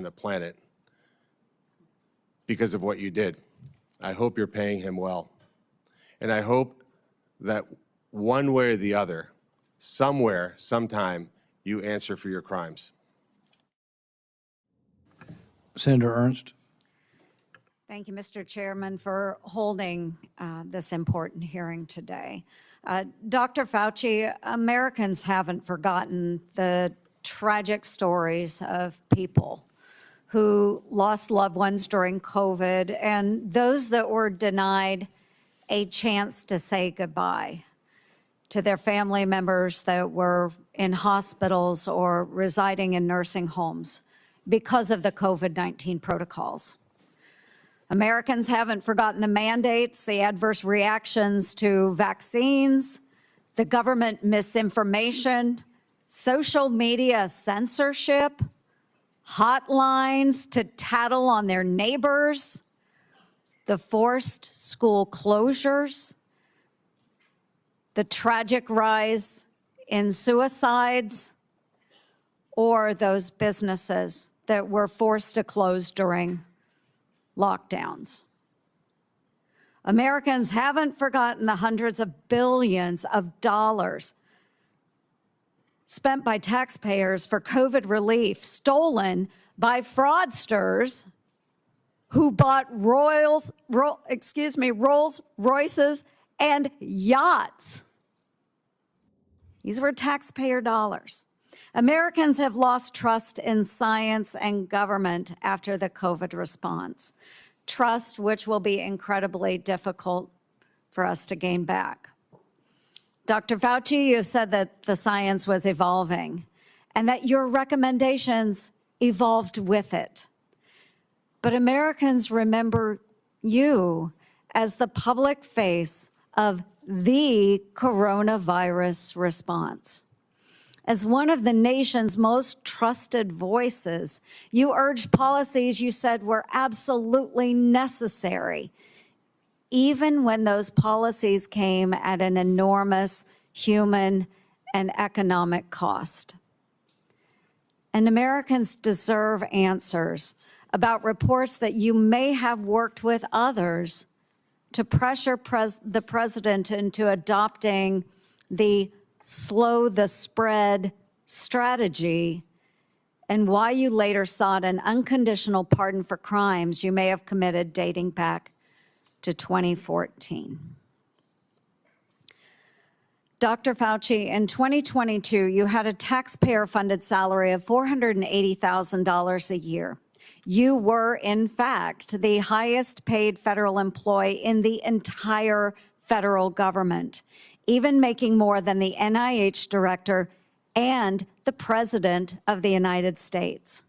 the planet, because of what you did. I hope you're paying him well. And I hope that one way or the other, somewhere, sometime, you answer for your crimes. Senator Ernst. Thank you, Mr. Chairman, for holding this important hearing today. Dr. Fauci, Americans haven't forgotten the tragic stories of people who lost loved ones during COVID and those that were denied a chance to say goodbye to their family members that were in hospitals or residing in nursing homes because of the COVID-19 protocols. Americans haven't forgotten the mandates, the adverse reactions to vaccines, the government misinformation, social media censorship, hotlines to tattle on their neighbors, the forced school closures, the tragic rise in suicides, or those businesses that were forced to close during lockdowns. Americans haven't forgotten the hundreds of billions of dollars spent by taxpayers for COVID relief, stolen by fraudsters who bought Rolls Royces and yachts. These were taxpayer dollars. Americans have lost trust in science and government after the COVID response. Trust which will be incredibly difficult for us to gain back. Dr. Fauci, you said that the science was evolving and that your recommendations evolved with it. But Americans remember you as the public face of the coronavirus response. As one of the nation's most trusted voices, you urged policies you said were absolutely necessary, even when those policies came at an enormous human and economic cost. And Americans deserve answers about reports that you may have worked with others to pressure the president into adopting the slow the spread strategy, and why you later sought an unconditional pardon for crimes you may have committed dating back to 2014. Dr. Fauci, in 2022, you had a taxpayer-funded salary of $480,000 a year. You were, in fact, the highest paid federal employee in the entire federal government, even making more than the NIH director and the President of the United States.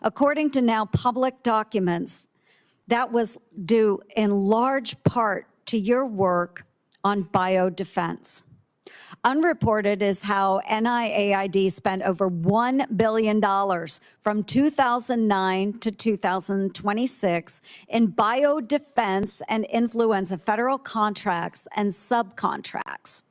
According to now public documents, that was due in large part to your work on biodefense. Unreported is how NIAID spent over $1 billion from 2009 to 2026 in biodefense and influenza federal contracts and subcontracts.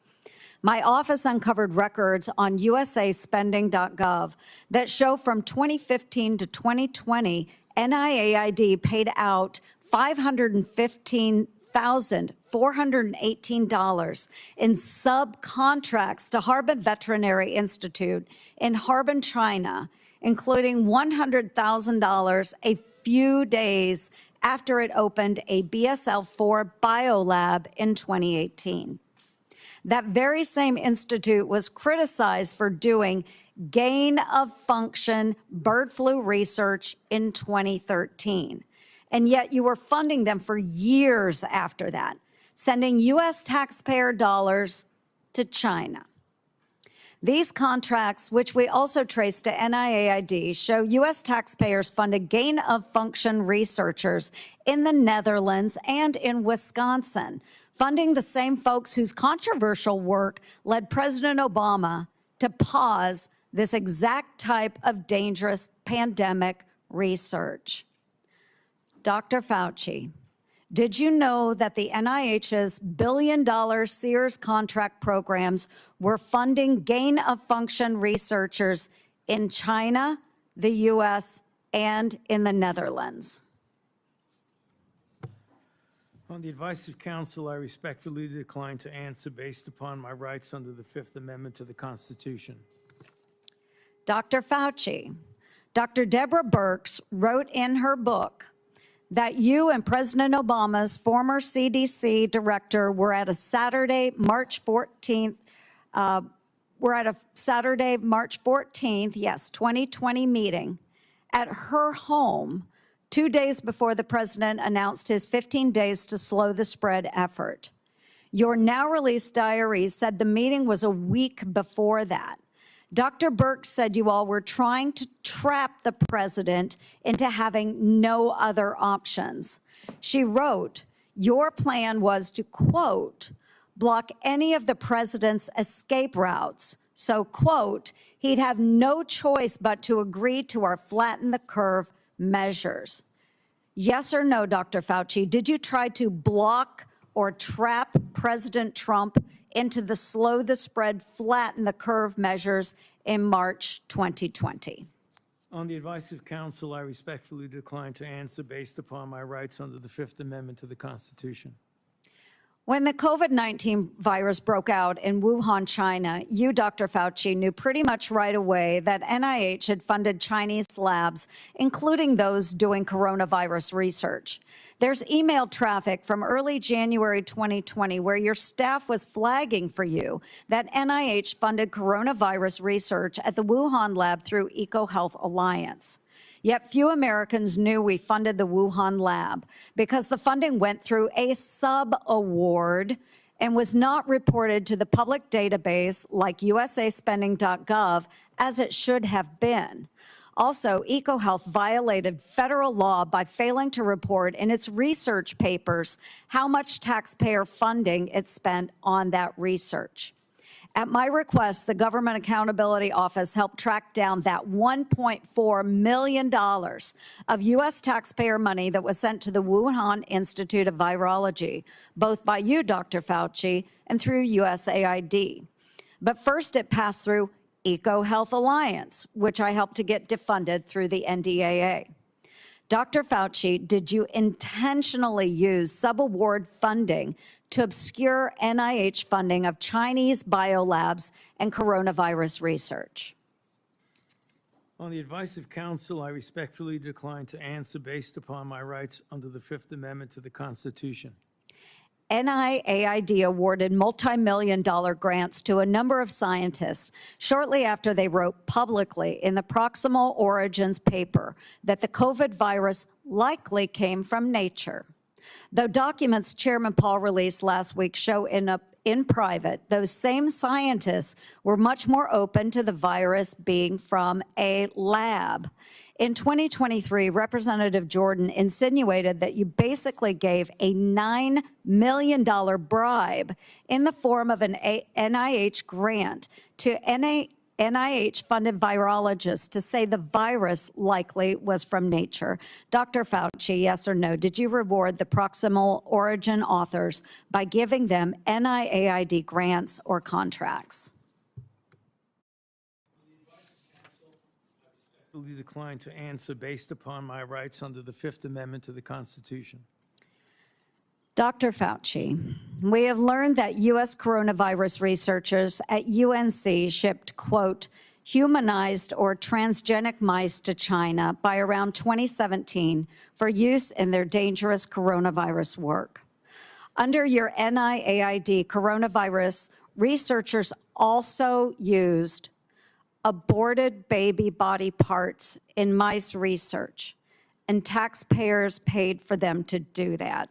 My office uncovered records on usaspending.gov that show from 2015 to 2020, NIAID paid out $515,418 in subcontracts to Harbin Veterinary Institute in Harbin, China, including $100,000 a few days after it opened a BSL-4 biolab in 2018. That very same institute was criticized for doing gain-of-function bird flu research in 2013. And yet you were funding them for years after that, sending U.S. taxpayer dollars to China. These contracts, which we also trace to NIAID, show U.S. taxpayers funded gain-of-function researchers in the Netherlands and in Wisconsin, funding the same folks whose controversial work led President Obama to pause this exact type of dangerous pandemic research. Dr. Fauci, did you know that the NIH's billion-dollar Sears contract programs were funding gain-of-function researchers in China, the U.S., and in the Netherlands? On the advice of counsel, I respectfully decline to answer based upon my rights under the Fifth Amendment to the Constitution. Dr. Fauci, Dr. Deborah Birx wrote in her book that you and President Obama's former CDC director were at a Saturday, March 14th, 2020 meeting at her home 2 days before the president announced his 15 days to slow the spread effort. Your now released diary said the meeting was a week before that. Dr. Birx said you all were trying to trap the president into having no other options. She wrote, your plan was to, quote, block any of the president's escape routes. So, quote, he'd have no choice but to agree to our flatten the curve measures. Yes or no, Dr. Fauci, did you try to block or trap President Trump into the slow the spread, flatten the curve measures in March 2020? On the advice of counsel, I respectfully decline to answer based upon my rights under the Fifth Amendment to the Constitution. When the COVID-19 virus broke out in Wuhan, China, you, Dr. Fauci, knew pretty much right away that NIH had funded Chinese labs, including those doing coronavirus research. There's email traffic from early January 2020 where your staff was flagging for you that NIH funded coronavirus research at the Wuhan lab through EcoHealth Alliance. Yet few Americans knew we funded the Wuhan lab because the funding went through a sub-award and was not reported to the public database like usaspending.gov as it should have been. Also, EcoHealth violated federal law by failing to report in its research papers how much taxpayer funding it spent on that research. At my request, the Government Accountability Office helped track down that $1.4 million of U.S. taxpayer money that was sent to the Wuhan Institute of Virology, both by you, Dr. Fauci, and through USAID. But first, it passed through EcoHealth Alliance, which I helped to get defunded through the NDAA. Dr. Fauci, did you intentionally use subaward funding to obscure NIH funding of Chinese biolabs and coronavirus research? On the advice of counsel, I respectfully decline to answer based upon my rights under the Fifth Amendment to the Constitution. NIAID awarded multi-million-dollar grants to a number of scientists shortly after they wrote publicly in the Proximal Origins paper that the COVID virus likely came from nature. Though documents Chairman Paul released last week show in private, those same scientists were much more open to the virus being from a lab. In 2023, Representative Jordan insinuated that you basically gave a $9 million bribe in the form of an NIH grant to NIH-funded virologists to say the virus likely was from nature. Dr. Fauci, yes or no, did you reward the Proximal Origin authors by giving them NIAID grants or contracts? I respectfully decline to answer based upon my rights under the Fifth Amendment to the Constitution. Dr. Fauci, we have learned that U.S. coronavirus researchers at UNC shipped, quote, humanized or transgenic mice to China by around 2017 for use in their dangerous coronavirus work. Under your NIAID coronavirus, researchers also used aborted baby body parts in mice research, and taxpayers paid for them to do that.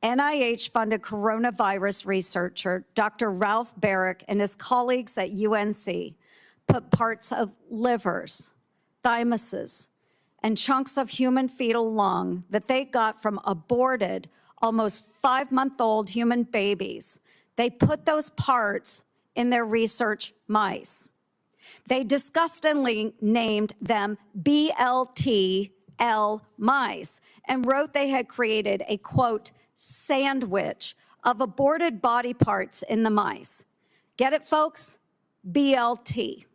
NIH-funded coronavirus researcher Dr. Ralph Barrick and his colleagues at UNC put parts of livers, thymuses, and chunks of human fetal lung that they got from aborted, almost 5-month-old human babies. They put those parts in their research mice. They disgustingly named them BLTL mice and wrote they had created a, quote, sandwich of aborted body parts in the mice. Get it, folks? BLT.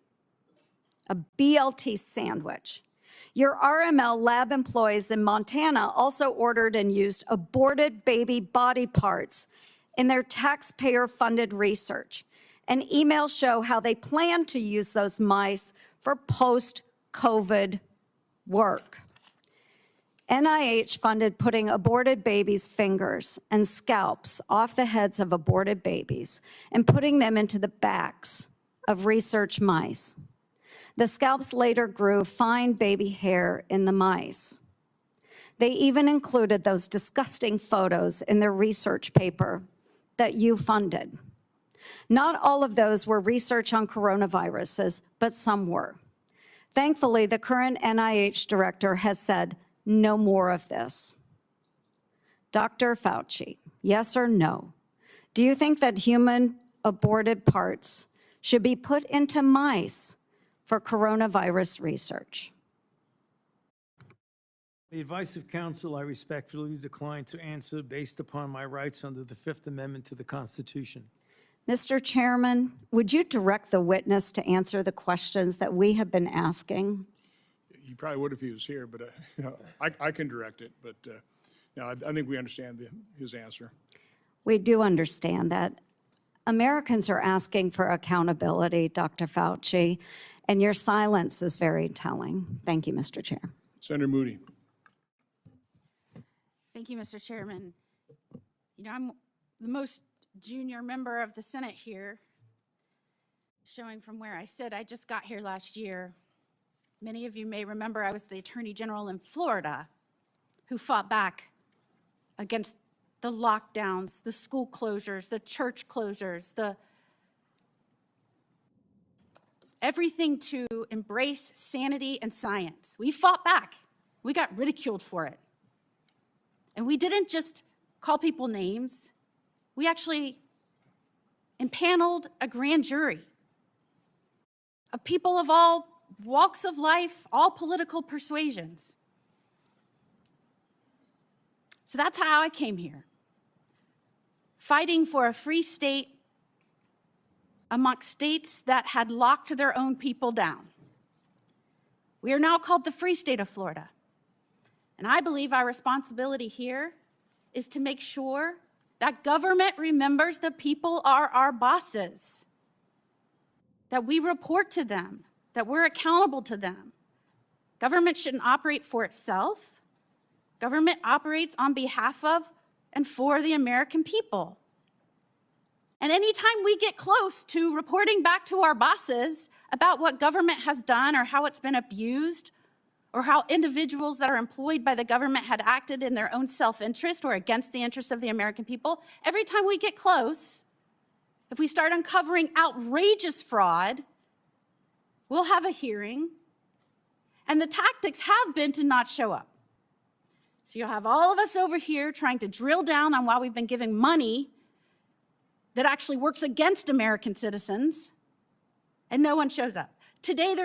A BLT sandwich. Your RML lab employees in Montana also ordered and used aborted baby body parts in their taxpayer-funded research. And emails show how they plan to use those mice for post-COVID work. NIH funded putting aborted babies' fingers and scalps off the heads of aborted babies and putting them into the backs of research mice. The scalps later grew fine baby hair in the mice. They even included those disgusting photos in their research paper that you funded. Not all of those were research on coronaviruses, but some were. Thankfully, the current NIH director has said no more of this. Dr. Fauci, yes or no, do you think that human aborted parts should be put into mice for coronavirus research. The advice of counsel, I respectfully decline to answer based upon my rights under the Fifth Amendment to the Constitution. Mr. Chairman, would you direct the witness to answer the questions that we have been asking? He probably would if he was here, but I can direct it. But no, I think we understand his answer. We do understand that. Americans are asking for accountability, Dr. Fauci, and your silence is very telling. Thank you, Mr. Chair. Senator Moody. Thank you, Mr. Chairman. You know, I'm the most junior member of the Senate here, showing from where I sit. I just got here last year. Many of you may remember I was the Attorney General in Florida who fought back against the lockdowns, the school closures, the church closures, everything to embrace sanity and science. We fought back. We got ridiculed for it. And we didn't just call people names. We actually impaneled a grand jury of people of all walks of life, all political persuasions. So that's how I came here, fighting for a free state amongst states that had locked their own people down. We are now called the Free State of Florida. And I believe our responsibility here is to make sure that government remembers the people are our bosses, that we report to them, that we're accountable to them. Government shouldn't operate for itself. Government operates on behalf of and for the American people. And anytime we get close to reporting back to our bosses about what government has done or how it's been abused, or how individuals that are employed by the government had acted in their own self-interest or against the interests of the American people, every time we get close, if we start uncovering outrageous fraud, we'll have a hearing, and the tactics have been to not show up. So you'll have all of us over here trying to drill down on why we've been giving money that actually works against American citizens, and no one shows up. Today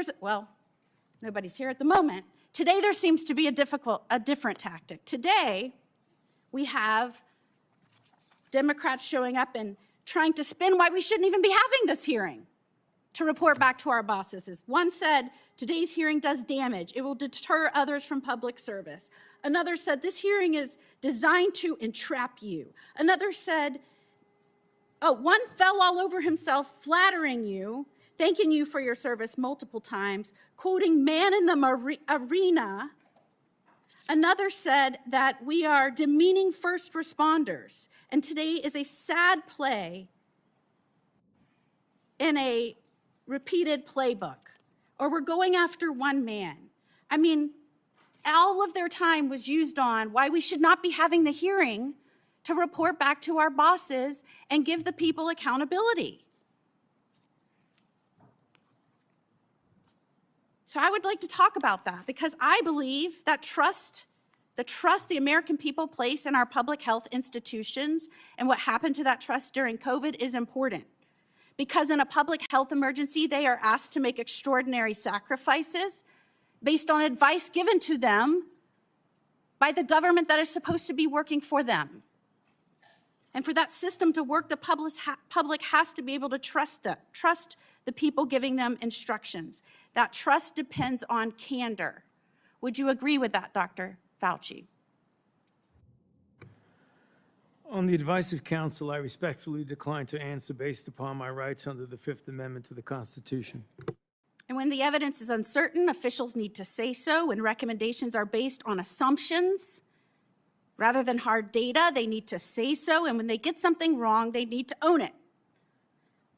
nobody's here at the moment. Today there seems to be a different tactic. Today we have Democrats showing up and trying to spin why we shouldn't even be having this hearing to report back to our bosses. One said, today's hearing does damage. It will deter others from public service. Another said, this hearing is designed to entrap you. Another said, one fell all over himself flattering you, thanking you for your service multiple times, quoting man in the arena. Another said that we are demeaning first responders, and today is a sad play in a repeated playbook, or we're going after one man. I mean, all of their time was used on why we should not be having the hearing to report back to our bosses and give the people accountability. So I would like to talk about that because I believe that the trust the American people place in our public health institutions and what happened to that trust during COVID is important. Because in a public health emergency, they are asked to make extraordinary sacrifices based on advice given to them by the government that is supposed to be working for them. And for that system to work, the public has to be able to trust the people giving them instructions. That trust depends on candor. Would you agree with that, Dr. Fauci? On the advice of counsel, I respectfully decline to answer based upon my rights under the Fifth Amendment to the Constitution. And when the evidence is uncertain, officials need to say so. When recommendations are based on assumptions rather than hard data, they need to say so. And when they get something wrong, they need to own it.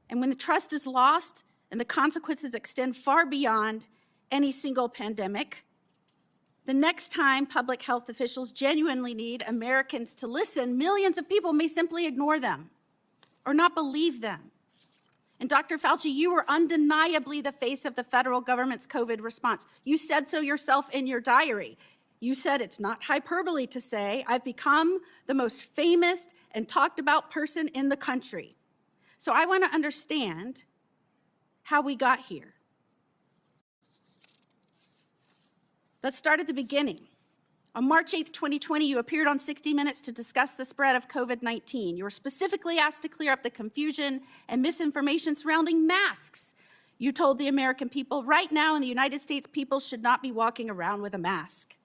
And when the trust is lost and the consequences extend far beyond any single pandemic, the next time public health officials genuinely need Americans to listen, millions of people may simply ignore them or not believe them. And Dr. Fauci, you were undeniably the face of the federal government's COVID response. You said so yourself in your diary. You said it's not hyperbole to say, I've become the most famous and talked about person in the country. So I want to understand how we got here. Let's start at the beginning. On March 8th, 2020, you appeared on 60 Minutes to discuss the spread of COVID-19. You were specifically asked to clear up the confusion and misinformation surrounding masks. You told the American people, right now in the United States, people should not be walking around with a mask.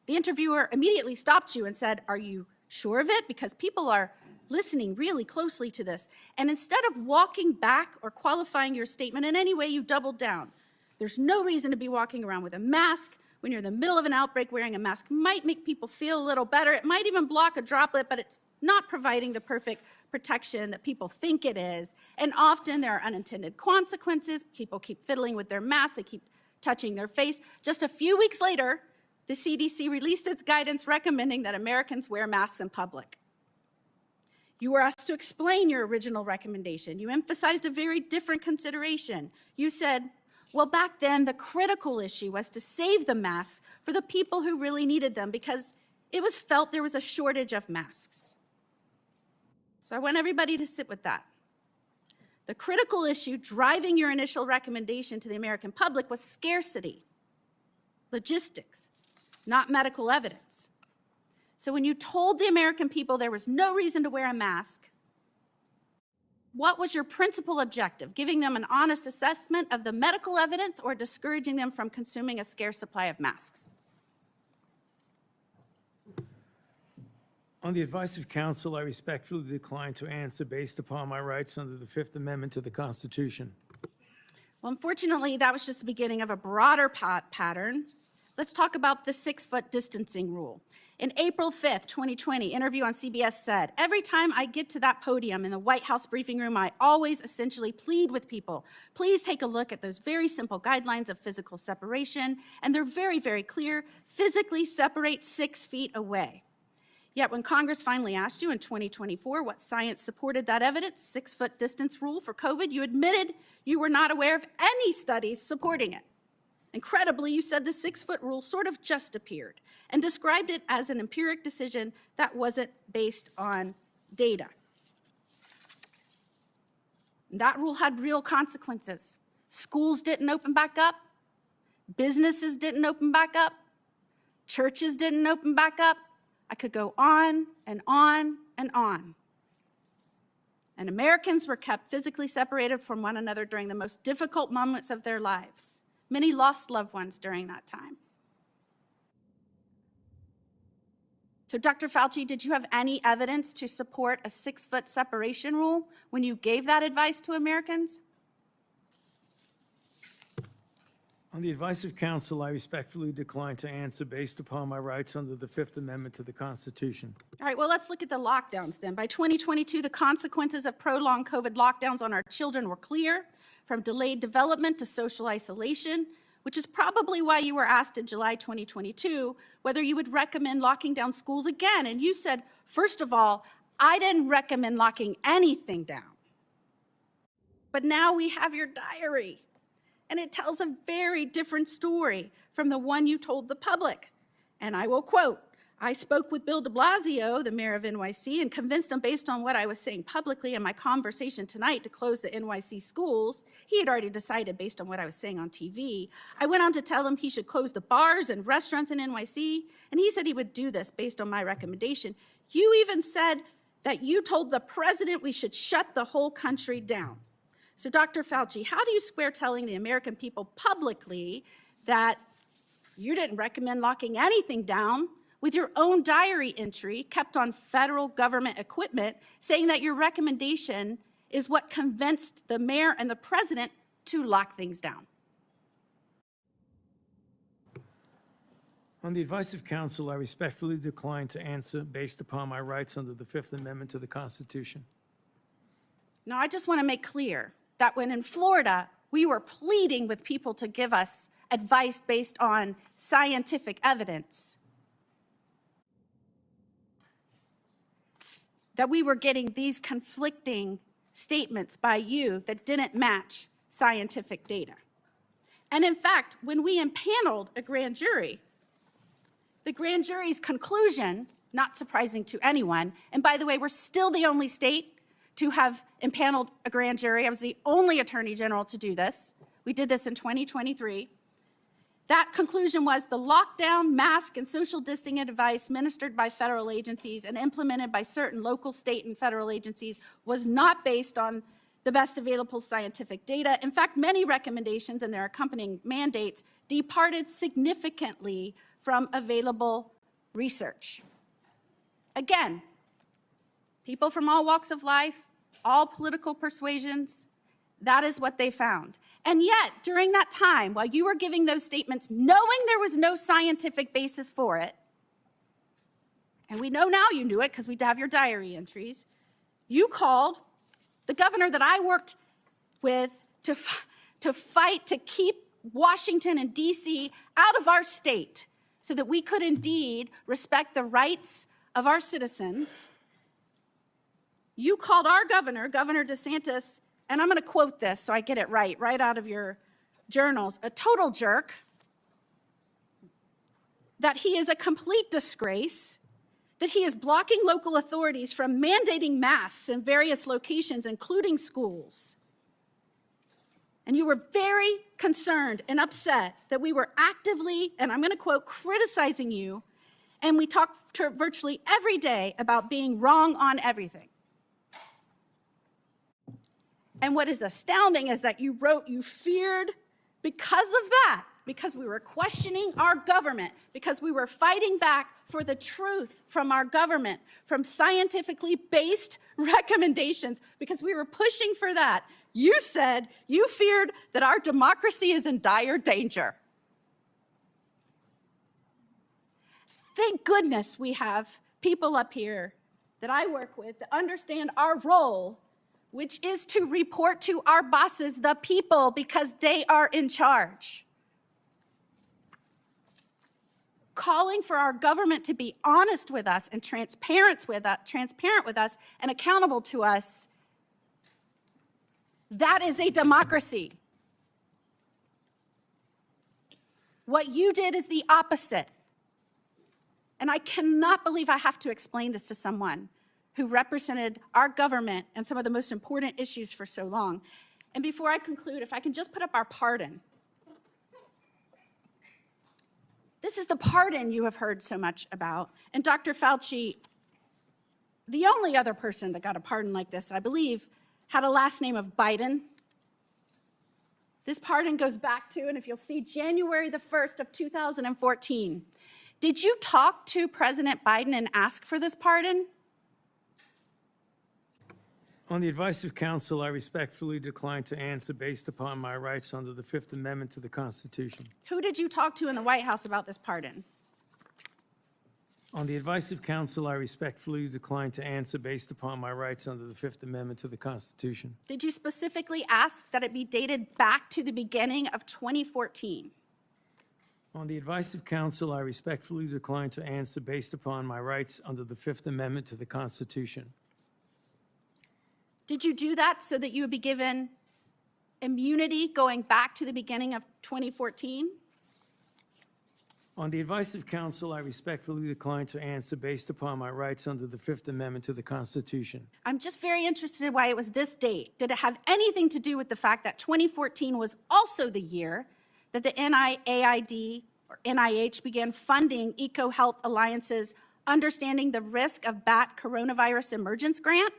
The interviewer immediately stopped you and said, "Are you sure of it? Because people are listening really closely to this." And instead of walking back or qualifying your statement in any way, you doubled down. There's no reason to be walking around with a mask. When you're in the middle of an outbreak, wearing a mask might make people feel a little better. It might even block a droplet, but it's not providing the perfect protection that people think it is. And often there are unintended consequences. People keep fiddling with their masks. They keep touching their face. Just a few weeks later, the CDC released its guidance recommending that Americans wear masks in public. You were asked to explain your original recommendation. You emphasized a very different consideration. You said, well, back then, the critical issue was to save the masks for the people who really needed them because it was felt there was a shortage of masks. So I want everybody to sit with that. The critical issue driving your initial recommendation to the American public was scarcity, logistics, not medical evidence. So when you told the American people there was no reason to wear a mask, what was your principal objective? Giving them an honest assessment of the medical evidence or discouraging them from consuming a scarce supply of masks? On the advice of counsel, I respectfully decline to answer based upon my rights under the Fifth Amendment to the Constitution. Well, unfortunately, that was just the beginning of a broader pattern. Let's talk about the 6-foot distancing rule. In April 5th, 2020, interview on CBS said, every time I get to that podium in the White House briefing room, I always essentially plead with people. Please take a look at those very simple guidelines of physical separation, and they're very, very clear. Physically separate 6 feet away. Yet when Congress finally asked you in 2024 what science supported that evidence, 6-foot distance rule for COVID, you admitted you were not aware of any studies supporting it. Incredibly, you said the 6-foot rule sort of just appeared and described it as an empiric decision that wasn't based on data. That rule had real consequences. Schools didn't open back up. Businesses didn't open back up. Churches didn't open back up. I could go on and on and on. And Americans were kept physically separated from one another during the most difficult moments of their lives. Many lost loved ones during that time. So, Dr. Fauci, did you have any evidence to support a 6-foot separation rule when you gave that advice to Americans? On the advice of counsel, I respectfully decline to answer based upon my rights under the Fifth Amendment to the Constitution. All right, well, let's look at the lockdowns then. By 2022, the consequences of prolonged COVID lockdowns on our children were clear, from delayed development to social isolation, which is probably why you were asked in July 2022 whether you would recommend locking down schools again. And you said, first of all, I didn't recommend locking anything down. But now we have your diary. And it tells a very different story from the one you told the public. And I will quote, I spoke with Bill de Blasio, the mayor of NYC, and convinced him based on what I was saying publicly in my conversation tonight to close the NYC schools. He had already decided based on what I was saying on TV. I went on to tell him he should close the bars and restaurants in NYC, and he said he would do this based on my recommendation. You even said that you told the president we should shut the whole country down. So, Dr. Fauci, how do you square telling the American people publicly that you didn't recommend locking anything down with your own diary entry kept on federal government equipment saying that your recommendation is what convinced the mayor and the president to lock things down? On the advice of counsel, I respectfully decline to answer based upon my rights under the Fifth Amendment to the Constitution. Now, I just want to make clear that when in Florida, we were pleading with people to give us advice based on scientific evidence, that we were getting these conflicting statements by you that didn't match scientific data. And in fact, when we impaneled a grand jury, the grand jury's conclusion, not surprising to anyone, and by the way, we're still the only state to have impaneled a grand jury. I was the only attorney general to do this. We did this in 2023. That conclusion was the lockdown, mask, and social distancing advice ministered by federal agencies and implemented by certain local, state, and federal agencies was not based on the best available scientific data. In fact, many recommendations and their accompanying mandates departed significantly from available research. Again, people from all walks of life, all political persuasions, that is what they found. And yet, during that time, while you were giving those statements, knowing there was no scientific basis for it, and we know now you knew it because we have your diary entries, you called the governor that I worked with to fight to keep Washington and D.C. out of our state so that we could indeed respect the rights of our citizens. You called our governor, Governor DeSantis, and I'm going to quote this so I get it right out of your journals, a total jerk, that he is a complete disgrace, that he is blocking local authorities from mandating masks in various locations, including schools. And you were very concerned and upset that we were actively, and I'm going to quote, criticizing you, and we talked virtually every day about being wrong on everything. And what is astounding is that you wrote you feared because of that, because we were questioning our government, because we were fighting back for the truth from our government, from scientifically based recommendations, because we were pushing for that. You said you feared that our democracy is in dire danger. Thank goodness we have people up here that I work with that understand our role, which is to report to our bosses, the people, because they are in charge. Calling for our government to be honest with us and transparent with us and accountable to us, that is a democracy. What you did is the opposite. And I cannot believe I have to explain this to someone who represented our government and some of the most important issues for so long. And before I conclude, if I can just put up our pardon. This is the pardon you have heard so much about. And Dr. Fauci, the only other person that got a pardon like this, I believe, had a last name of Biden. This pardon goes back to, and if you'll see, January the 1st of 2014. Did you talk to President Biden and ask for this pardon? On the advice of counsel, I respectfully decline to answer based upon my rights under the Fifth Amendment to the Constitution. Who did you talk to in the White House about this pardon? On the advice of counsel, I respectfully decline to answer based upon my rights under the Fifth Amendment to the Constitution. Did you specifically ask that it be dated back to the beginning of 2014? On the advice of counsel, I respectfully decline to answer based upon my rights under the Fifth Amendment to the Constitution. Did you do that so that you would be given immunity going back to the beginning of 2014? On the advice of counsel, I respectfully decline to answer based upon my rights under the Fifth Amendment to the Constitution. I'm just very interested why it was this date. Did it have anything to do with the fact that 2014 was also the year that the NIAID or NIH began funding EcoHealth Alliance's Understanding the Risk of Bat Coronavirus Emergence grant?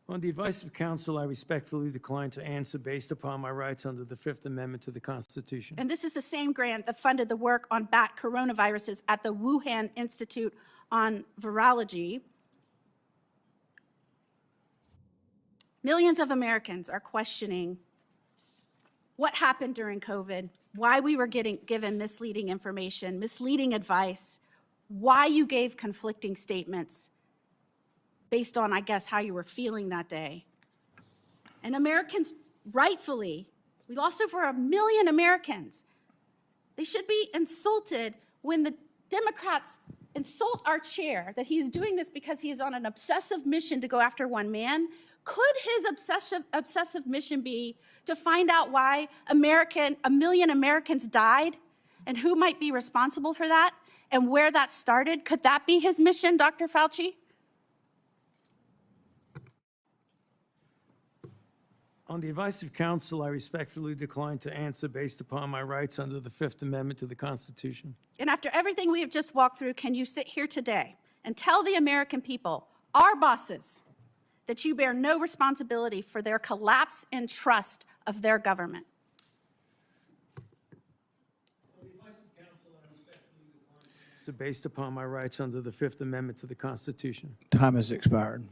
On the advice of counsel, I respectfully decline to answer based upon my rights under the Fifth Amendment to the Constitution. And this is the same grant that funded the work on bat coronaviruses at the Wuhan Institute on Virology. Millions of Americans are questioning what happened during COVID, why we were given misleading information, misleading advice, why you gave conflicting statements based on, I guess, how you were feeling that day. And Americans, rightfully, we lost over 1 million Americans. They should be insulted when the Democrats insult our chair that he's doing this because he is on an obsessive mission to go after one man. Could his obsessive mission be to find out why 1 million Americans died and who might be responsible for that and where that started? Could that be his mission, Dr. Fauci? On the advice of counsel, I respectfully decline to answer based upon my rights under the Fifth Amendment to the Constitution. And after everything we have just walked through, can you sit here today and tell the American people, our bosses, that you bear no responsibility for their collapse in trust of their government? Based upon my rights under the Fifth Amendment to the Constitution. Time has expired.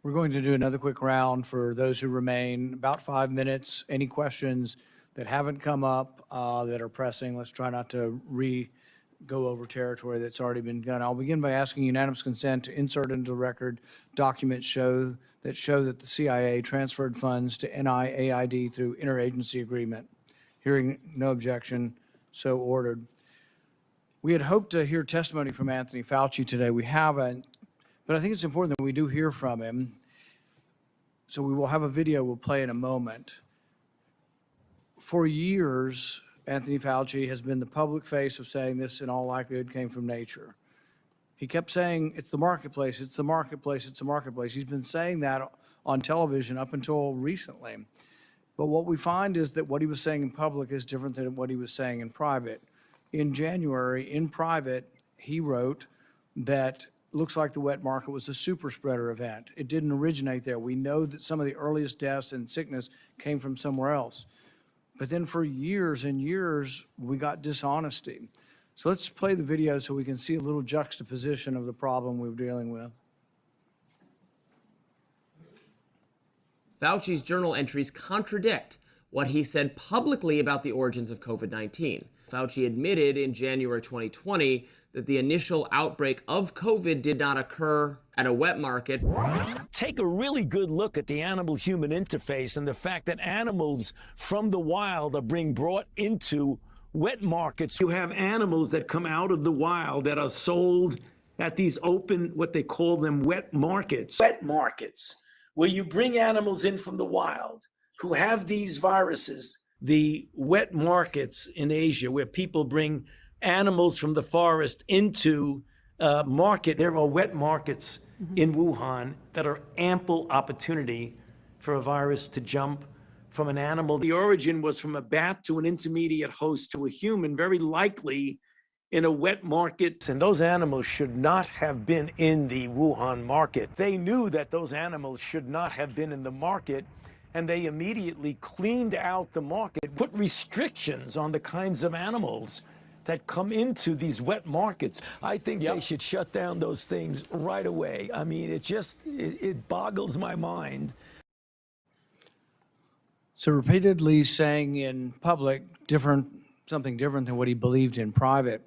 We're going to do another quick round for those who remain, about 5 minutes. Any questions that haven't come up that are pressing? Let's try not to go over territory that's already been done. I'll begin by asking unanimous consent to insert into the record documents show that the CIA transferred funds to NIAID through interagency agreement. Hearing no objection, so ordered. We had hoped to hear testimony from Anthony Fauci today. We haven't, but I think it's important that we do hear from him. So we will have a video we'll play in a moment. For years, Anthony Fauci has been the public face of saying this in all likelihood came from nature. He kept saying, it's the marketplace, it's the marketplace, it's the marketplace. He's been saying that on television up until recently. But what we find is that what he was saying in public is different than what he was saying in private. In January, in private, he wrote that looks like the wet market was a super spreader event. It didn't originate there. We know that some of the earliest deaths and sickness came from somewhere else. But then for years and years, we got dishonesty. So let's play the video so we can see a little juxtaposition of the problem we're dealing with. Fauci's journal entries contradict what he said publicly about the origins of COVID-19. Fauci admitted in January 2020 that the initial outbreak of COVID did not occur at a wet market. Take a really good look at the animal-human interface and the fact that animals from the wild are being brought into wet markets. You have animals that come out of the wild that are sold at these open, what they call them, wet markets. Wet markets, where you bring animals in from the wild who have these viruses. The wet markets in Asia, where people bring animals from the forest into market. There are wet markets in Wuhan that are ample opportunity for a virus to jump from an animal. The origin was from a bat to an intermediate host to a human, very likely in a wet market. And those animals should not have been in the Wuhan market. They knew that those animals should not have been in the market, and they immediately cleaned out the market, put restrictions on the kinds of animals that come into these wet markets. I think they should shut down those things right away. I mean, it boggles my mind. So repeatedly saying in public something different than what he believed in private.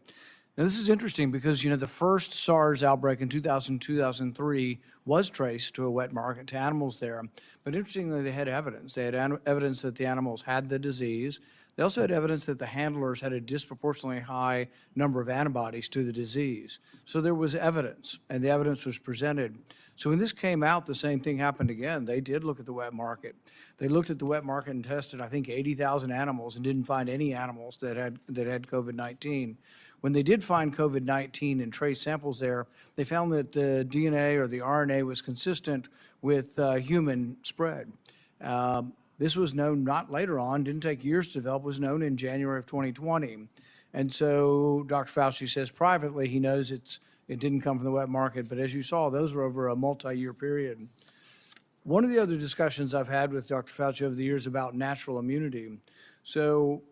Now this is interesting because, you know, the first SARS outbreak in 2003 was traced to a wet market, to animals there. But interestingly, they had evidence. They had evidence that the animals had the disease. They also had evidence that the handlers had a disproportionately high number of antibodies to the disease. So there was evidence, and the evidence was presented. So when this came out, the same thing happened again. They did look at the wet market. They looked at the wet market and tested, I think, 80,000 animals and didn't find any animals that had COVID-19. When they did find COVID-19 and trace samples there, they found that the DNA or the RNA was consistent with human spread. This was known not later on, didn't take years to develop, was known in January of 2020. And so Dr. Fauci says privately he knows it didn't come from the wet market, but as you saw, those were over a multi-year period. One of the other discussions I've had with Dr. Fauci over the years about natural immunity. So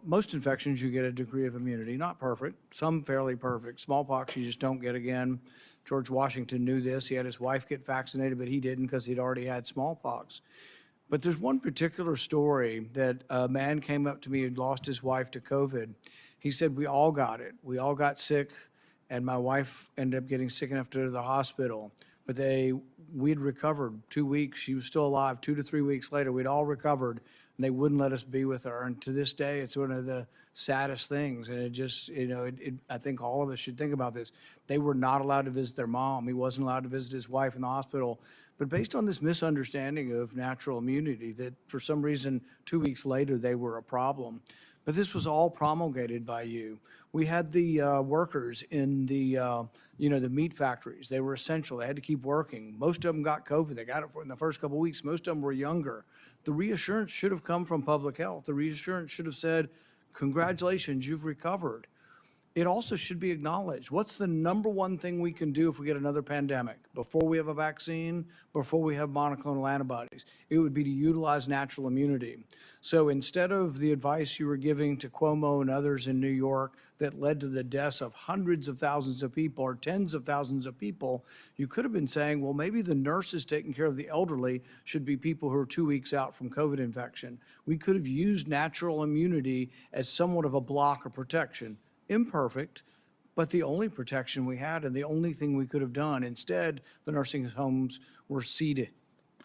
most infections, you get a degree of immunity, not perfect, some fairly perfect. Smallpox, you just don't get again. George Washington knew this. He had his wife get vaccinated, but he didn't because he'd already had smallpox. But there's one particular story that a man came up to me who'd lost his wife to COVID. He said, we all got it. We all got sick, and my wife ended up getting sick enough to go to the hospital. But we'd recovered 2 weeks. She was still alive. 2 to 3 weeks later, we'd all recovered, and they wouldn't let us be with her. And to this day, it's one of the saddest things. And it just, you know, I think all of us should think about this. They were not allowed to visit their mom. He wasn't allowed to visit his wife in the hospital. But based on this misunderstanding of natural immunity, that for some reason 2 weeks later they were a problem. But this was all promulgated by you. We had the workers in the, the meat factories. They were essential. They had to keep working. Most of them got COVID. They got it in the first couple of weeks. Most of them were younger. The reassurance should have come from public health. The reassurance should have said, congratulations, you've recovered. It also should be acknowledged. What's the number one thing we can do if we get another pandemic? Before we have a vaccine, before we have monoclonal antibodies, it would be to utilize natural immunity. So instead of the advice you were giving to Cuomo and others in New York that led to the deaths of hundreds of thousands of people or tens of thousands of people, you could have been saying, well, maybe the nurses taking care of the elderly should be people who are 2 weeks out from COVID infection. We could have used natural immunity as somewhat of a block of protection. Imperfect, but the only protection we had and the only thing we could have done. Instead, the nursing homes were seated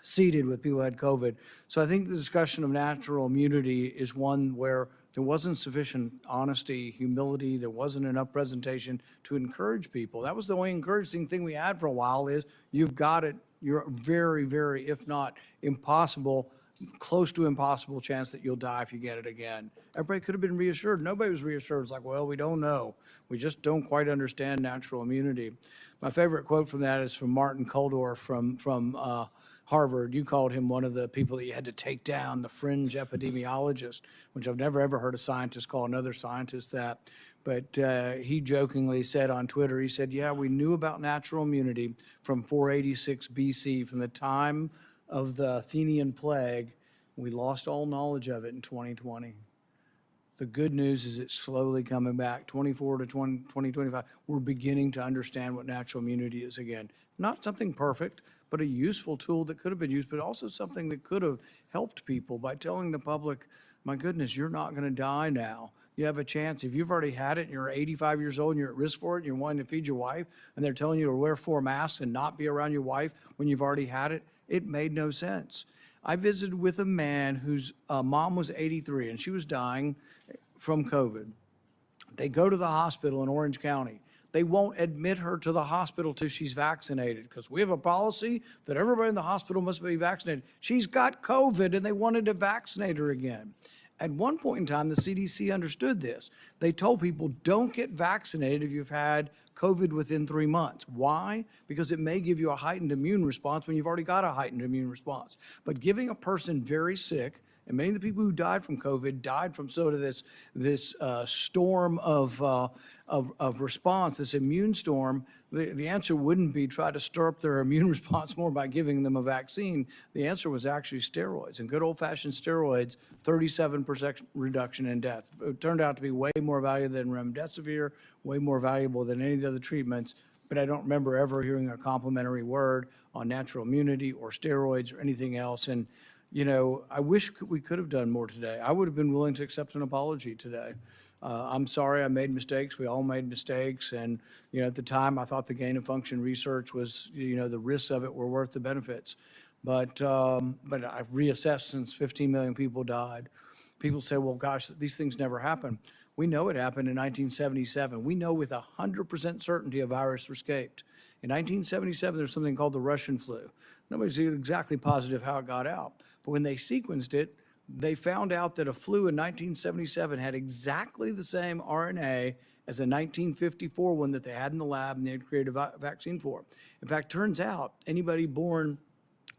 with people who had COVID. So I think the discussion of natural immunity is one where there wasn't sufficient honesty, humility, there wasn't enough presentation to encourage people. That was the only encouraging thing we had for a while is you've got it, you're very, very, if not impossible, close to impossible chance that you'll die if you get it again. Everybody could have been reassured. Nobody was reassured. It's like, well, we don't know. We just don't quite understand natural immunity. My favorite quote from that is from Martin Kulldorff from Harvard. You called him one of the people that you had to take down, the fringe epidemiologist, which I've never ever heard a scientist call another scientist that. But he jokingly said on Twitter, he said, yeah, we knew about natural immunity from 486 BC, from the time of the Athenian plague. We lost all knowledge of it in 2020. The good news is it's slowly coming back. 24 to 2025, we're beginning to understand what natural immunity is again. Not something perfect, but a useful tool that could have been used, but also something that could have helped people by telling the public, my goodness, you're not going to die now. You have a chance. If you've already had it and you're 85 years old and you're at risk for it and you're wanting to feed your wife and they're telling you to wear 4 masks and not be around your wife when you've already had it, it made no sense. I visited with a man whose mom was 83 and she was dying from COVID. They go to the hospital in Orange County. They won't admit her to the hospital till she's vaccinated because we have a policy that everybody in the hospital must be vaccinated. She's got COVID and they wanted to vaccinate her again. At one point in time, the CDC understood this. They told people, don't get vaccinated if you've had COVID within 3 months. Why? Because it may give you a heightened immune response when you've already got a heightened immune response. But giving a person very sick, and many of the people who died from COVID died from sort of this storm of response, this immune storm. The answer wouldn't be try to stir up their immune response more by giving them a vaccine. The answer was actually steroids. And good old-fashioned steroids, 37% reduction in death. It turned out to be way more valuable than remdesivir, way more valuable than any of the other treatments. But I don't remember ever hearing a complimentary word on natural immunity or steroids or anything else. And you know, I wish we could have done more today. I would have been willing to accept an apology today. I'm sorry I made mistakes. We all made mistakes. And, you know, at the time, I thought the gain of function research was, you know, the risks of it were worth the benefits. But I've reassessed since 15 million people died. People say, well, gosh, these things never happen. We know it happened in 1977. We know with 100% certainty a virus escaped. In 1977, there's something called the Russian flu. Nobody's exactly positive how it got out. But when they sequenced it, they found out that a flu in 1977 had exactly the same RNA as a 1954 one that they had in the lab and they had created a vaccine for. In fact, turns out anybody born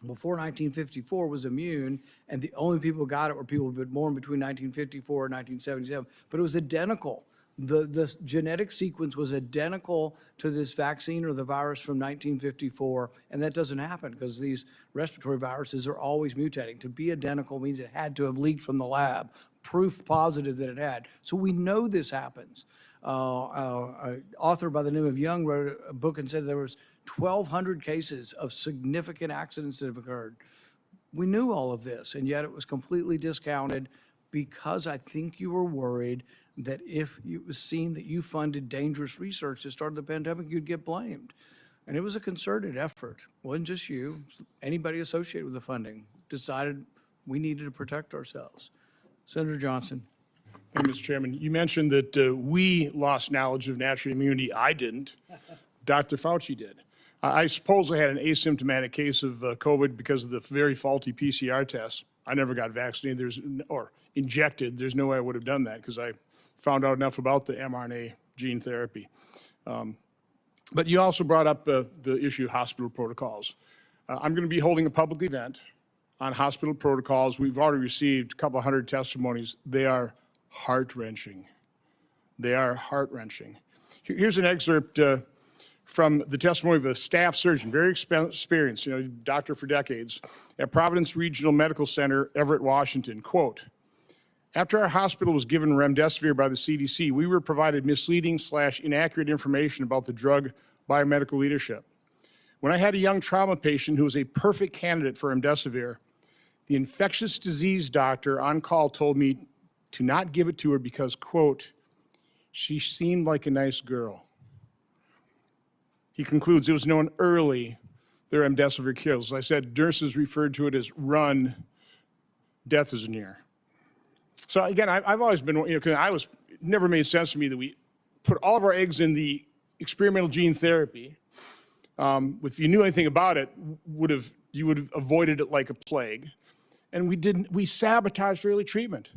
before 1954 was immune, and the only people who got it were people who were born between 1954 and 1977. But it was identical. The genetic sequence was identical to this vaccine or the virus from 1954, and that doesn't happen because these respiratory viruses are always mutating. To be identical means it had to have leaked from the lab, proof positive that it had. So we know this happens. An author by the name of Young wrote a book and said there was 1,200 cases of significant accidents that have occurred. We knew all of this, and yet it was completely discounted because I think you were worried that if it was seen that you funded dangerous research that started the pandemic, you'd get blamed. And it was a concerted effort. It wasn't just you. Anybody associated with the funding decided we needed to protect ourselves. Senator Johnson. Thank you, Mr. Chairman. You mentioned that we lost knowledge of natural immunity. I didn't. Dr. Fauci did. I suppose I had an asymptomatic case of COVID because of the very faulty PCR tests. I never got vaccinated or injected. There's no way I would have done that because I found out enough about the mRNA gene therapy. But you also brought up the issue of hospital protocols. I'm going to be holding a public event on hospital protocols. We've already received a couple hundred testimonies. They are heart-wrenching. They are heart-wrenching. Here's an excerpt from the testimony of a staff surgeon, very experienced, doctor for decades, at Providence Regional Medical Center, Everett, Washington. Quote, "After our hospital was given remdesivir by the CDC, we were provided misleading/inaccurate information about the drug by our medical leadership. When I had a young trauma patient who was a perfect candidate for remdesivir, the infectious disease doctor on call told me to not give it to her because, quote, she seemed like a nice girl." He concludes, it was known early the remdesivir kills. As I said, nurses referred to it as run, death is near. So again, I've always been, it never made sense to me that we put all of our eggs in the experimental gene therapy. If you knew anything about it, you would have avoided it like a plague. And we sabotaged early treatment.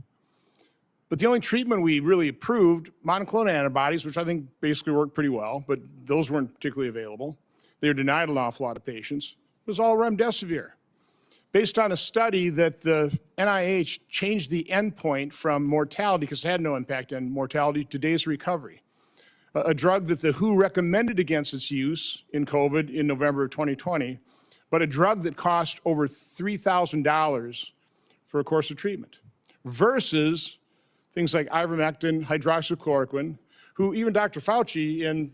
But the only treatment we really approved, monoclonal antibodies, which I think basically worked pretty well, but those weren't particularly available. They were denied an awful lot of patients. It was all remdesivir. Based on a study that the NIAID changed the endpoint from mortality, because it had no impact on mortality, to days of recovery. A drug that the WHO recommended against its use in COVID in November of 2020, but a drug that cost over $3,000 for a course of treatment, versus things like ivermectin, hydroxychloroquine, who even Dr. Fauci,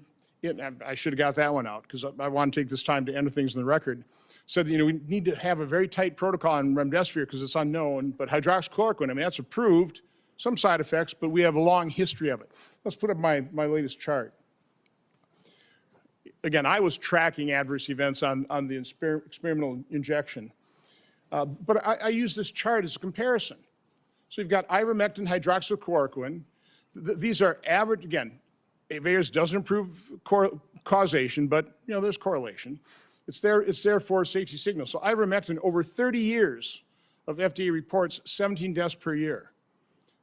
I should have got that one out because I want to take this time to enter things in the record, said that, we need to have a very tight protocol on remdesivir because it's unknown, but hydroxychloroquine, that's approved, some side effects, but we have a long history of it. Let's put up my latest chart. Again, I was tracking adverse events on the experimental injection, but I use this chart as a comparison. So you've got ivermectin, hydroxychloroquine. These are average, again, VAERS doesn't improve causation, but there's correlation. It's there for safety signals. So ivermectin, over 30 years of FDA reports, 17 deaths per year.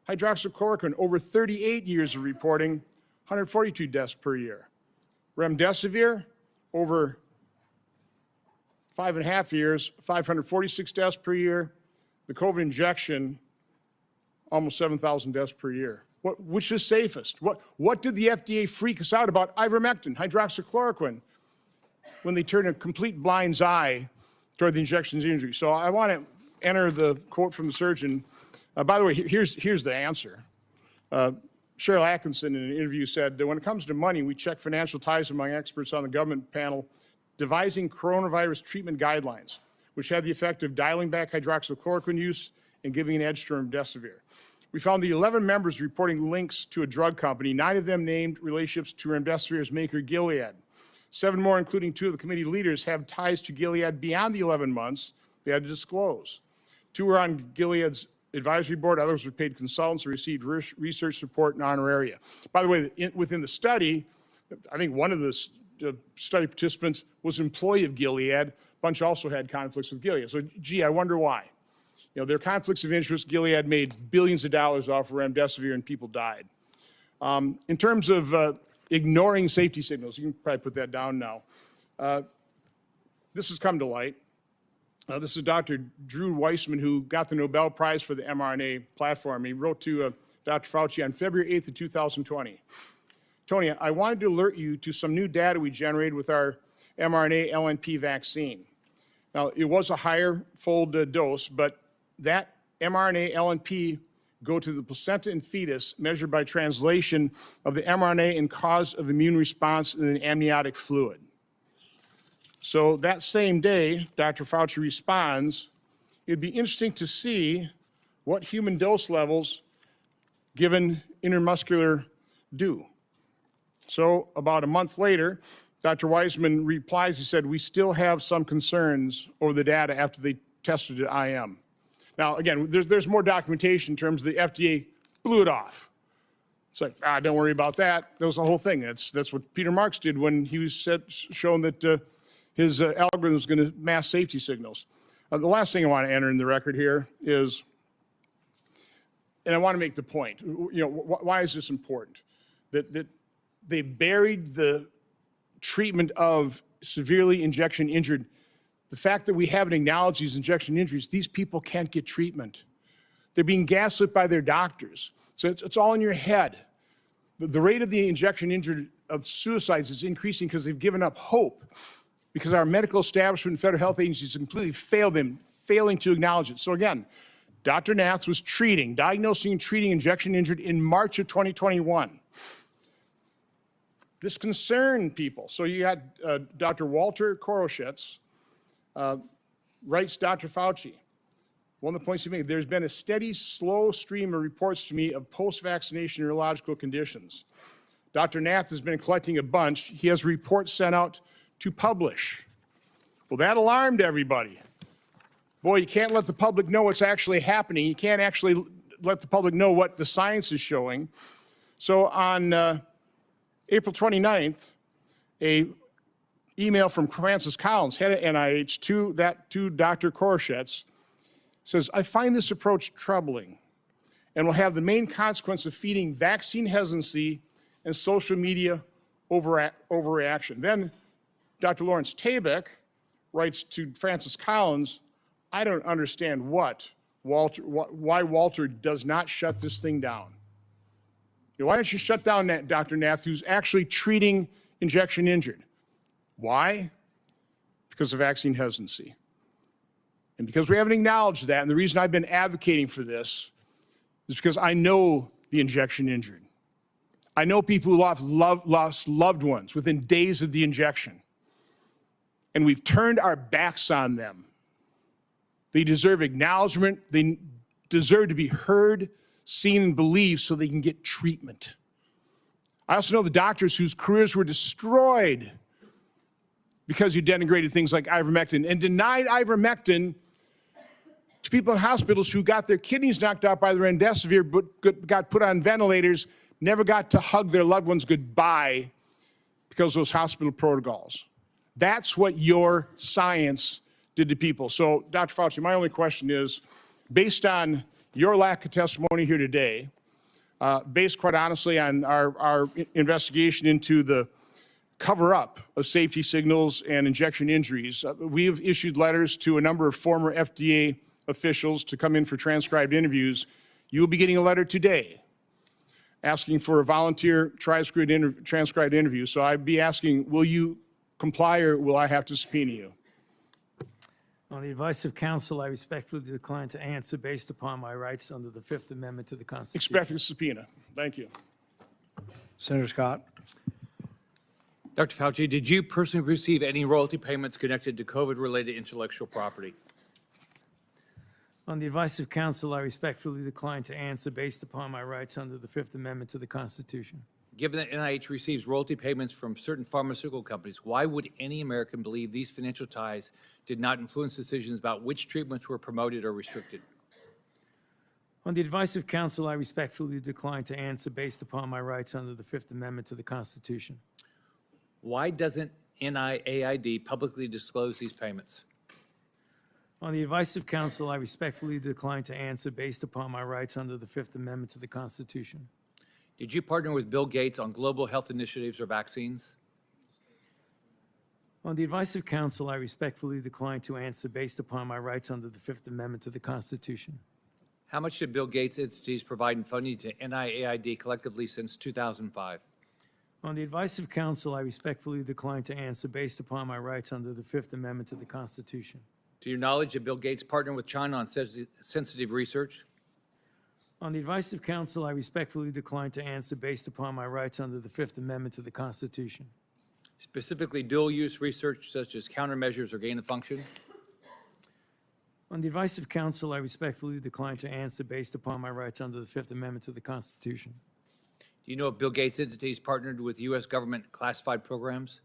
Hydroxychloroquine, over 38 years of reporting, 142 deaths per year. Remdesivir, over 5.5 years, 546 deaths per year. The COVID injection, almost 7,000 deaths per year. Which is safest? What did the FDA freak us out about ivermectin, hydroxychloroquine, when they turned a complete blind's eye toward the injection's injury? So I want to enter the quote from the surgeon. By the way, here's the answer. Cheryl Atkinson in an interview said that when it comes to money, we check financial ties among experts on the government panel devising coronavirus treatment guidelines, which had the effect of dialing back hydroxychloroquine use and giving an edge to remdesivir. We found the 11 members reporting links to a drug company, 9 of them named relationships to remdesivir's maker, Gilead. 7 more, including 2 of the committee leaders, have ties to Gilead beyond the 11 months they had to disclose. 2 were on Gilead's advisory board, others were paid consultants and received research support and honoraria. By the way, within the study, I think one of the study participants was an employee of Gilead. A bunch also had conflicts with Gilead. So, I wonder why. There are conflicts of interest. Gilead made billions of dollars off of remdesivir and people died. In terms of ignoring safety signals, you can probably put that down now. This has come to light. This is Dr. Drew Weissman, who got the Nobel Prize for the mRNA platform. He wrote to Dr. Fauci on February 8th of 2020. Tony, I wanted to alert you to some new data we generated with our mRNA LNP vaccine. Now, it was a higher fold dose, but that mRNA LNP go to the placenta and fetus measured by translation of the mRNA and cause of immune response in the amniotic fluid. So that same day, Dr. Fauci responds, it'd be interesting to see what human dose levels given intramuscular do. So about a month later, Dr. Weissman replies, he said, we still have some concerns over the data after they tested at IM. Now, again, there's more documentation in terms of the FDA blew it off. It's like, don't worry about that. That was the whole thing. That's what Peter Marks did when he was shown that his algorithm was going to mask safety signals. The last thing I want to enter in the record here is, and I want to make the point, why is this important? That they buried the treatment of severely injection injured. The fact that we haven't acknowledged these injection injuries, these people can't get treatment. They're being gaslit by their doctors. So it's all in your head. The rate of the injection injured of suicides is increasing because they've given up hope, because our medical establishment and federal health agencies completely failed them, failing to acknowledge it. So again, Dr. Nath was diagnosing and treating injection injured in March of 2021. This concerned people. So you had Dr. Walter Koroshitz writes Dr. Fauci. One of the points he made, there's been a steady, slow stream of reports to me of post-vaccination neurological conditions. Dr. Nath has been collecting a bunch. He has reports sent out to publish. Well, that alarmed everybody. Boy, you can't let the public know what's actually happening. You can't actually let the public know what the science is showing. So on April 29th, a email from Francis Collins, head of NIH, to Dr. Koroshitz, says, I find this approach troubling and will have the main consequence of feeding vaccine hesitancy and social media overreaction. Then Dr. Lawrence Tabak writes to Francis Collins, I don't understand why Walter does not shut this thing down. Why don't you shut down Dr. Nath, who's actually treating injection injured? Why? Because of vaccine hesitancy. And because we haven't acknowledged that, and the reason I've been advocating for this is because I know the injection injured. I know people who lost loved ones within days of the injection. And we've turned our backs on them. They deserve acknowledgement. They deserve to be heard, seen, and believed so they can get treatment. I also know the doctors whose careers were destroyed because you denigrated things like ivermectin and denied ivermectin to people in hospitals who got their kidneys knocked out by the remdesivir but got put on ventilators, never got to hug their loved ones goodbye because of those hospital protocols. That's what your science did to people. So, Dr. Fauci, my only question is, based on your lack of testimony here today, based quite honestly on our investigation into the cover-up of safety signals and injection injuries, we have issued letters to a number of former FDA officials to come in for transcribed interviews. You will be getting a letter today asking for a volunteer transcribed interview. So I'd be asking, will you comply or will I have to subpoena you? On the advice of counsel, I respectfully decline to answer based upon my rights under the Fifth Amendment to the Constitution. Expecting a subpoena. Thank you. Senator Scott. Dr. Fauci, did you personally receive any royalty payments connected to COVID-related intellectual property? On the advice of counsel, I respectfully decline to answer based upon my rights under the Fifth Amendment to the Constitution. Given that NIH receives royalty payments from certain pharmaceutical companies, why would any American believe these financial ties did not influence decisions about which treatments were promoted or restricted? On the advice of counsel, I respectfully decline to answer based upon my rights under the Fifth Amendment to the Constitution. Why doesn't NIAID publicly disclose these payments? On the advice of counsel, I respectfully decline to answer based upon my rights under the Fifth Amendment to the Constitution. Did you partner with Bill Gates on global health initiatives or vaccines? On the advice of counsel, I respectfully decline to answer based upon my rights under the Fifth Amendment to the Constitution. How much did Bill Gates entities provide in funding to NIAID collectively since 2005? On the advice of counsel, I respectfully decline to answer based upon my rights under the Fifth Amendment to the Constitution. To your knowledge, did Bill Gates partner with China on sensitive research? On the advice of counsel, I respectfully decline to answer based upon my rights under the Fifth Amendment to the Constitution. Specifically, dual-use research such as countermeasures or gain-of-function? On the advice of counsel, I respectfully decline to answer based upon my rights under the Fifth Amendment to the Constitution. Do you know if Bill Gates' entities partnered with U.S. government classified programs?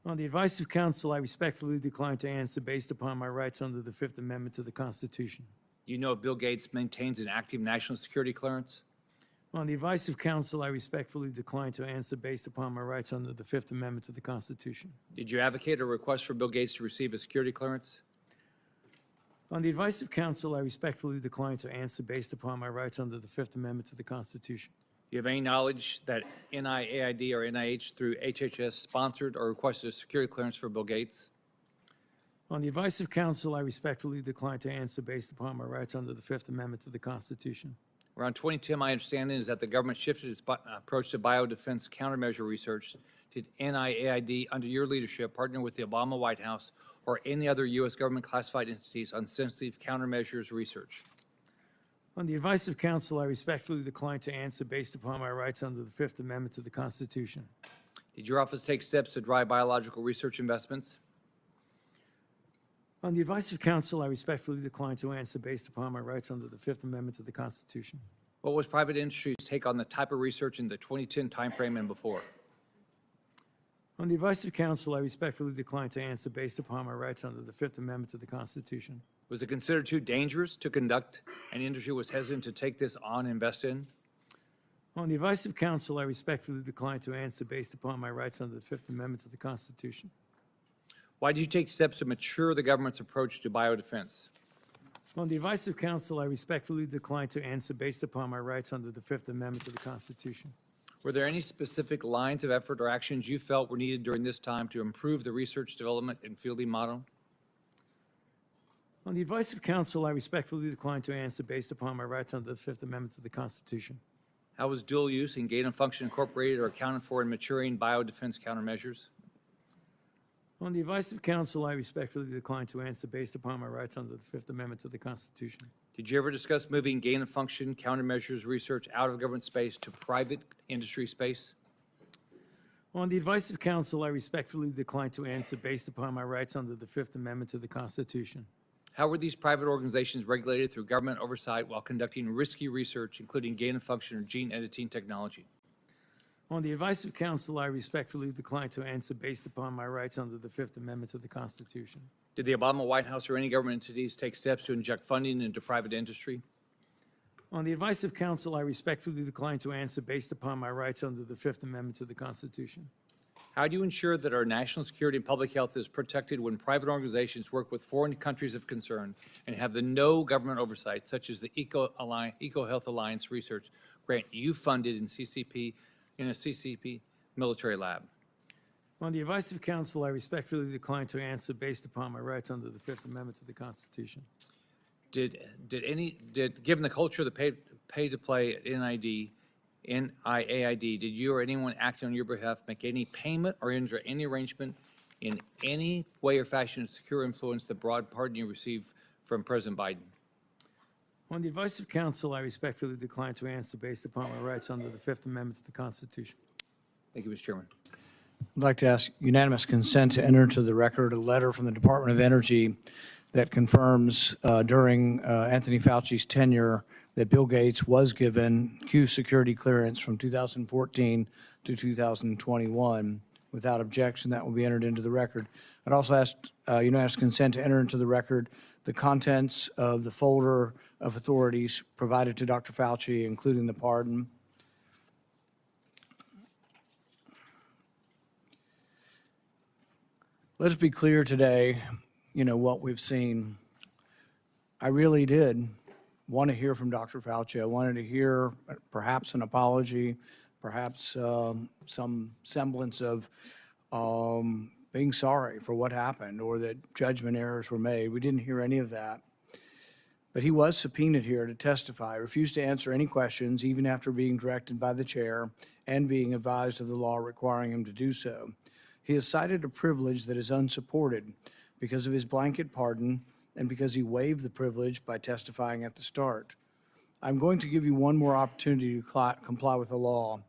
On the advice of counsel, I respectfully decline to answer based upon my rights under the Fifth Amendment to the Constitution. Do you know if Bill Gates maintains an active national security clearance? On the advice of counsel, I respectfully decline to answer based upon my rights under the Fifth Amendment to the Constitution. Did you advocate or request for Bill Gates to receive a security clearance? On the advice of counsel, I respectfully decline to answer based upon my rights under the Fifth Amendment to the Constitution. Do you have any knowledge that NIAID or NIH through HHS sponsored or requested a security clearance for Bill Gates? On the advice of counsel, I respectfully decline to answer based upon my rights under the Fifth Amendment to the Constitution. Around 2010, my understanding is that the government shifted its approach to biodefense countermeasure research. Did NIAID, under your leadership, partner with the Obama White House or any other U.S. government classified entities on sensitive countermeasures research? On the advice of counsel, I respectfully decline to answer based upon my rights under the Fifth Amendment to the Constitution. Did your office take steps to drive biological research investments? On the advice of counsel, I respectfully decline to answer based upon my rights under the Fifth Amendment to the Constitution. What was private industry's take on the type of research in the 2010 timeframe and before? On the advice of counsel, I respectfully decline to answer based upon my rights under the Fifth Amendment to the Constitution. Was it considered too dangerous to conduct and industry was hesitant to take this on and invest in? On the advice of counsel, I respectfully decline to answer based upon my rights under the Fifth Amendment to the Constitution. Why did you take steps to mature the government's approach to biodefense? On the advice of counsel, I respectfully decline to answer based upon my rights under the Fifth Amendment to the Constitution. Were there any specific lines of effort or actions you felt were needed during this time to improve the research, development, and fielding model? On the advice of counsel, I respectfully decline to answer based upon my rights under the Fifth Amendment to the Constitution. How was dual use and gain of function incorporated or accounted for in maturing biodefense countermeasures? On the advice of counsel, I respectfully decline to answer based upon my rights under the Fifth Amendment to the Constitution. Did you ever discuss moving gain of function countermeasures research out of government space to private industry space? On the advice of counsel, I respectfully decline to answer based upon my rights under the Fifth Amendment to the Constitution. How were these private organizations regulated through government oversight while conducting risky research, including gain of function or gene editing technology? On the advice of counsel, I respectfully decline to answer based upon my rights under the Fifth Amendment to the Constitution. Did the Obama White House or any government entities take steps to inject funding into private industry? On the advice of counsel, I respectfully decline to answer based upon my rights under the Fifth Amendment to the Constitution. How do you ensure that our national security and public health is protected when private organizations work with foreign countries of concern and have the no government oversight, such as the EcoHealth Alliance research grant you funded in a CCP military lab? On the advice of counsel, I respectfully decline to answer based upon my rights under the Fifth Amendment to the Constitution. Given the culture of the pay to play at NIAID, did you or anyone acting on your behalf make any payment or enter any arrangement in any way or fashion to secure influence the broad pardon you received from President Biden? On the advice of counsel, I respectfully decline to answer based upon my rights under the Fifth Amendment to the Constitution. Thank you, Mr. Chairman. I'd like to ask unanimous consent to enter into the record a letter from the Department of Energy that confirms during Anthony Fauci's tenure that Bill Gates was given Q security clearance from 2014 to 2021. Without objection, that will be entered into the record. I'd also ask unanimous consent to enter into the record the contents of the folder of authorities provided to Dr. Fauci, including the pardon. Let's be clear today, what we've seen. I really did want to hear from Dr. Fauci. I wanted to hear perhaps an apology, perhaps some semblance of being sorry for what happened or that judgment errors were made. We didn't hear any of that. But he was subpoenaed here to testify, refused to answer any questions, even after being directed by the chair and being advised of the law requiring him to do so. He has cited a privilege that is unsupported because of his blanket pardon and because he waived the privilege by testifying at the start. I'm going to give you one more opportunity to comply with the law,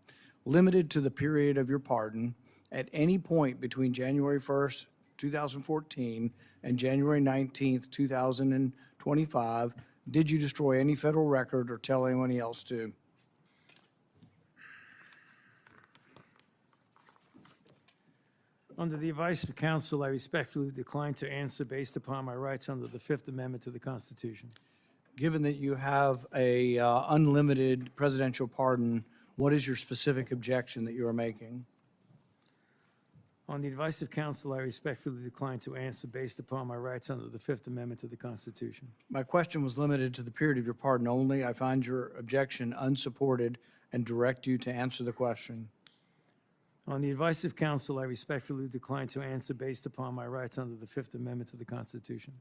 limited to the period of your pardon. At any point between January 1st, 2014 and January 19th, 2025, did you destroy any federal record or tell anyone else to? Under the advice of counsel, I respectfully decline to answer based upon my rights under the Fifth Amendment to the Constitution. Given that you have a unlimited presidential pardon, what is your specific objection that you are making? On the advice of counsel, I respectfully decline to answer based upon my rights under the Fifth Amendment to the Constitution. My question was limited to the period of your pardon only. I find your objection unsupported and direct you to answer the question. On the advice of counsel, I respectfully decline to answer based upon my rights under the Fifth Amendment to the Constitution.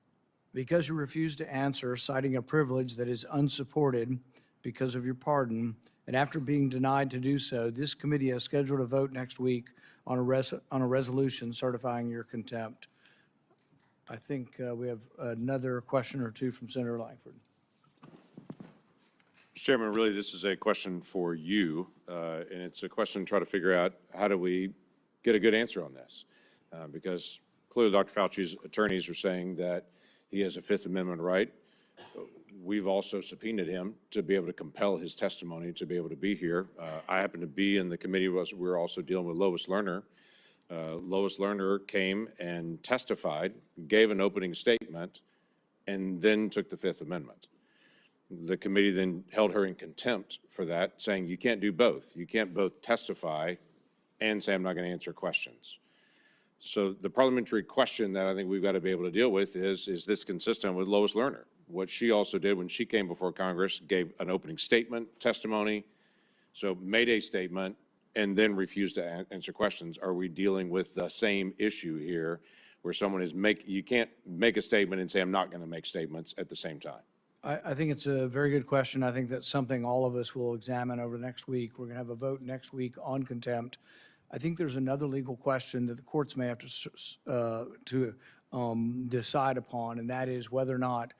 Because you refuse to answer, citing a privilege that is unsupported because of your pardon, and after being denied to do so, this committee has scheduled a vote next week on a resolution certifying your contempt. I think we have another question or two from Senator Langford. Mr. Chairman, really, this is a question for you, and it's a question to try to figure out how do we get a good answer on this? Because clearly Dr. Fauci's attorneys are saying that he has a Fifth Amendment right. We've also subpoenaed him to be able to compel his testimony to be able to be here. I happen to be in the committee. We're also dealing with Lois Lerner. Lois Lerner came and testified, gave an opening statement, and then took the Fifth Amendment. The committee then held her in contempt for that, saying you can't do both. You can't both testify and say I'm not going to answer questions. So the parliamentary question that I think we've got to be able to deal with is this consistent with Lois Lerner? What she also did when she came before Congress, gave an opening statement, testimony, so made a statement, and then refused to answer questions. Are we dealing with the same issue here where someone is you can't make a statement and say I'm not going to make statements at the same time? I think it's a very good question. I think that's something all of us will examine over the next week. We're going to have a vote next week on contempt. I think there's another legal question that the courts may have to decide upon, and that is whether or not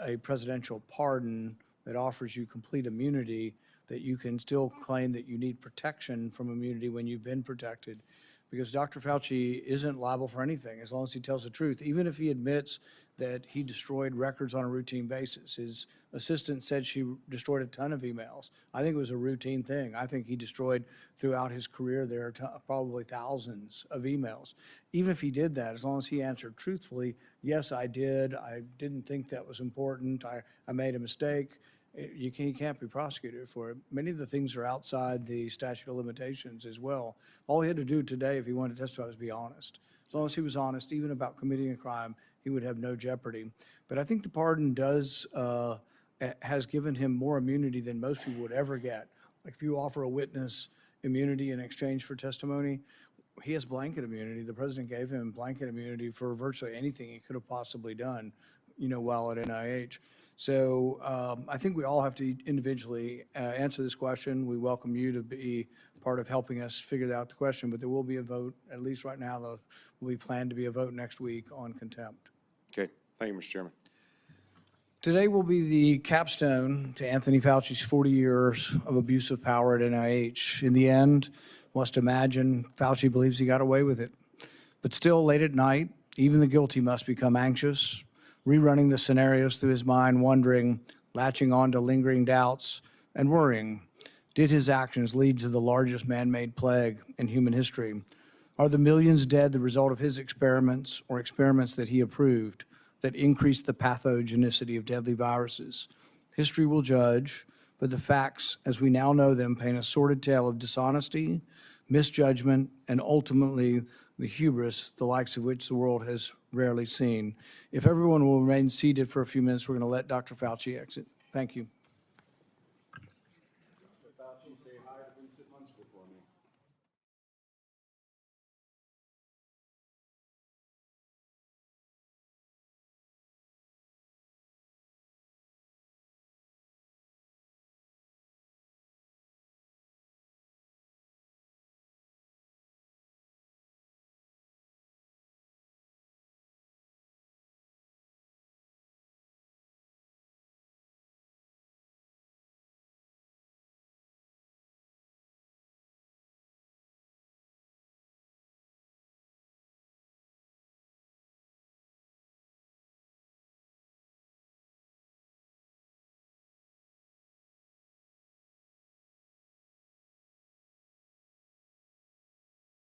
a presidential pardon that offers you complete immunity, that you can still claim that you need protection from immunity when you've been protected. Because Dr. Fauci isn't liable for anything as long as he tells the truth, even if he admits that he destroyed records on a routine basis. His assistant said she destroyed a ton of emails. I think it was a routine thing. I think he destroyed throughout his career there probably thousands of emails. Even if he did that, as long as he answered truthfully, yes, I did. I didn't think that was important. I made a mistake. He can't be prosecuted for it. Many of the things are outside the statute of limitations as well. All he had to do today, if he wanted to testify, was be honest. As long as he was honest, even about committing a crime, he would have no jeopardy. But I think the pardon has given him more immunity than most people would ever get. Like if you offer a witness immunity in exchange for testimony, he has blanket immunity. The president gave him blanket immunity for virtually anything he could have possibly done, while at NIH. So I think we all have to individually answer this question. We welcome you to be part of helping us figure out the question, but there will be a vote, at least right now, there will be planned to be a vote next week on contempt. Okay, thank you, Mr. Chairman. Today will be the capstone to Anthony Fauci's 40 years of abuse of power at NIH. In the end, must imagine Fauci believes he got away with it. But still, late at night, even the guilty must become anxious, rerunning the scenarios through his mind, wondering, latching on to lingering doubts, and worrying. Did his actions lead to the largest man-made plague in human history? Are the millions dead the result of his experiments or experiments that he approved that increased the pathogenicity of deadly viruses? History will judge, but the facts, as we now know them, paint a sordid tale of dishonesty, misjudgment, and ultimately the hubris, the likes of which the world has rarely seen. If everyone will remain seated for a few minutes, we're going to let Dr. Fauci exit. Thank you.